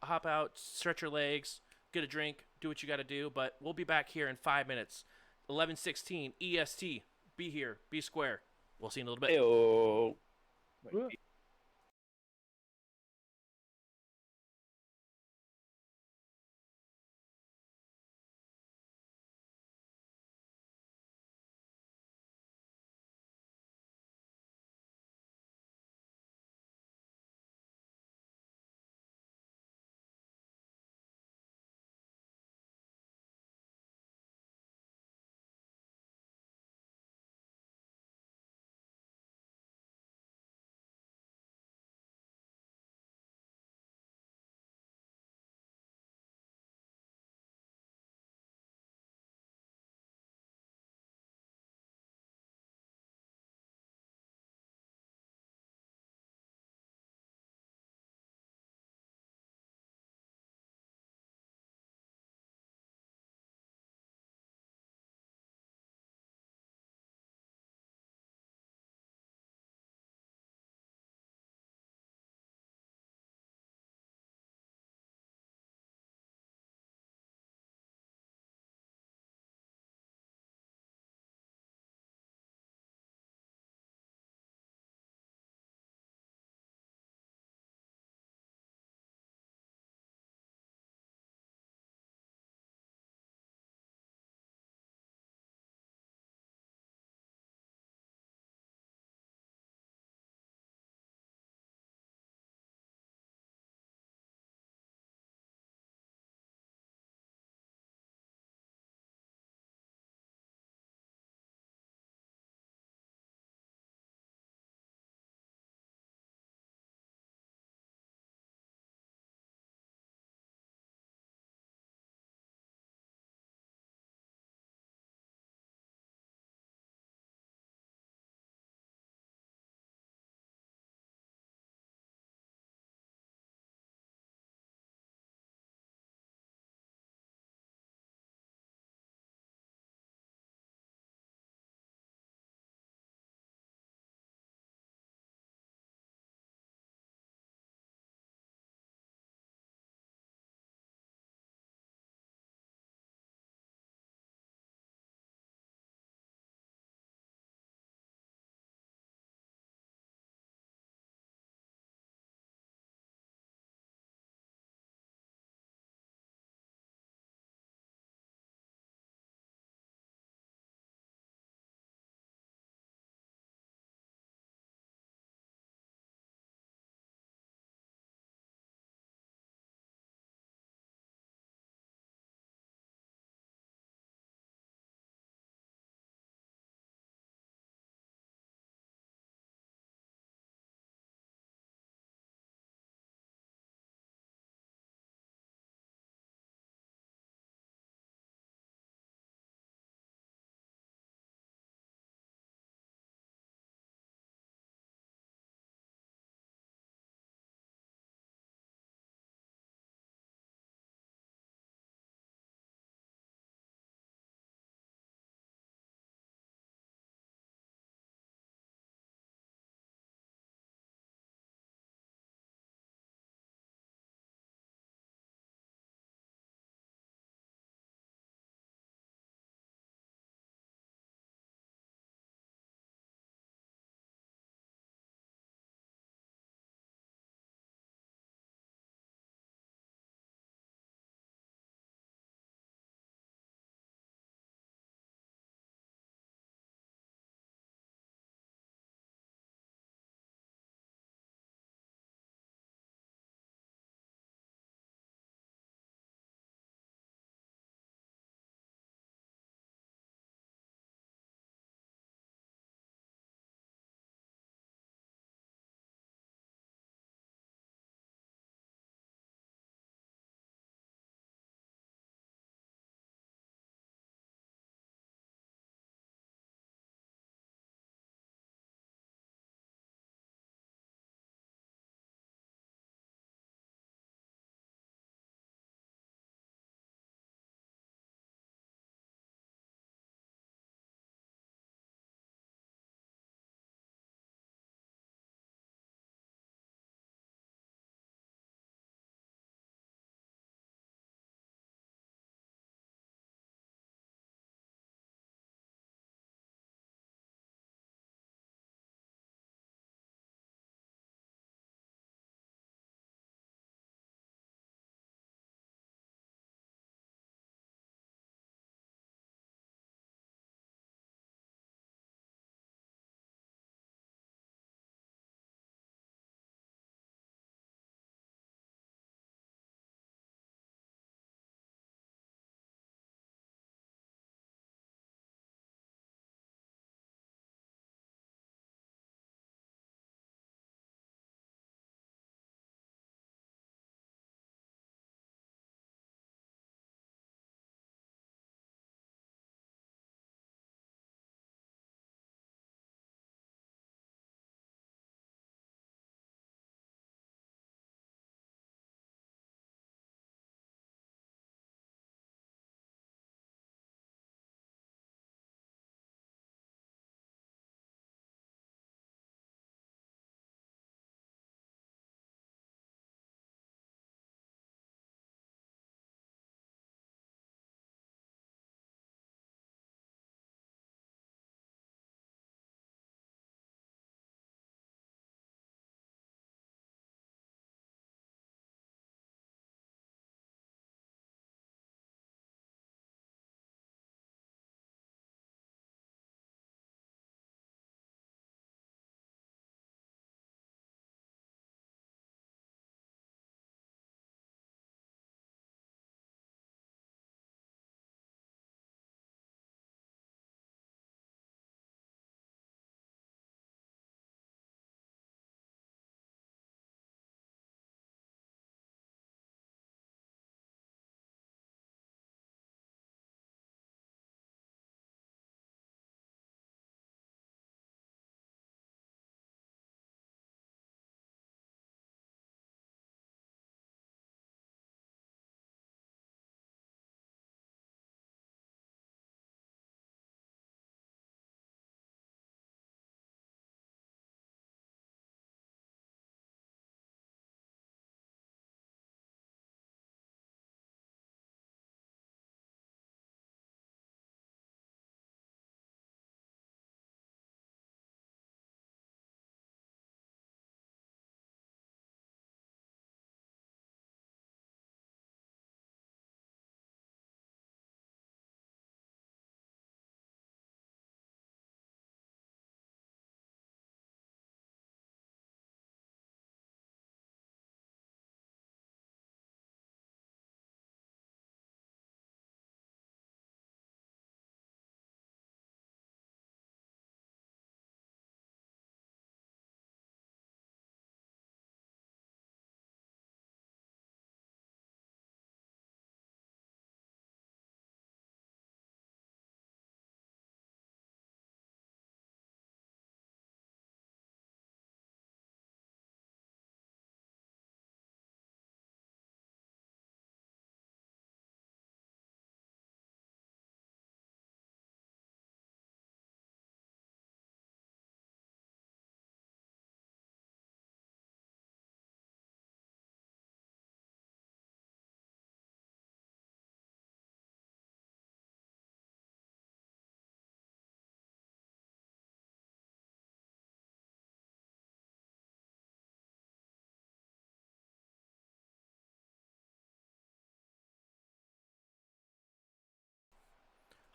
hop out, stretch your legs, get a drink, do what you got to do. But we'll be back here in 5 minutes. 11:16 EST. Be here. Be square. We'll see you in a little bit.
Heyo.
Wait,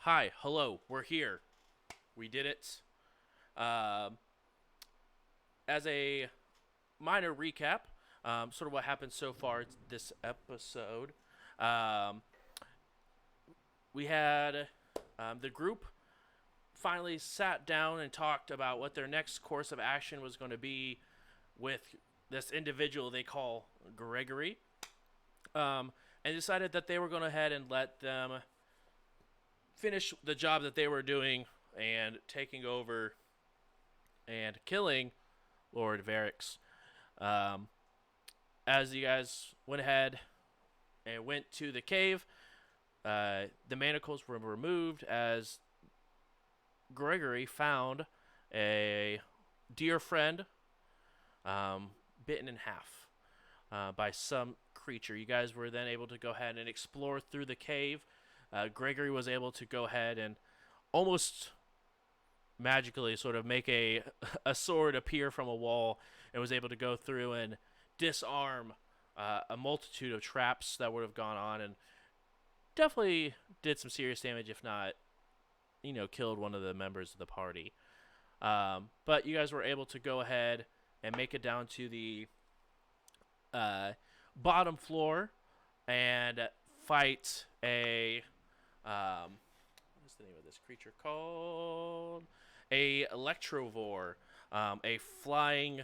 Hi, hello, we're here. We did it. Um, as a minor recap, sort of what happened so far this episode, um, we had the group finally sat down and talked about what their next course of action was going to be with this individual they call Gregory, and decided that they were going to head and let them finish the job that they were doing and taking over and killing Lord Varix. As you guys went ahead and went to the cave, the manacles were removed as Gregory found a dear friend bitten in half by some creature. You guys were then able to go ahead and explore through the cave. Gregory was able to go ahead and almost magically sort of make a sword appear from a wall, and was able to go through and disarm a multitude of traps that would have gone on, and definitely did some serious damage, if not, killed one of the members of the party. But you guys were able to go ahead and make it down to the bottom floor and fight a what's the name of this creature called? A Electrovore, a flying,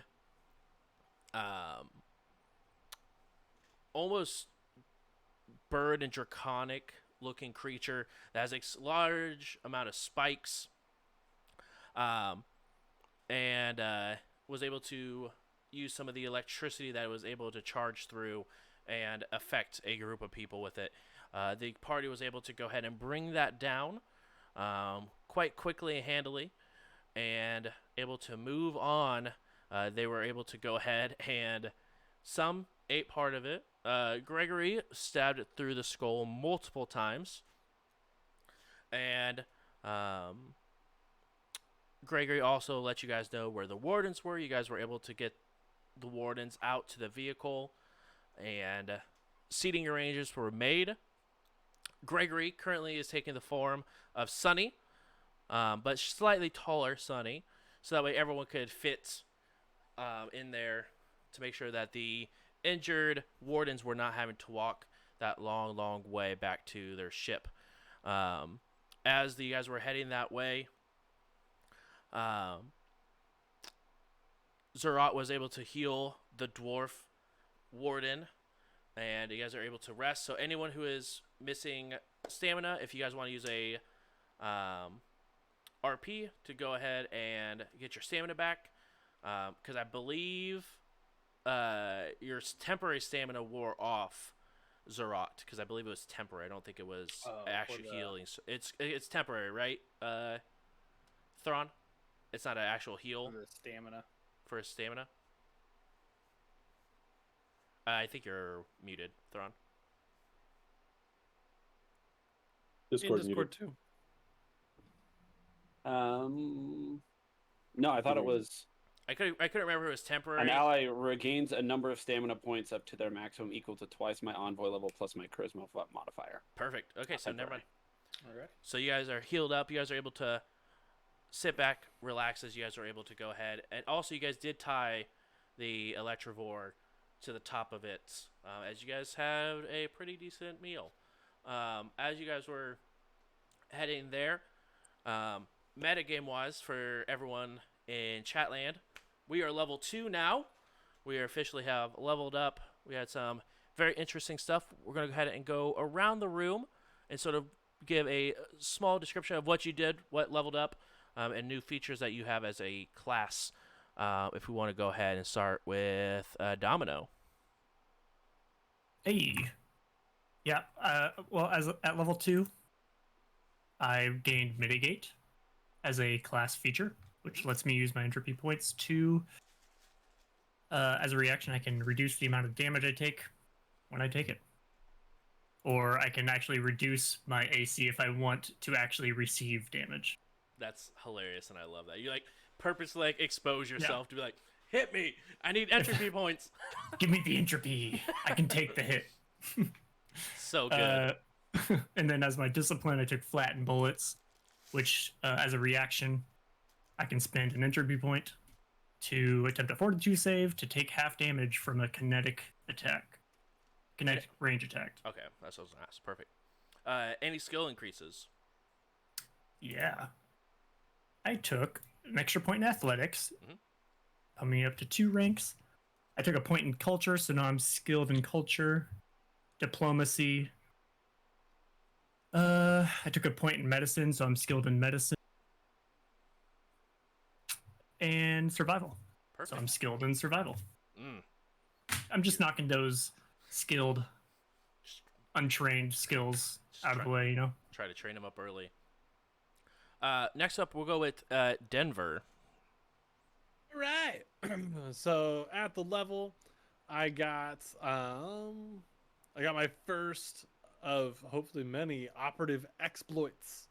almost bird and draconic looking creature that has a large amount of spikes, and was able to use some of the electricity that it was able to charge through and affect a group of people with it. The party was able to go ahead and bring that down quite quickly and handily, and able to move on. They were able to go ahead and some ate part of it. Gregory stabbed it through the skull multiple times, and Gregory also let you guys know where the wardens were. You guys were able to get the wardens out to the vehicle, and seating arrangements were made. Gregory currently is taking the form of Sunny, but slightly taller Sunny, so that way everyone could fit in there to make sure that the injured wardens were not having to walk that long way back to their ship. As you guys were heading that way, Zurot was able to heal the dwarf warden, and you guys are able to rest. So anyone who is missing stamina, if you guys want to use a RP to go ahead and get your stamina back, because I believe your temporary stamina wore off, Zurot, because I believe it was temporary. I don't think it was actual healing. So it's temporary, right? Thrawn? It's not an actual heal.
For the stamina.
For his stamina? I think you're muted, Thrawn.
Discord,
In
muted.
Discord too.
No, I thought it was
I couldn't remember if it was temporary.
an ally regains a number of stamina points up to their maximum equal to twice my envoy level plus my charisma modifier.
Perfect. Okay, so never mind.
All right.
So you guys are healed up. You guys are able to sit back, relax as you guys are able to go ahead. And also, you guys did tie the Electrivore to the top of it, as you guys had a pretty decent meal. As you guys were heading there, metagame-wise, for everyone in Chatland, we are level 2 now. We officially have leveled up. We had some very interesting stuff. We're going to go ahead and go around the room and sort of give a small description of what you did, what leveled up, and new features that you have as a class. If we want to go ahead and start with Domino.
Hey. Yeah. Well, at level 2, I gained Mitigate as a class feature, which lets me use my entropy points to, as a reaction, I can reduce the amount of damage I take when I take it. Or I can actually reduce my AC if I want to actually receive damage.
That's hilarious, and I love that. You purposely expose yourself to be like, hit me! I need entropy points.
Give me the entropy. I can take the hit.
So good.
And then as my discipline, I took flatten bullets, which as a reaction, I can spend an entropy point to attempt a fortitude save to take half damage from a kinetic range attack.
Okay, that's what I was gonna ask. Perfect. Any skill increases?
Yeah. I took an extra point in athletics,
Mhm.
coming up to 2 ranks. I took a point in culture, so now I'm skilled in culture, diplomacy. I took a point in medicine, so I'm skilled in medicine, and survival.
Perfect.
So I'm skilled in survival.
Mm.
I'm just knocking those skilled,
Just,
untrained skills out of the way,
try to train them up early. Next up, we'll go with Denver.
Right. So at the level, I got my first of hopefully many operative exploits.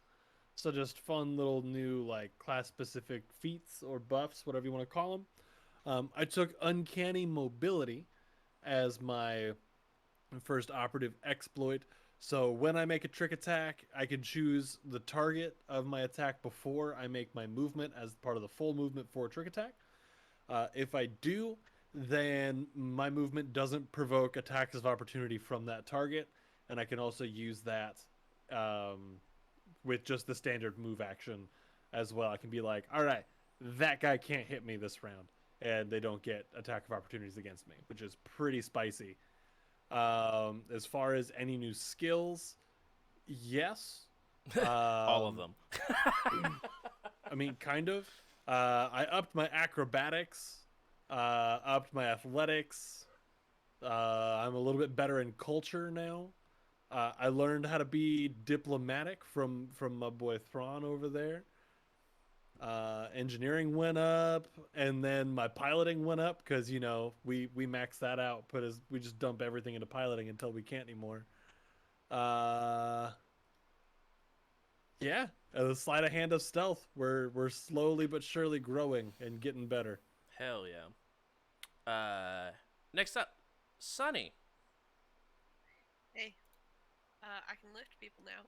So just fun little new like class specific feats or buffs, whatever you want to call them. I took uncanny mobility as my first operative exploit. So when I make a trick attack, I can choose the target of my attack before I make my movement as part of the full movement for a trick attack. If I do, then my movement doesn't provoke attacks of opportunity from that target, and I can also use that with just the standard move action as well. I can be like, all right, that guy can't hit me this round, and they don't get attack of opportunities against me, which is pretty spicy. As far as any new skills, yes.
All of them.
I mean, kind of. I upped my acrobatics, upped my athletics. I'm a little bit better in culture now. I learned how to be diplomatic from my boy Thrawn over there. Engineering went up, and then my piloting went up because we maxed that out. We just dump everything into piloting until we can't anymore. Yeah, the sleight of hand of stealth. We're slowly but surely growing and getting better.
Hell yeah. Next up, Sunny.
Hey, I can lift people now.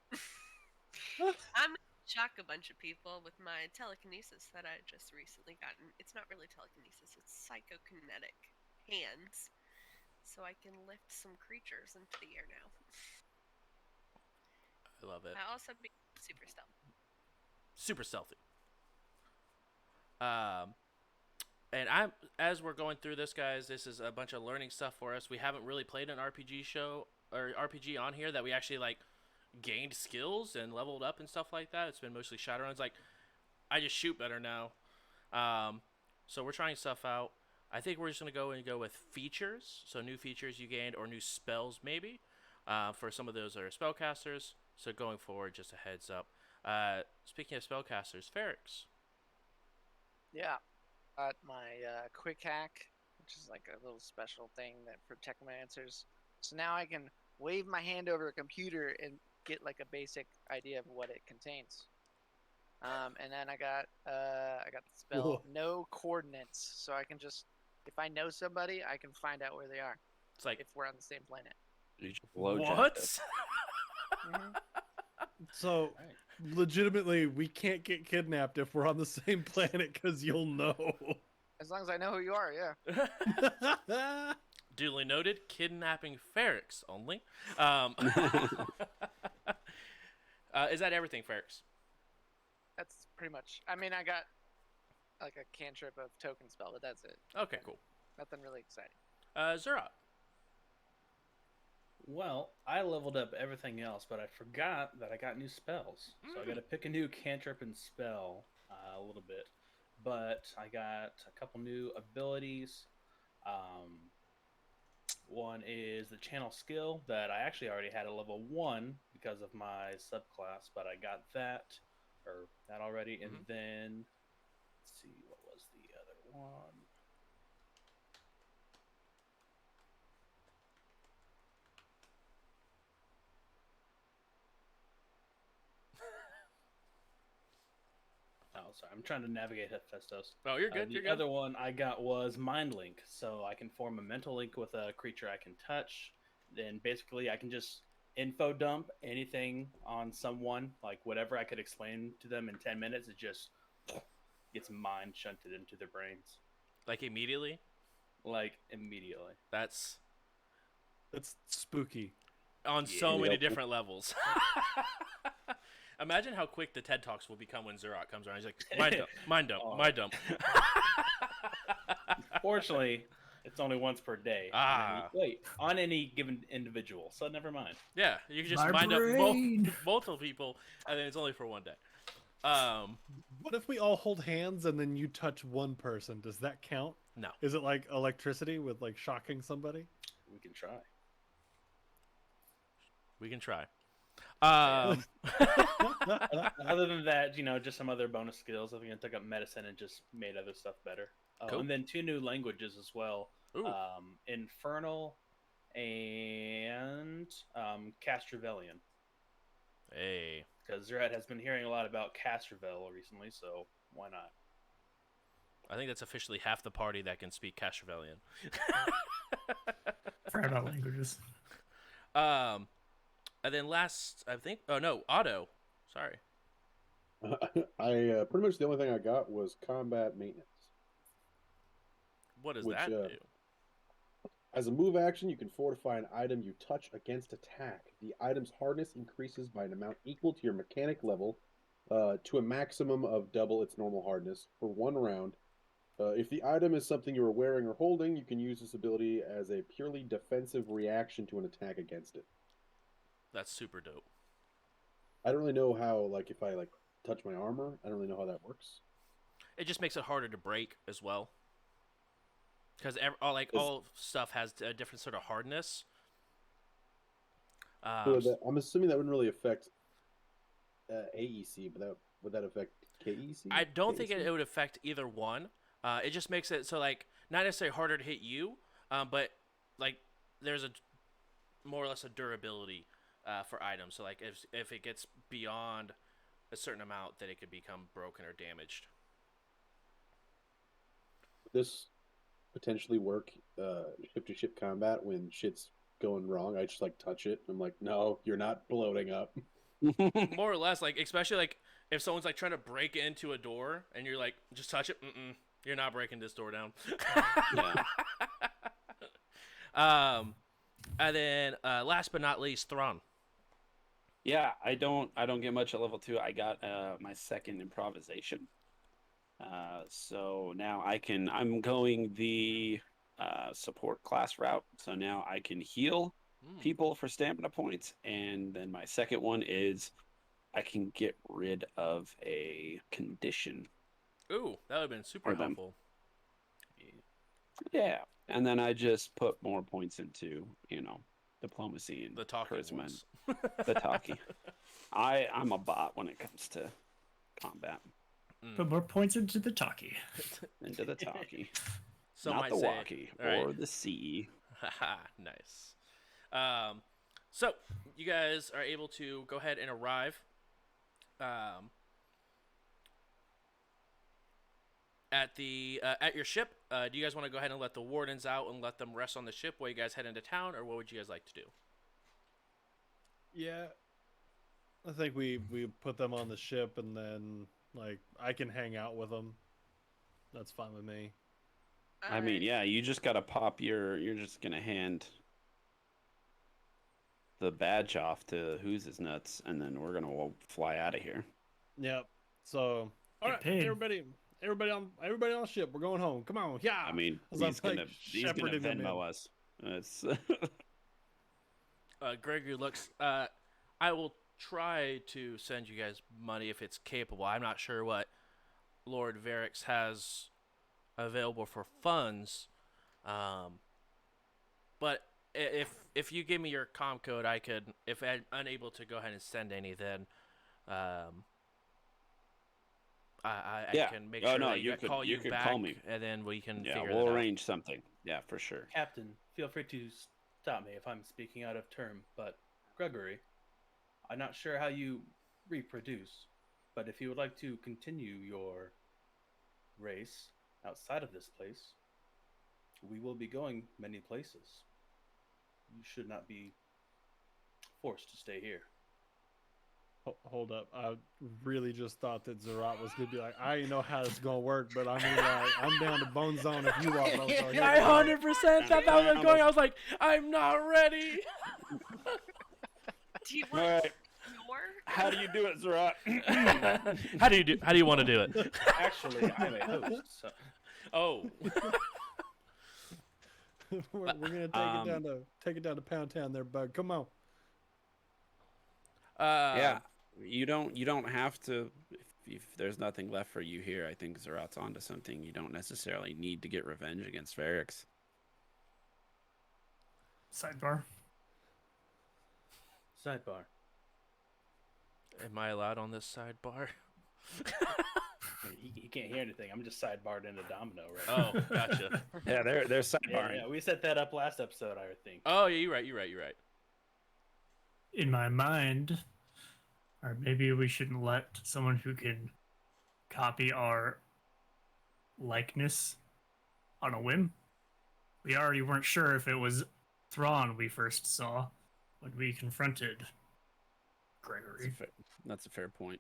I'm gonna shock a bunch of people with my telekinesis that I just recently gotten. It's not really telekinesis; it's psychokinetic hands, so I can lift some creatures into the air now.
I love it.
I also be super stealthy.
Super stealthy. And as we're going through this, guys, this is a bunch of learning stuff for us. We haven't really played an RPG show or RPG on here that we actually like gained skills and leveled up and stuff like that. It's been mostly Shadowruns. Like, I just shoot better now. So we're trying stuff out. I think we're just gonna go with features. So new features you gained or new spells maybe. For some of those that are spellcasters. So going forward, just a heads up. Speaking of spellcasters, Ferrix.
Yeah. Got my quick hack, which is like a little special thing that for technomancers. So now I can wave my hand over a computer and get like a basic idea of what it contains. And then I got the spell
Whoa.
No Coordinates, so I can just if I know somebody, I can find out where they are
It's like
if we're on the same planet.
You just blow
what?
Mhm.
So, legitimately, we can't get kidnapped if we're on the same planet because you'll know.
As long as I know who you are, yeah.
Duly noted. Kidnapping Ferrix only. Is that everything, Ferrix?
That's pretty much. I mean, I got like a cantrip of token spell, but that's it.
Okay, cool.
Nothing really exciting.
Zurot.
Well, I leveled up everything else, but I forgot that I got new spells. So I got to pick a new cantrip and spell a little bit. But I got a couple new abilities. One is the channel skill that I actually already had at level 1 because of my subclass, but I got that already. And then, let's see, what was the other one? Oh, sorry. I'm trying to navigate Hephaestus.
Oh, you're good.
The
You're good.
other one I got was Mind Link. So I can form a mental link with a creature I can touch. Then basically I can just info dump anything on someone, like whatever I could explain to them in 10 minutes, it just gets mind shunted into their brains.
Like immediately?
Like immediately.
That's
It's spooky.
on
Yeah.
so
Really
many
helpful.
different levels. Imagine how quick the TED Talks will become when Zurot comes around. He's like, mind dump, mind dump,
Oh.
mind dump.
Fortunately, it's only once per day.
Ah.
Wait, on any given individual, so never mind.
Yeah, you can just
My
mind
brain.
up multiple people, and then it's only for one day.
What if we all hold hands and then you touch one person? Does that count?
No.
Is it like electricity with like shocking somebody?
We can try.
We can try.
Other than that, just some other bonus skills. I think I took up medicine and just made other stuff better.
Cool.
And then 2 new languages as well.
Ooh.
Infernal and Castravelian.
Hey.
Because Zurot has been hearing a lot about Castravel recently, so why not?
I think that's officially half the party that can speak Castravelian.
Forgot about languages.
And then last, I think, oh no, Otto. Sorry.
I pretty much the only thing I got was combat maintenance.
What does
Which,
that do?
As a move action, you can fortify an item you touch against attack. The item's hardness increases by an amount equal to your mechanic level to a maximum of double its normal hardness for 1 round. If the item is something you are wearing or holding, you can use this ability as a purely defensive reaction to an attack against it.
That's super dope.
I don't really know how, like, if I touch my armor, I don't really know how that works.
It just makes it harder to break as well. Because all stuff has a different sort of hardness.
So I'm assuming that wouldn't really affect AEC, but would that affect KEC?
I don't think
KEC?
it would affect either one. It just makes it so not necessarily harder to hit you, but there's a more or less a durability for items. So if it gets beyond a certain amount, then it could become broken or damaged.
This potentially work ship-to-ship combat when shit's going wrong. I just touch it. I'm like, no, you're not bloating up.
More or less, especially if someone's trying to break into a door and you're just touch it. You're not breaking this door down. And then last but not least, Thrawn.
Yeah, I don't get much at level 2. I got my 2nd improvisation. So now I'm going the support class route. So now I can heal people for stamina points, and then my 2nd one is I can get rid of a condition.
Ooh, that would have been super helpful.
Yeah, and then I just put more points into diplomacy and
The talking
charisma.
ones.
The talkie. I'm a bot when it comes to combat.
Put more points into the talkie.
Into the talkie.
Some
Not
might
the
say.
walkie
All right.
or the sea.
Haha, nice. So you guys are able to go ahead and arrive at your ship. Do you guys want to go ahead and let the wardens out and let them rest on the ship while you guys head into town, or what would you guys like to do?
Yeah, I think we put them on the ship, and then I can hang out with them. That's fine with me.
I mean, yeah, you just gotta pop you're just gonna hand the badge off to Who's His Nuts, and then we're gonna fly out of here.
Yep. So, all right,
paid.
everybody on the ship. We're going home. Come on, yeah.
I mean,
As I'm,
he's gonna
shepherding them
Venmo
in.
us. It's
Gregory looks. I will try to send you guys money if it's capable. I'm not sure what Lord Varix has available for funds, but if you give me your comm code, I could. If I'm unable to go ahead and send any, then I can make sure that
you
I call you
could
back,
call me.
and then we can
Yeah,
figure
we'll
that out.
arrange something. Yeah, for sure.
Captain, feel free to stop me if I'm speaking out of term, but Gregory, I'm not sure how you reproduce, but if you would like to continue your race outside of this place, we will be going many places. You should not be forced to stay here.
Hold up. I really just thought that Zurot was going to be like, I didn't know how this is going to work, but I mean, like, I'm down to Bone Zone if you are, Bone Zone.
I 100% thought that was going. I was like, I'm not ready.
Do you
All
want
right.
more?
How do you do it, Zurot?
How do you want to do it?
Actually, I'm a host, so
Oh.
we're going to take it down to Pound Town there, bud. Come on.
Yeah, you don't have to. If there's nothing left for you here, I think Zurot's onto something. You don't necessarily need to get revenge against Varix.
Sidebar.
sidebar.
Am I allowed on this sidebar?
He can't hear anything. I'm just sidebarred into Domino right now.
Oh, gotcha.
Yeah, they're sidebarring.
Yeah, we set that up last episode, I think.
Oh, yeah, you're right.
In my mind, or maybe we shouldn't let someone who can copy our likeness on a whim. We already weren't sure if it was Thrawn we first saw when we confronted Gregory.
That's a fair point.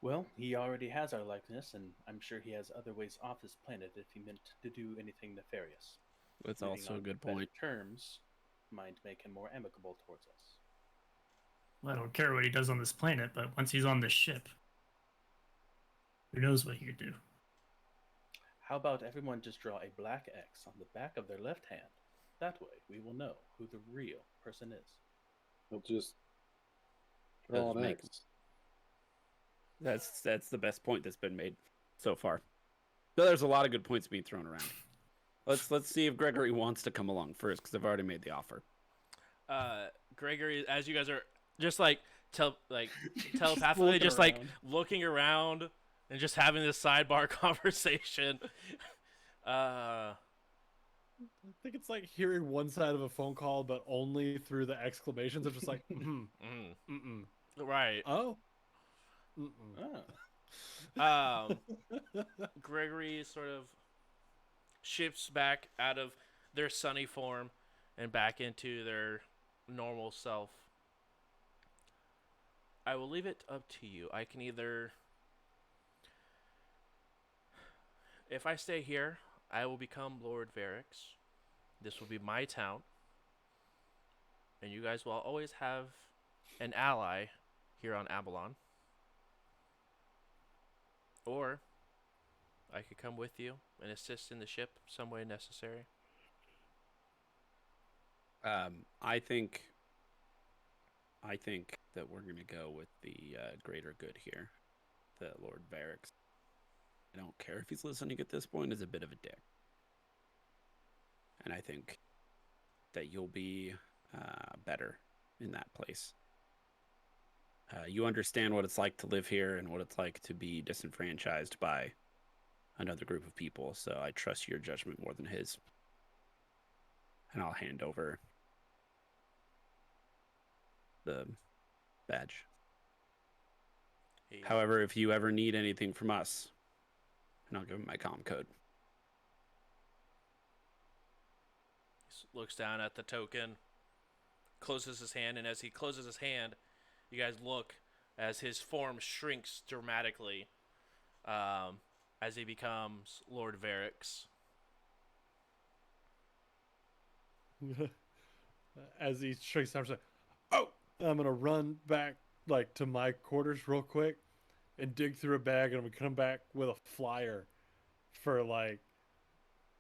Well, he already has our likeness, and I'm sure he has other ways off this planet if he meant to do anything nefarious.
That's
Living
also a
on
good
better
point.
Terms might make him more amicable towards us.
I don't care what he does on this planet, but once he's on this ship, who knows what he could do?
How about everyone just draw a black X on the back of their left hand? That way, we will know who the real person is.
He'll just draw an
make-
X.
That's the best point that's been made so far. So there's a lot of good points being thrown around. Let's see if Gregory wants to come along first, because I've already made the offer.
Gregory, as you guys are just telepathically
looking
just
around.
looking around and just having this sidebar conversation.
I think it's like hearing one side of a phone call, but only through the exclamations of just like,
Right.
oh.
Oh.
Gregory sort of shifts back out of their sunny form and back into their normal self. I will leave it up to you. I can either... If I stay here, I will become Lord Varix. This will be my town. And you guys will always have an ally here on Abalon. Or I could come with you and assist in the ship some way necessary.
I think that we're gonna go with the greater good here. The Lord Varix. I don't care if he's listening at this point, is a bit of a dick. And I think that you'll be better in that place. You understand what it's like to live here and what it's like to be disenfranchised by another group of people, so I trust your judgment more than his. And I'll hand over the badge. However, if you ever need anything from us, and I'll give him my comm code.
He looks down at the token, closes his hand, and as he closes his hand, you guys look as his form shrinks dramatically as he becomes Lord Varix.
As he shrinks down, oh! I'm gonna run back like to my quarters real quick and dig through a bag, and I'm gonna come back with a flyer for like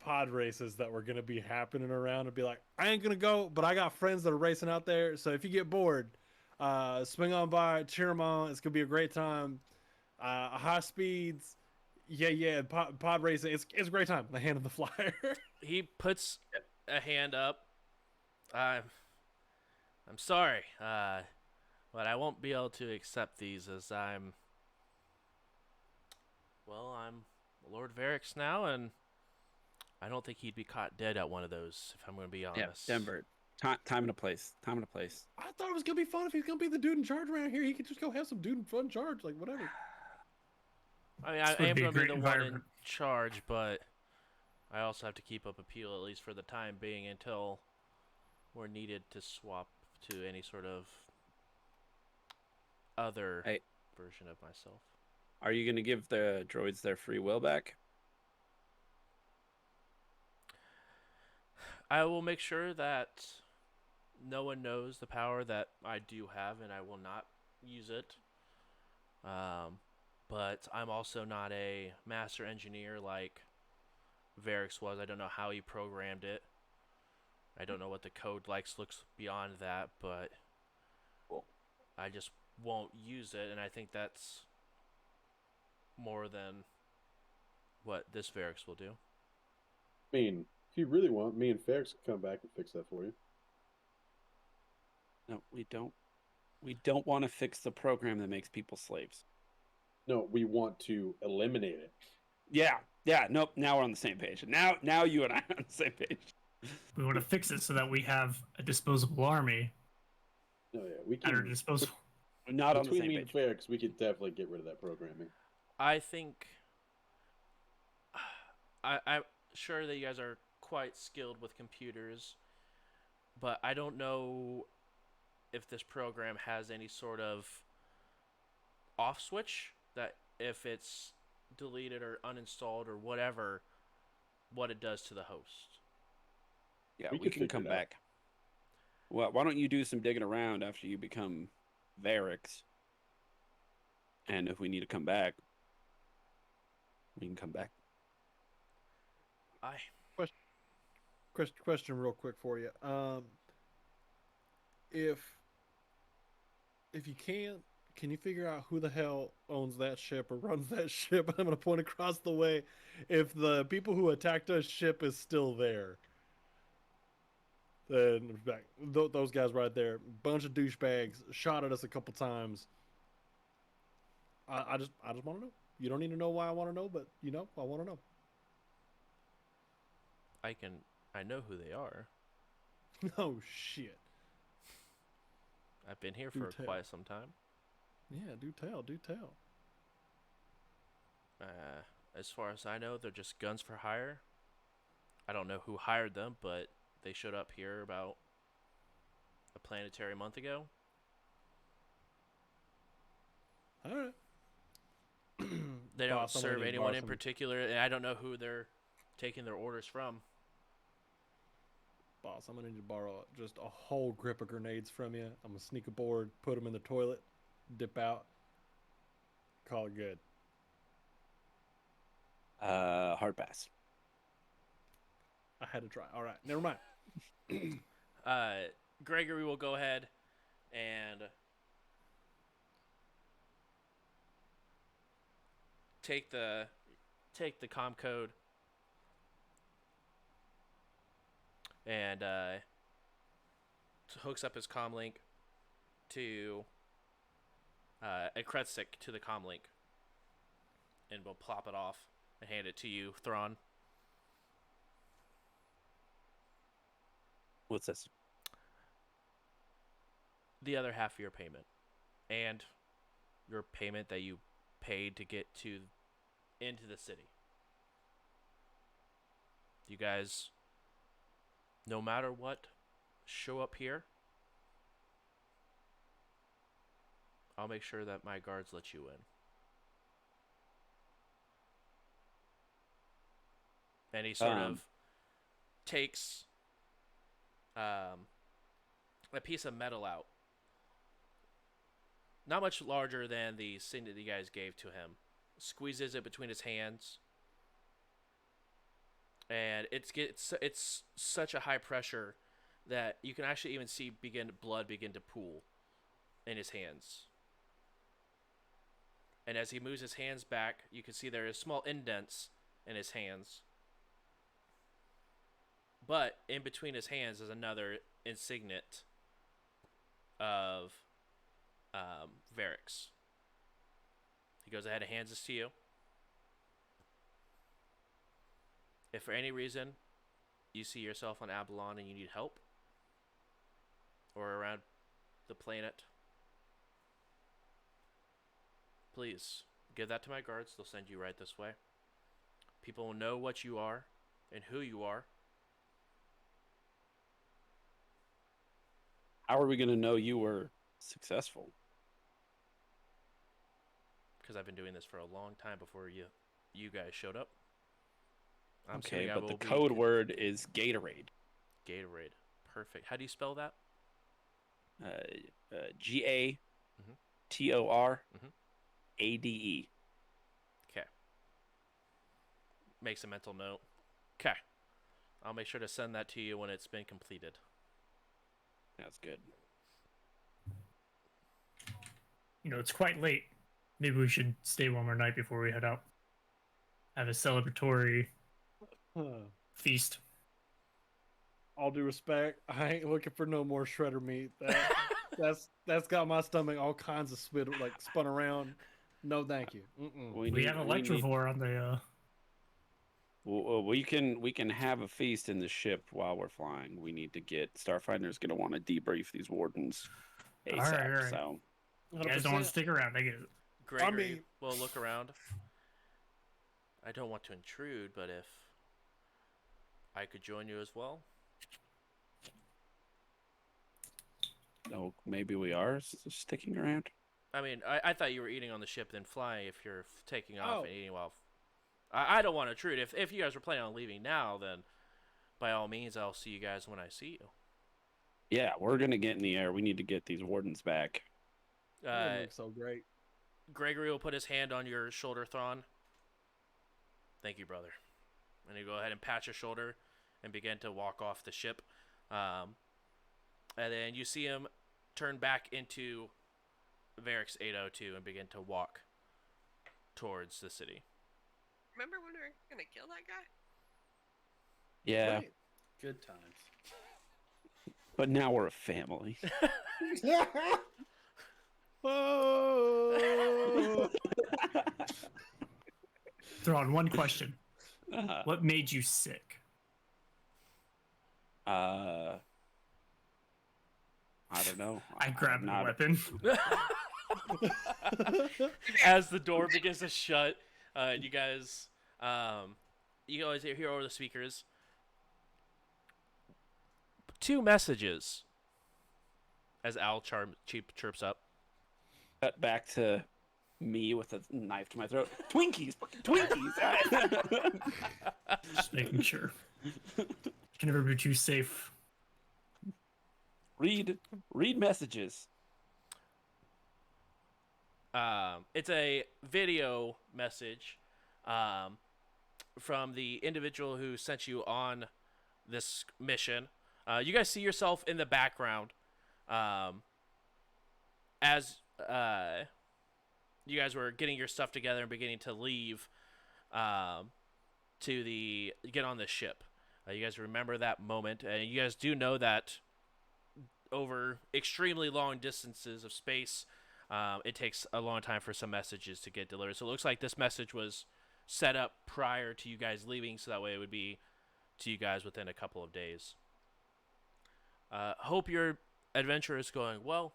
pod races that were gonna be happening around, and be like, I ain't gonna go, but I got friends that are racing out there, so if you get bored, swing on by, cheer them on. It's gonna be a great time. High speeds, yeah. Pod racing, it's a great time. I hand him the flyer.
He puts a hand up. I'm sorry, but I won't be able to accept these as I'm Lord Varix now, and I don't think he'd be caught dead at one of those, if I'm going to be honest.
Yeah, Denver. Time and a place. Time and a place.
I thought it was gonna be fun if he's gonna be the dude in charge around here. He could just go have some dude in fun charge, like whatever.
I mean,
This
I
would
am
be a
going to be
great
the one in
environment.
charge, but I also have to keep up appeal, at least for the time being, until were needed to swap to any sort of other
Hey,
version of myself.
are you gonna give the droids their free will back?
I will make sure that no one knows the power that I do have, and I will not use it. But I'm also not a master engineer like Varix was. I don't know how he programmed it. I don't know what the code looks beyond that, but
Cool.
I just won't use it, and I think that's more than what this Varix will do.
I mean, if you really want, me and Ferris can come back and fix that for you.
No, we don't. We don't want to fix the program that makes people slaves.
No, we want to eliminate it.
Yeah, yeah. Nope. Now we're on the same page. Now you and I are on the same page.
We want to fix it so that we have a disposable army
No, yeah, we
at our
can.
disposal.
We're not on the
Between
same
me and
page.
Ferris, we could definitely get rid of that programming.
I think I'm sure that you guys are quite skilled with computers, but I don't know if this program has any sort of off switch that if it's deleted or uninstalled or whatever, what it does to the host.
Yeah,
We
we
could
can
figure
come
it out.
back. Well, why don't you do some digging around after you become Varix? And if we need to come back, we can come back.
I
Question real quick for you. If you can you figure out who the hell owns that ship or runs that ship? I'm gonna point across the way. If the people who attacked us ship is still there, then back those guys right there, bunch of douchebags, shot at us a couple times. I just want to know. You don't need to know why I want to know, but I want to know.
I know who they are.
Oh shit!
I've been here
Do
for
tell.
quite some time.
Yeah, do tell, do tell.
As far as I know, they're just guns for hire. I don't know who hired them, but they showed up here about a planetary month ago.
All right.
They don't
Boss, I'm gonna
serve
need to
anyone
borrow
in
some.
particular, and I don't know who they're taking their orders from.
Boss, I'm gonna need to borrow just a whole grip of grenades from you. I'm gonna sneak aboard, put them in the toilet, dip out, call it good.
Hard pass.
I had to try. All right, never mind.
Gregory will go ahead and take the comm code and hooks up his comm link to a cred stick to the comm link, and we'll plop it off and hand it to you, Thrawn.
What's this?
The other half of your payment, and your payment that you paid to get into the city. You guys, no matter what, show up here. I'll make sure that my guards let you in. And he sort of takes a piece of metal out. Not much larger than the thing that you guys gave to him. Squeezes it between his hands. And it's such a high pressure that you can actually even see blood begin to pool in his hands. And as he moves his hands back, you can see there is small indents in his hands. But in between his hands is another insignet of Varix. He goes ahead and hands this to you. If for any reason you see yourself on Abalon and you need help, or around the planet, please give that to my guards. They'll send you right this way. People will know what you are and who you are.
How are we gonna know you were successful?
Because I've been doing this for a long time before you guys showed up. I'm
Okay,
assuming I
but
will
the
be
code word is Gatorade.
Gatorade. Perfect. How do you spell that?
GATORADE.
Okay. Makes a mental note. Okay. I'll make sure to send that to you when it's been completed.
That's good.
It's quite late. Maybe we should stay one more night before we head out. Have a celebratory feast.
All due respect, I ain't looking for no more shredder meat. That's got my stomach all kinds of spun around. No, thank you. Mm-mm.
We have Electrovore on the.
We can have a feast in the ship while we're flying. We need to get Starfinder's gonna want to debrief these wardens ASAP.
All right.
So
You guys don't want to stick around. I get it.
Gregory will look around. I don't want to intrude, but if I could join you as well.
oh, maybe we are sticking around.
I mean, I thought you were eating on the ship then flying if you're taking off
Oh.
and eating while... I don't want to intrude. If you guys were planning on leaving now, then by all means, I'll see you guys when I see you.
Yeah, we're gonna get in the air. We need to get these wardens back.
That looks so great.
Gregory will put his hand on your shoulder, Thrawn. Thank you, brother. And you go ahead and pat your shoulder and begin to walk off the ship. And then you see him turn back into Varix 802 and begin to walk towards the city.
Remember when we were gonna kill that guy?
Yeah,
Right.
Good times.
but now we're a family.
Oh.
Throw on one question.
Uh,
What made you sick?
I don't know.
I grabbed
not-
a weapon.
As the door begins to shut, you guys hear over the speakers 2 messages as Al chirps up.
Cut back to me with a knife to my throat. Twinkies, fucking Twinkies.
Just making sure. Can never be too safe.
read messages.
It's a video message from the individual who sent you on this mission. You guys see yourself in the background as you guys were getting your stuff together and beginning to leave get on the ship. You guys remember that moment, and you guys do know that over extremely long distances of space, it takes a long time for some messages to get delivered. So it looks like this message was set up prior to you guys leaving, so that way it would be to you guys within a couple of days. Hope your adventure is going well.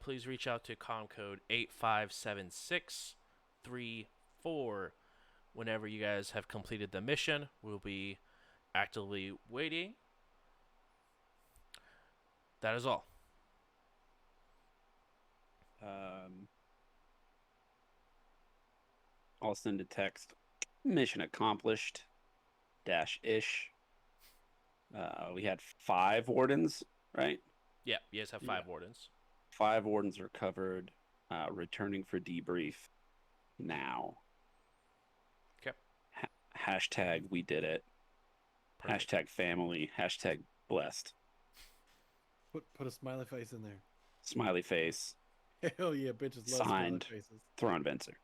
Please reach out to comcode 857634 whenever you guys have completed the mission. We'll be actively waiting. That is all.
I'll send a text. Mission accomplished. -ish. We had 5 wardens, right?
Yeah, you guys have 5 wardens.
5 wardens are covered. Returning for debrief now.
Okay.
Hashtag we did it.
Perfect.
Hashtag family. Hashtag blessed.
Put a smiley face in there.
Smiley face.
Hell yeah, bitches love
Signed.
smiley faces.
Thrawn Venser.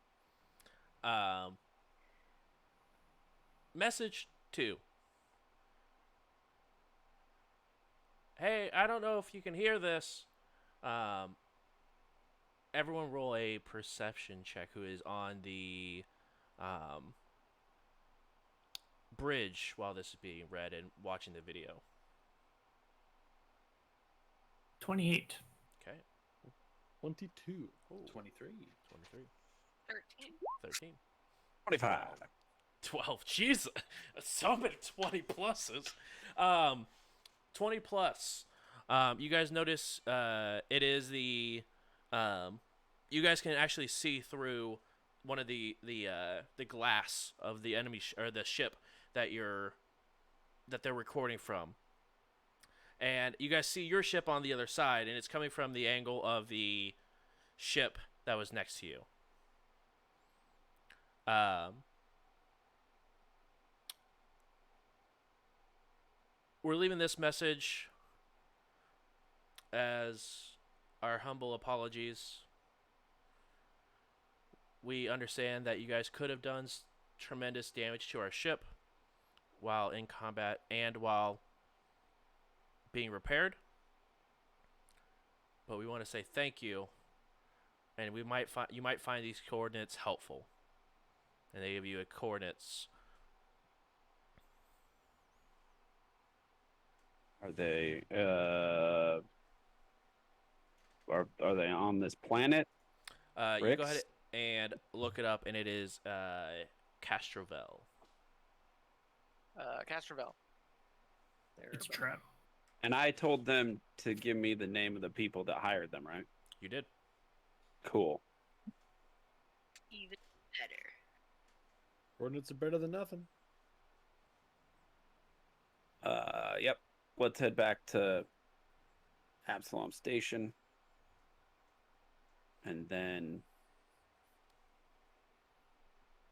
Message 2. Hey, I don't know if you can hear this. Everyone roll a perception check who is on the bridge while this is being read and watching the video.
28.
Okay.
22.
Ooh,
23.
23.
13.
13.
25.
12. Jesus. So many 20 pluses. 20 plus. You guys notice it is you guys can actually see through one of the glass of the enemy or the ship that they're recording from. And you guys see your ship on the other side, and it's coming from the angle of the ship that was next to you. We're leaving this message as our humble apologies. We understand that you guys could have done tremendous damage to our ship while in combat and while being repaired. But we want to say thank you, and you might find these coordinates helpful. And they give you coordinates.
Are they are they on this planet?
You go ahead and look it up, and it is Castrovel.
Castrovel.
It's a trap.
And I told them to give me the name of the people that hired them, right?
You did.
Cool.
Even better.
Coordinates are better than nothing.
Yep. Let's head back to Absalom Station. And then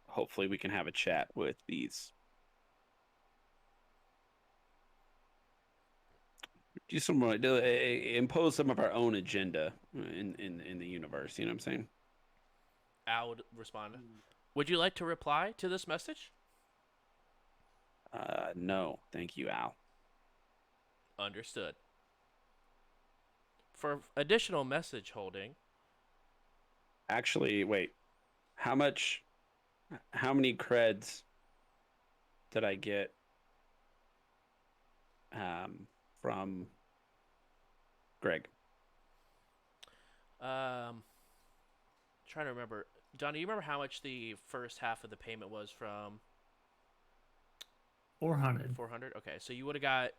hopefully we can have a chat with these. Impose some of our own agenda in the universe. You know what I'm saying?
Al would respond. Would you like to reply to this message?
No, thank you, Al.
Understood. For additional message holding.
Actually, wait. How many creds did I get from Greg?
Trying to remember. Don, do you remember how much the first half of the payment was from
400.
400? Okay, so you would have got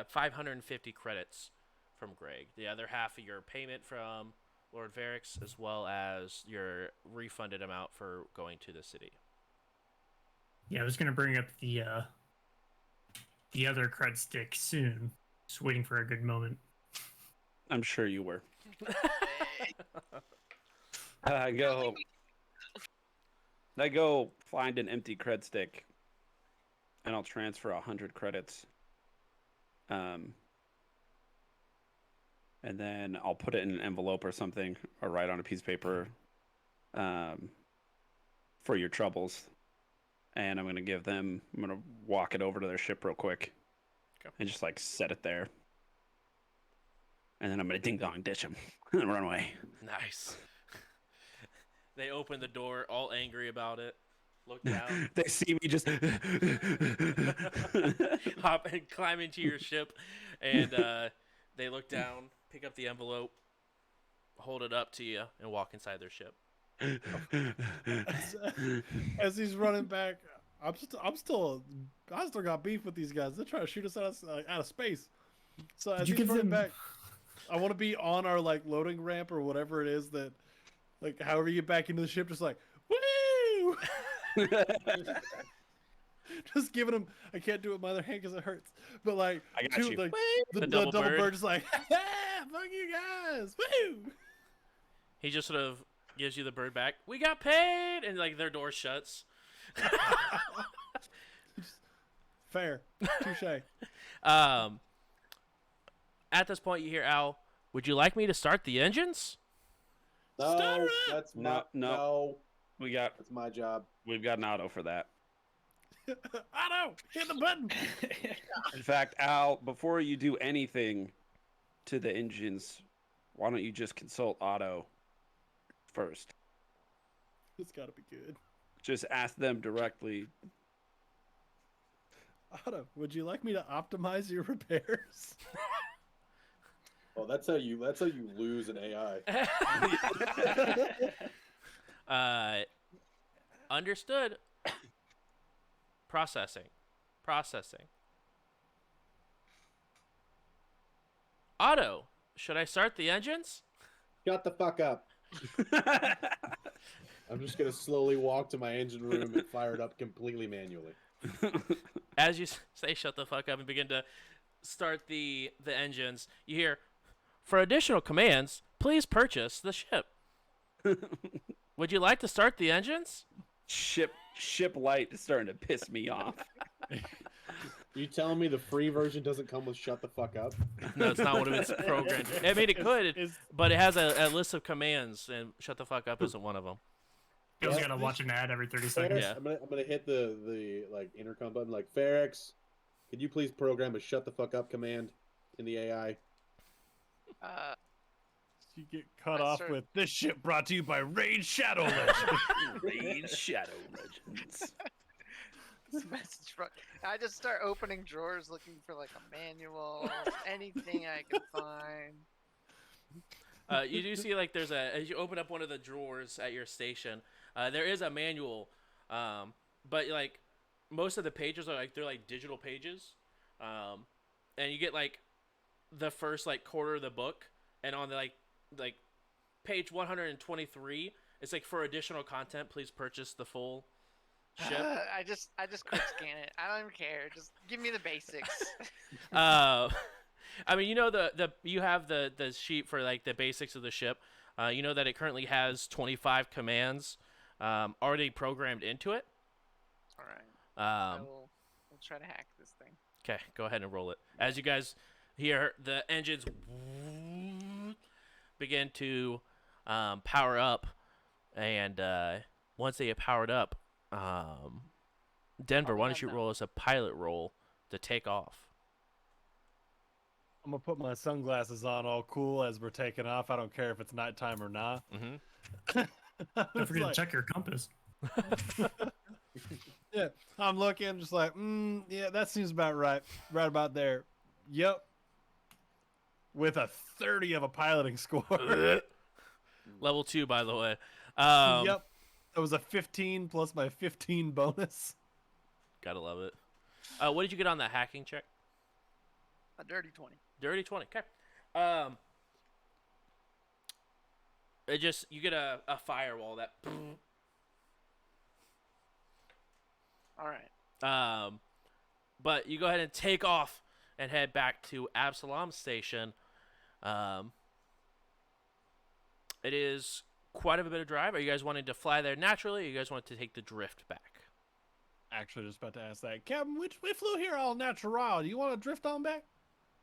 550 credits from Greg. The other half of your payment from Lord Varix, as well as your refunded amount for going to the city.
Yeah, I was gonna bring up the other cred stick soon. Just waiting for a good moment.
I'm sure you were. I go find an empty cred stick, and I'll transfer 100 credits. And then I'll put it in an envelope or something, or write on a piece of paper, for your troubles. And I'm gonna walk it over to their ship real quick, and just like set it there. And then I'm gonna ding dong ditch them and run away.
Nice. They open the door, all angry about it. Look down.
They see me just
Hop and climb into your ship, and they look down, pick up the envelope, hold it up to you, and walk inside their ship.
As he's running back, I still got beef with these guys. They're trying to shoot us out of space. So as he's running back, I want to be on our like loading ramp or whatever it is that, like, however you get back into the ship, just like woo. Just giving him. I can't do it with my other hand because it hurts. But like,
I got you.
Like, the
double bird
is like, fuck you guys, woo.
He just sort of gives you the bird back. We got paid, and like their door shuts.
Fair, touche.
At this point, you hear Al. Would you like me to start the engines?
No, that's
No,
no.
That's
my job.
We've got an auto for that.
Otto, hit the button.
In fact, Al, before you do anything to the engines, why don't you just consult Otto first?
It's got to be good.
Just ask them directly.
Otto, would you like me to optimize your repairs?
Well, that's how you lose an AI.
Understood. Processing. Otto, should I start the engines?
Shut the fuck up. I'm just gonna slowly walk to my engine room and fire it up completely manually.
As you say shut the fuck up and begin to start the engines, you hear, for additional commands, please purchase the ship. Would you like to start the engines?
Ship light is starting to piss me off.
You telling me the free version doesn't come with shut the fuck up?
No, it's not one of its programs. I mean, it could, but it has a list of commands, and shut the fuck up isn't one of them.
Feels gotta watch an ad every 30 seconds.
Yeah.
I'm gonna hit the like intercom button, like Ferrex, could you please program a shut the fuck up command in the AI?
You get cut
I
off
started-
with this ship brought to you by Raid Shadow Legends.
Raid Shadow Legends.
This message from... I just start opening drawers looking for like a manual, anything I can find.
You do see like there's as you open up one of the drawers at your station, there is a manual, but like most of the pages are they're like digital pages, and you get like the first like quarter of the book, and on the like page 123, it's like for additional content, please purchase the full ship.
I just quick scan it. I don't even care. Just give me the basics.
I mean, you know you have the sheet for like the basics of the ship. You know that it currently has 25 commands already programmed into it.
All right.
We'll
try to hack this thing.
Okay, go ahead and roll it. As you guys hear the engines begin to power up, and once they get powered up, Denver, why don't you roll us a pilot roll to take off?
I'm gonna put my sunglasses on all cool as we're taking off. I don't care if it's nighttime or not.
Mm-hmm.
Don't forget to check your compass.
Yeah, I'm looking, just like, yeah, that seems about right. Right about there. Yep. With a 30 of a piloting score.
Level 2, by the way.
Yep. That was a 15 plus my 15 bonus.
Gotta love it. What did you get on that hacking check?
A dirty 20.
Dirty 20. Okay. It just you get a firewall that.
All right.
But you go ahead and take off and head back to Absalom's station. It is quite a bit of drive. Are you guys wanting to fly there naturally, or you guys want to take the drift back?
Actually, just about to ask that. Captain, we flew here all natural. Do you want to drift on back?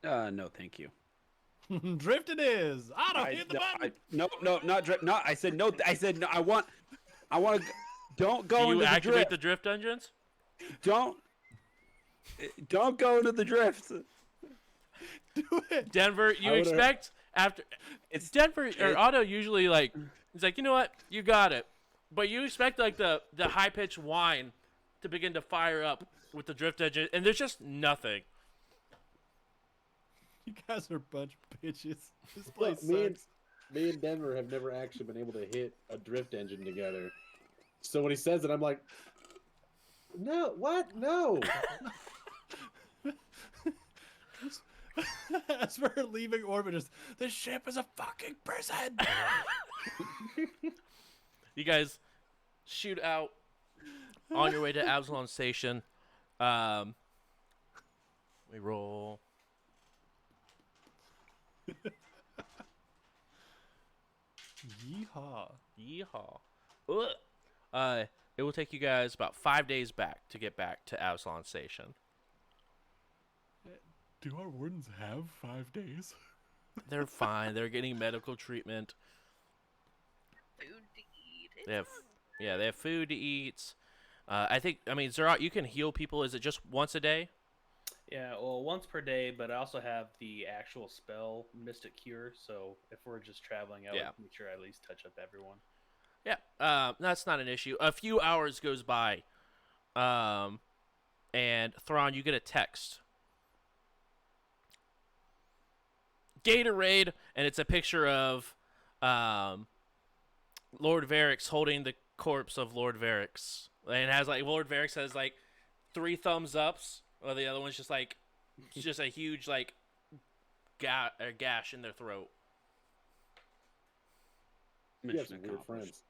No, thank you.
Drift it is. Otto, hit the button.
No, not drift. No, I said no. I said no. I want to. Don't go
Do you
into the
activate
drift.
the drift engines?
Don't go into the drift.
Do it.
Denver, you
I would've-
expect after
It's
Denver or Otto usually like he's like, you know what, you got it, but you expect like the high pitched whine to begin to fire up with the drift engine, and there's just nothing.
You guys are a bunch of bitches. This
Look,
place
me
sucks.
and Denver have never actually been able to hit a drift engine together. So when he says it, I'm like, no, what? No.
As we're leaving orbit, just the ship is a fucking prison.
You guys shoot out on your way to Absalom Station. We roll.
Yeehaw.
Yeehaw. Ugh. It will take you guys about 5 days back to get back to Absalom Station.
Do our wardens have 5 days?
They're fine. They're getting medical treatment.
Food to eat. It's
They have,
fun.
they have food to eat. I mean, Zurot, you can heal people. Is it just once a day?
Yeah, well, once per day, but I also have the actual spell Mystic Cure, so if we're just traveling, I
Yeah.
would make sure I at least touch up everyone.
Yeah, that's not an issue. A few hours goes by, and Thrawn, you get a text. Gatorade, and it's a picture of Lord Varix holding the corpse of Lord Varix, and it has like Lord Varix has like 3 thumbs ups, while the other one's just like it's just a huge like gash in their throat.
You have
Mission
some weird
accomplished.
friends.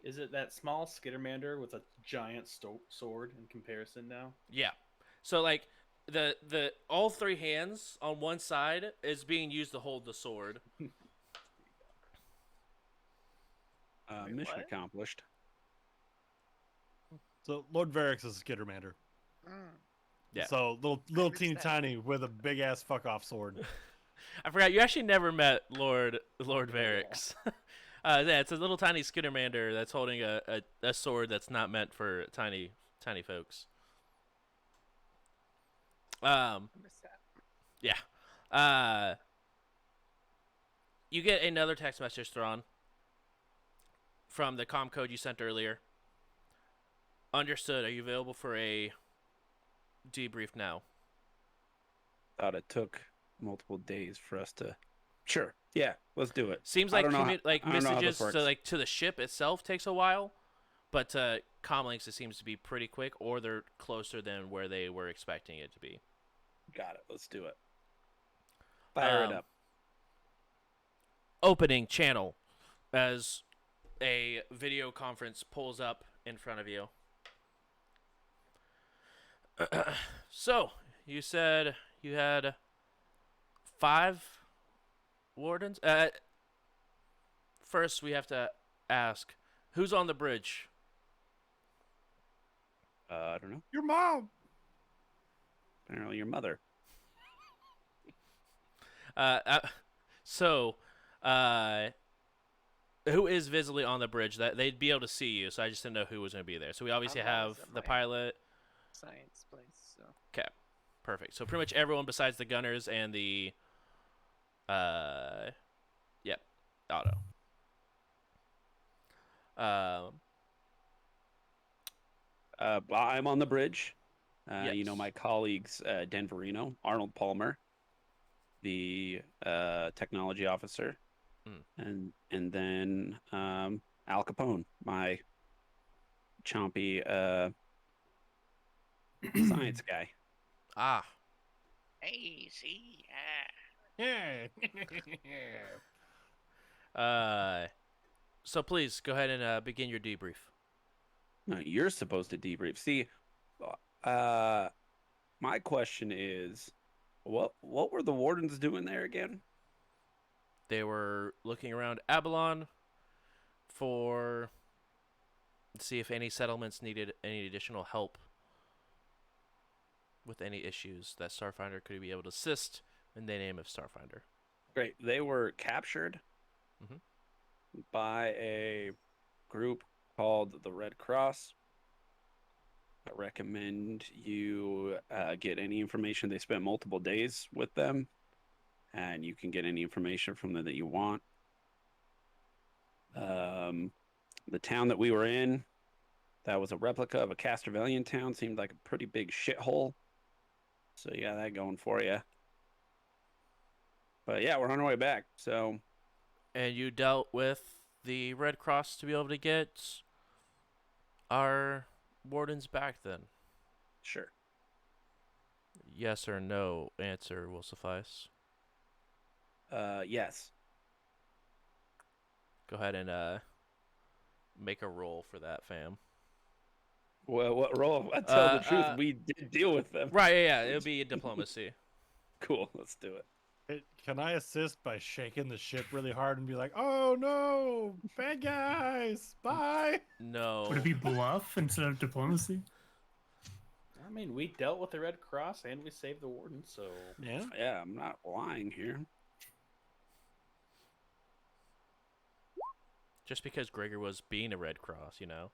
Is it that small Skittermander with a giant sword in comparison now?
Yeah. So like the all three hands on one side is being used to hold the sword.
Wait,
Mission
what?
accomplished.
So Lord Varix is a Skittermander.
Mm.
Yeah.
So little
missed
teeny
that.
tiny with a big ass fuck off sword.
I forgot you actually never met Lord Varix. Yeah, it's a little tiny Skittermander that's holding a sword that's not meant for tiny folks.
I missed that.
Yeah. You get another text message, Thrawn, from the comm code you sent earlier. Understood. Are you available for a debrief now?
Thought it took multiple days for us to. Sure. Yeah, let's do it.
Seems
I
like
don't know how-
like
I don't know how
messages
this
to
works.
to the ship itself takes a while, but comm links it seems to be pretty quick, or they're closer than where they were expecting it to be.
Got it. Let's do it. Fire it up.
Opening channel as a video conference pulls up in front of you. So, you said you had 5 wardens? First, we have to ask, who's on the bridge?
I don't know.
Your mom.
Apparently, your mother.
So, who is visibly on the bridge? That they'd be able to see you, so I just didn't know who was going to be there. So we obviously
I'm
have
always at
the
my-
pilot.
Science place. So
Okay, perfect. So pretty much everyone besides the gunners and the, yep, auto.
I'm on the bridge. You know,
Yes.
my colleagues, Denverino, Arnold Palmer, the technology officer, and then Al Capone, my chompy science guy.
Ah,
hey, see,
Yeah.
so please go ahead and begin your debrief.
No, you're supposed to debrief. See, my question is, what were the wardens doing there again?
They were looking around Abalon for see if any settlements needed any additional help with any issues that Starfinder could be able to assist in the name of Starfinder.
Great. They were captured
Mhm.
by a group called the Red Cross. I recommend you get any information. They spent multiple days with them, and you can get any information from them that you want. The town that we were in, that was a replica of a Castrovillian town, seemed like a pretty big shithole. So you got that going for you. But yeah, we're on our way back. So
And you dealt with the Red Cross to be able to get our wardens back then?
sure.
Yes or no answer will suffice.
Yes.
Go ahead and make a roll for that, fam.
Well, what role? I tell the truth,
Uh,
we did deal with them.
Right, yeah, it'll be diplomacy.
Cool. Let's do it.
Can I assist by shaking the ship really hard and be like, "Oh no, bad guys, bye."
No.
Would it be bluff instead of diplomacy?
I mean, we dealt with the Red Cross and we saved the warden, so
Yeah.
Yeah, I'm not lying here.
Just because Gregor was being a Red Cross, you know?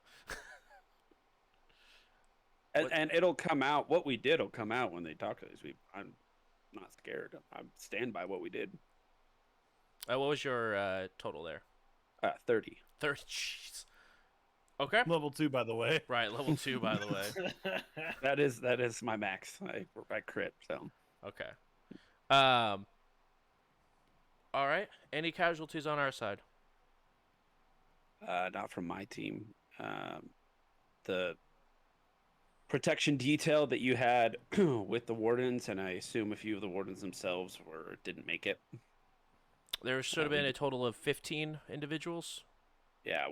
And it'll come out. What we did will come out when they talk to us. I'm not scared. I stand by what we did.
What was your total there?
30.
30. Jeez. Okay.
Level 2, by the way.
Right, level 2, by the way.
That is my max. I crit. So
Okay. All right. Any casualties on our side?
not from my team. The protection detail that you had with the wardens, and I assume a few of the wardens themselves didn't make it.
There should have been a total of 15 individuals.
Yeah,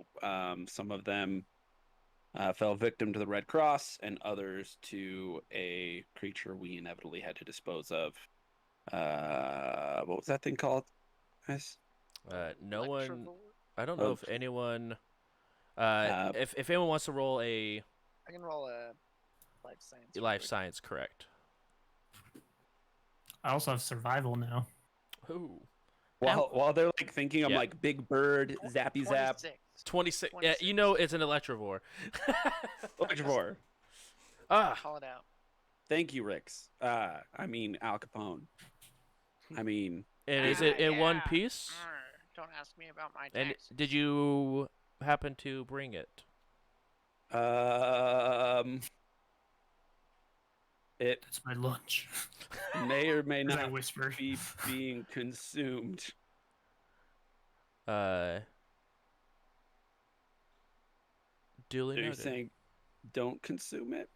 some of them fell victim to the Red Cross, and others to a creature we inevitably had to dispose of. What was that thing called? Guys?
No one.
Electrovore.
I don't know if anyone.
Uh,
if anyone wants to roll a
I can roll a life science. real
life
quick.
science, correct?
I also have survival now.
Ooh.
While they're like thinking, I'm
Yeah.
like Big Bird, Zappy Zap,
26.
26. Yeah, you know it's an Electrovore.
Electrovore.
Call it out.
Thank you, Rix. I mean Al Capone. I mean,
And is it in one
yeah.
piece?
Don't ask me about my
And
taxes.
did you happen to bring it?
it
That's my lunch.
may or may
As I
not
whisper.
be being consumed.
Duly
Are you
noted.
saying don't consume it?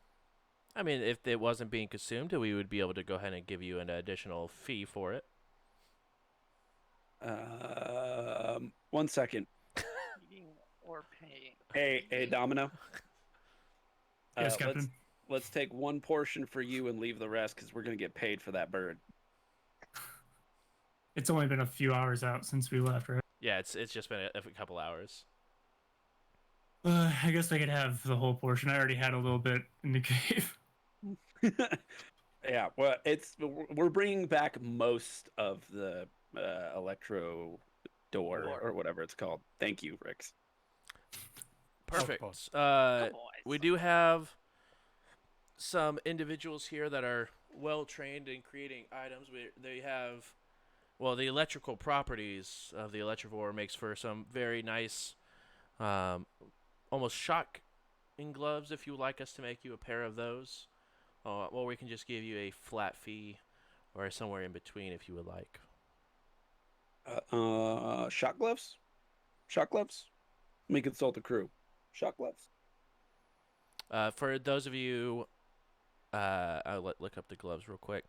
I mean, if it wasn't being consumed, we would be able to go ahead and give you an additional fee for it.
1 second.
Eating or paying.
Hey, Domino.
Yes, Captain.
Let's take one portion for you and leave the rest because we're gonna get paid for that bird.
It's only been a few hours out since we left, right?
Yeah, it's just been a couple hours.
I guess I could have the whole portion. I already had a little bit in the cave.
Yeah, well, we're bringing back most of the electro door or whatever it's called. Thank you, Rix.
Perfect.
boss.
We do have some individuals here that are well trained in creating items. They have, well, the electrical properties of the Electrovore makes for some very nice, almost shocking gloves. If you would like us to make you a pair of those, or we can just give you a flat fee, or somewhere in between if you would like.
Shot gloves. Shot gloves. Let me consult the crew. Shot gloves.
For those of you, I'll look up the gloves real quick.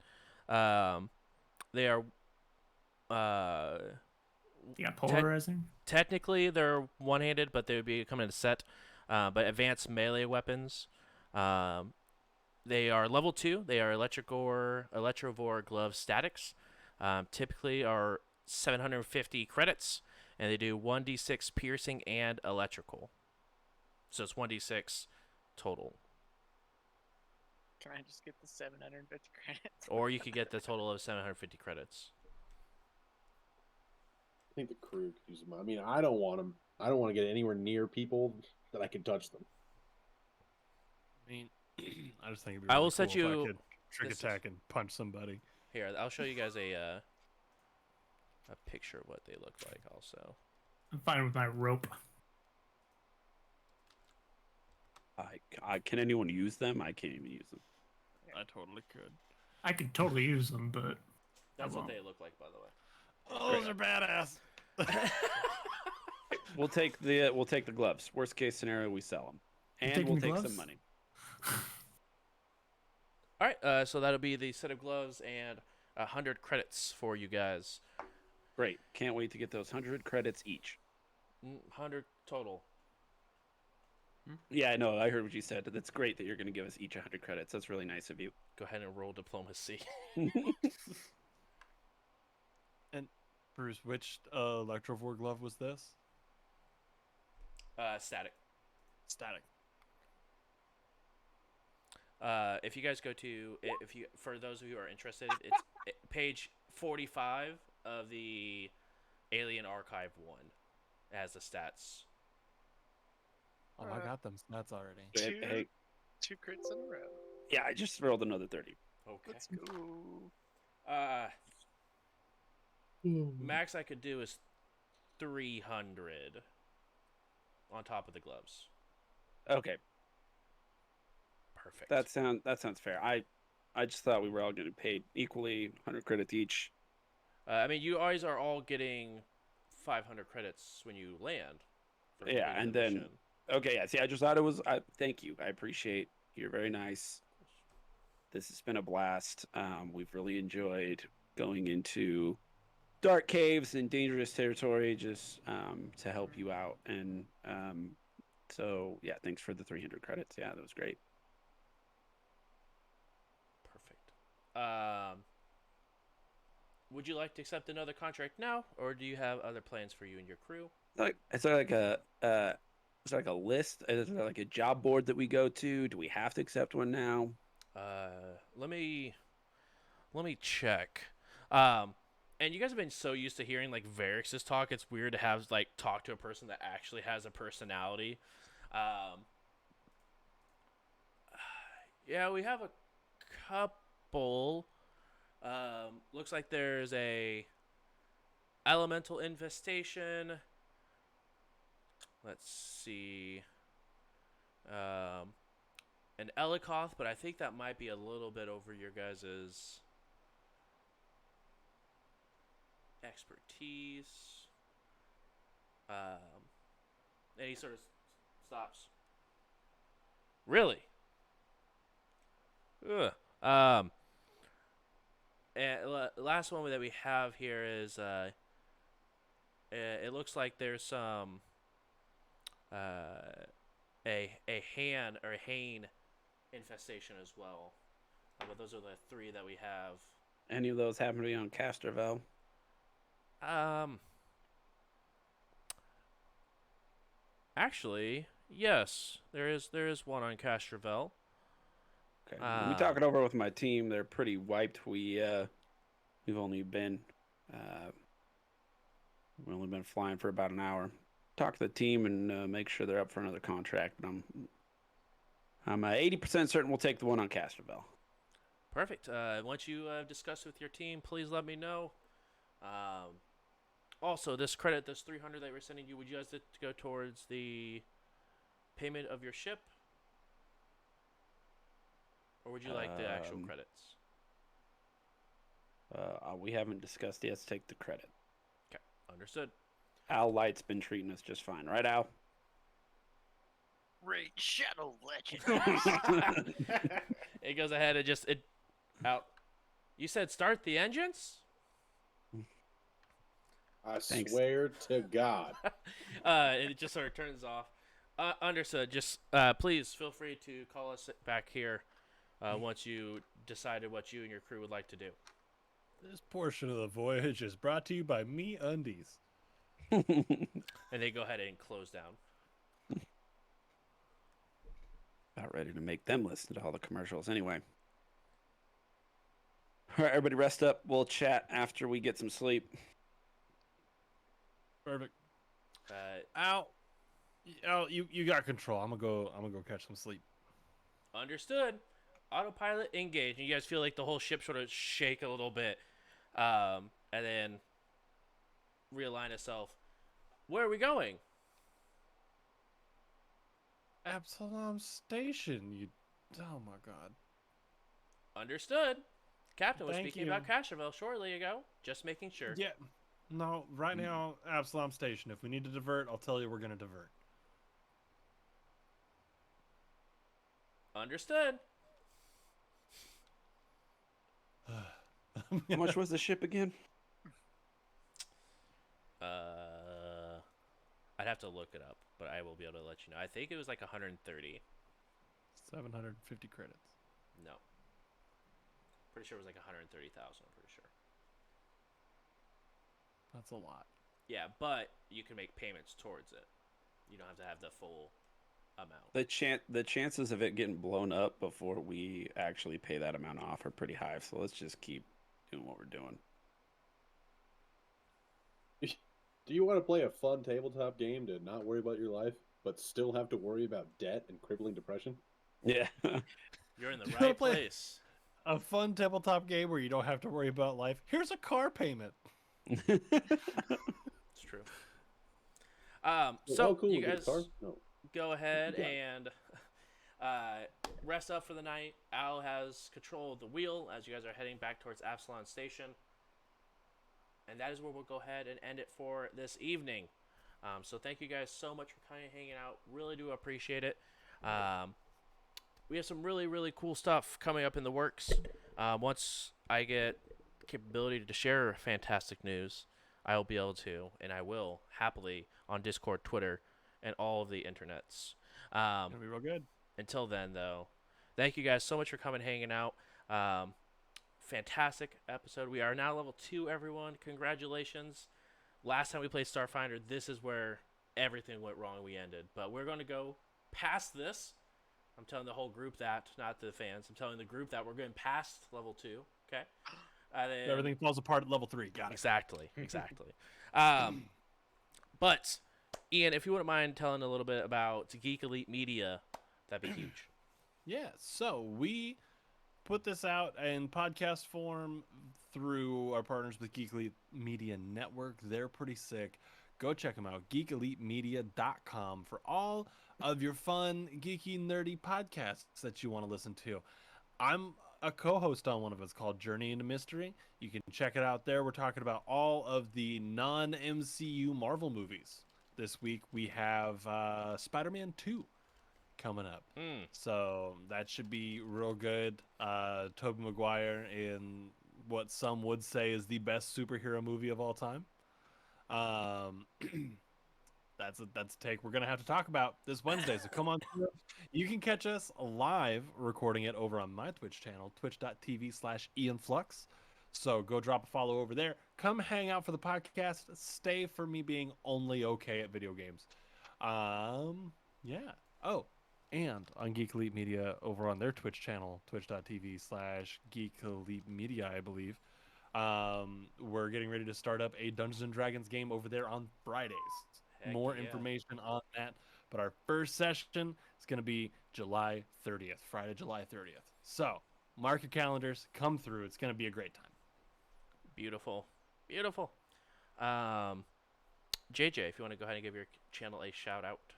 They are.
Yeah, polarizing.
Technically, they're one-handed, but they would be coming in a set. But advanced melee weapons. They are level 2. They are Electrovore glove statics. Typically are 750 credits, and they do 1d6 piercing and electrical. So it's 1d6 total.
Can I just get the 750 credits?
Or you could get the total of 750 credits.
I think the crew could use them. I mean, I don't want them. I don't want to get anywhere near people that I can touch them.
I mean, I just think it'd be
I
really
will set
cool if
you-
I could trick
this is-
attack and punch somebody.
Here, I'll show you guys a picture of what they look like also.
I'm fine with my rope.
Can anyone use them? I can't even use them.
I totally could.
I could totally use them, but
That's what
won't.
they look like, by the way.
Oh, those are badass.
We'll take the gloves. Worst case scenario, we sell them, and
taking
we'll
the
take
gloves?
some money.
All right, so that'll be the set of gloves and 100 credits for you guys.
Great. Can't wait to get those 100 credits each.
100 total.
Yeah, I know. I heard what you said. That's great that you're going to give us each 100 credits. That's really nice of you.
Go ahead and roll diplomacy.
Bruce, which Electrovore glove was this?
Static.
Static.
If you guys go to, for those of you who are interested, it's page 45 of the Alien Archive 1. It has the stats.
Oh, I got them stats already.
Hey,
2 crits in a row.
yeah, I just rolled another 30.
Okay.
Let's go.
Max I could do is 300 on top of the gloves.
Okay,
Perfect.
that sounds fair. I just thought we were all getting paid equally, 100 credits each.
I mean, you guys are all getting 500 credits when you land. for
Yeah,
completing
and
the
then-
mission.
Okay, yeah. See, I just thought it was. Thank you. I appreciate You're very nice. This has been a blast. We've really enjoyed going into dark caves and dangerous territory just to help you out. And so, yeah, thanks for the 300 credits. Yeah, that was great.
Perfect. Would you like to accept another contract now, or do you have other plans for you and your crew?
Is there like a list? Is there like a job board that we go to? Do we have to accept one now?
Let me check. And you guys have been so used to hearing like Varix's talk, it's weird to have like talk to a person that actually has a personality. Yeah, we have a couple. Looks like there's a elemental infestation. Let's see. An Elikoth, but I think that might be a little bit over your guys's expertise. And he sort of stops. Really? Ugh. And last one that we have here is it looks like there's some a Hane infestation as well. But those are the three that we have.
Any of those happen to be on Castorville?
Actually, yes, there is one on Castorville.
Okay. Let me talk it over with my team. They're pretty wiped. We've only been flying for about an hour. Talk to the team and make sure they're up for another contract. But I'm 80% certain we'll take the one on Castorville.
Perfect. Once you discuss with your team, please let me know. Also, this 300 that we're sending you, would you guys like to go towards the payment of your ship? Or would you like the actual credits?
We haven't discussed yet. Let's take the credit.
Okay, understood.
Al Light's been treating us just fine, right, Al?
Raid Shadow Legend.
It goes ahead and just out. You said start the engines?
I
Thanks.
swear to God.
And it just sort of turns off. Understood. Just please feel free to call us back here once you decided what you and your crew would like to do.
This portion of the voyage is brought to you by Me Undies.
And they go ahead and close down.
About ready to make them listen to all the commercials anyway. All right, everybody rest up. We'll chat after we get some sleep.
Perfect.
Out.
Al, you got control. I'm gonna go catch some sleep.
Understood. Autopilot engaged. And you guys feel like the whole ship sort of shake a little bit. And then realign itself. Where are we going?
Absalom Station. Oh my God.
Understood. Captain was
Thank
speaking
you.
about Castorville shortly ago. Just making sure.
Yeah. No, right now, Absalom Station. If we need to divert, I'll tell you we're gonna divert.
Understood.
How much was the ship again?
I'd have to look it up, but I will be able to let you know. I think it was like 130.
750 credits.
No. Pretty sure it was like 130,000, I'm pretty sure.
That's a lot.
Yeah, but you can make payments towards it. You don't have to have the full amount.
The chances of it getting blown up before we actually pay that amount off are pretty high. So let's just keep doing what we're doing.
Do you want to play a fun tabletop game to not worry about your life, but still have to worry about debt and crippling depression?
Yeah.
You're in the
Do you
right
wanna play-
place.
A fun tabletop game where you don't have to worry about life. Here's a car payment.
It's true. So
Oh, cool.
you
get a
guys
car? No.
go ahead
Yeah.
and rest up for the night. Al has control of the wheel as you guys are heading back towards Absalom Station. And that is where we'll go ahead and end it for this evening. So thank you guys so much for kind of hanging out. Really do appreciate it. we have some really, really cool stuff coming up in the works. Once I get capability to share fantastic news, I will be able to, and I will happily on Discord, Twitter, and all of the internets.
Gonna be real good.
Until then, though, thank you guys so much for coming, hanging out. Fantastic episode. We are now level 2, everyone. Congratulations. Last time we played Starfinder, this is where everything went wrong. We ended. But we're going to go past this. I'm telling the whole group that, not the fans. I'm telling the group that we're going past level 2. Okay? Then,
Everything falls apart at level 3. Got it.
Exactly. But, Ian, if you wouldn't mind telling a little bit about Geek Elite Media, that'd be huge.
Yeah, so we put this out in podcast form through our partners with Geek Elite Media Network. They're pretty sick. Go check them out, geekelitemedia.com, for all of your fun, geeky, nerdy podcasts that you want to listen to. I'm a co-host on one of us called Journey into Mystery. You can check it out there. We're talking about all of the non-MCU Marvel movies. This week we have Spider-Man 2 coming up. So that should be real good. Tobey Maguire in what some would say is the best superhero movie of all time. That's a take we're gonna have to talk about this Wednesday. So come on through. You can catch us live recording it over on my Twitch channel, twitch.tv/IanFlux. So go drop a follow over there. Come hang out for the podcast. Stay for me being only okay at video games. Yeah. Oh, and on Geek Elite Media over on their Twitch channel, twitch.tv/Geek Elite Media, I believe. We're getting ready to start up a Dungeons and Dragons game over there on Fridays. More information on that. But our first session is going to be July 30th, Friday, July 30th. So mark your calendars, come through. It's going to be a great time.
Beautiful. JJ, if you want to go ahead and give your channel a shout out.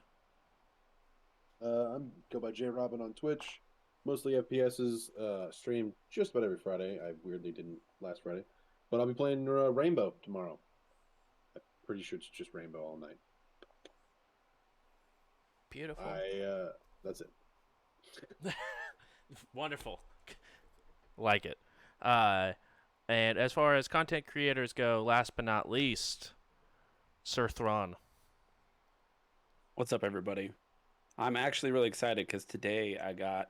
I'm go by J Robin on Twitch. Mostly FPSs. Stream just about every Friday. I weirdly didn't last Friday, but I'll be playing Rainbow tomorrow. I'm pretty sure it's just Rainbow all night.
Beautiful.
That's it.
Wonderful. Like it. And as far as content creators go, last but not least, Sir Thrawn.
What's up, everybody? I'm actually really excited because today I got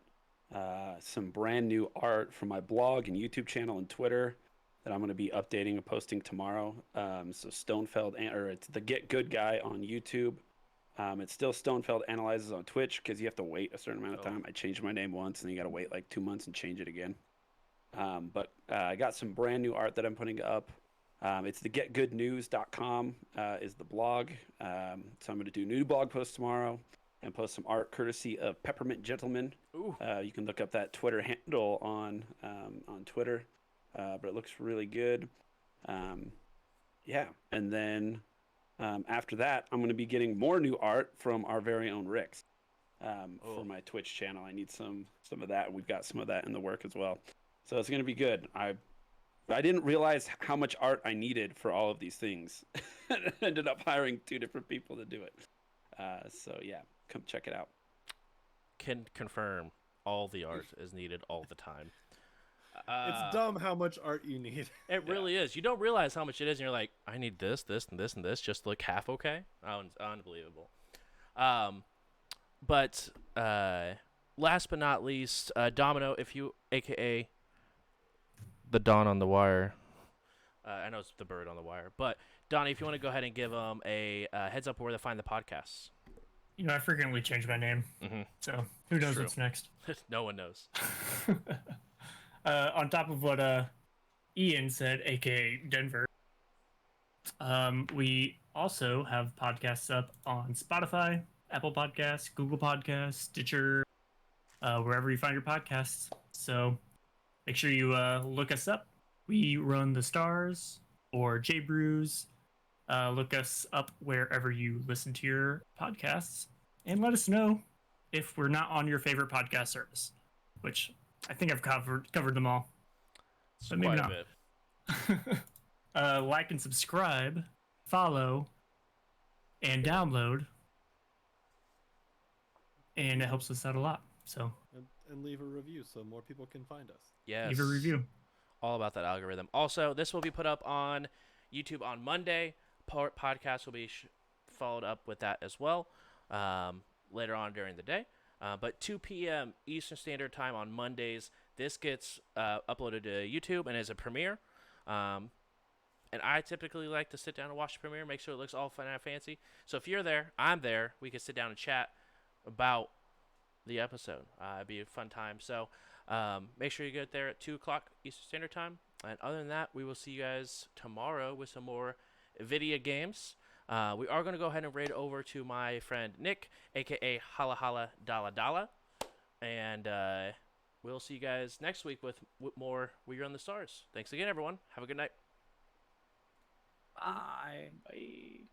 some brand new art from my blog and YouTube channel and Twitter that I'm going to be updating and posting tomorrow. So Stonefeld, or it's the Get Good Guy on YouTube. It's still Stonefeld Analyzes on Twitch because you have to wait a certain amount of time. I changed my name once and you got to wait like 2 months and change it again. But I got some brand new art that I'm putting up. It's the getgoodnews.com is the blog. So I'm going to do new blog posts tomorrow and post some art courtesy of Peppermint Gentleman. You can look up that Twitter handle on Twitter, but it looks really good. Yeah, and then after that, I'm going to be getting more new art from our very own Ricks for my Twitch channel. I need some of that. We've got some of that in the work as well. So it's going to be good. I didn't realize how much art I needed for all of these things. I ended up hiring 2 different people to do it. So yeah, come check it out.
Can confirm all the art is needed all the time.
It's dumb how much art you need.
It really is. You don't realize how much it is, and you're like, I need this, this, and this, and this just to look half okay. Unbelievable. But last but not least, Domino, if you, aka the Dawn on the Wire. I know it's the bird on the wire, but Donnie, if you want to go ahead and give them a heads up where to find the podcasts.
You know, I frequently change my name, so who knows what's next?
No one knows.
On top of what Ian said, aka Denver, we also have podcasts up on Spotify, Apple Podcasts, Google Podcasts, Stitcher, wherever you find your podcasts. So make sure you look us up. We run the Stars or J Brews. Look us up wherever you listen to your podcasts, and let us know if we're not on your favorite podcast service, which I think I've covered them all. But maybe not. Like and subscribe, follow, and download, and it helps us out a lot. So
and leave a review so more people can find us.
Yes.
Leave a review.
All about that algorithm. Also, this will be put up on YouTube on Monday. Podcast will be followed up with that as well later on during the day. But 2 p.m. Eastern Standard Time on Mondays, this gets uploaded to YouTube and is a premiere. And I typically like to sit down and watch the premiere, make sure it looks all fun and fancy. So if you're there, I'm there. We can sit down and chat about the episode. It'd be a fun time. So make sure you get there at 2 o'clock Eastern Standard Time. And other than that, we will see you guys tomorrow with some more video games. We are going to go ahead and raid over to my friend Nick, a.k.a. Hala Hala Dala Dala. And we'll see you guys next week with more We Run the Stars. Thanks again, everyone. Have a good night.
Bye.
Bye.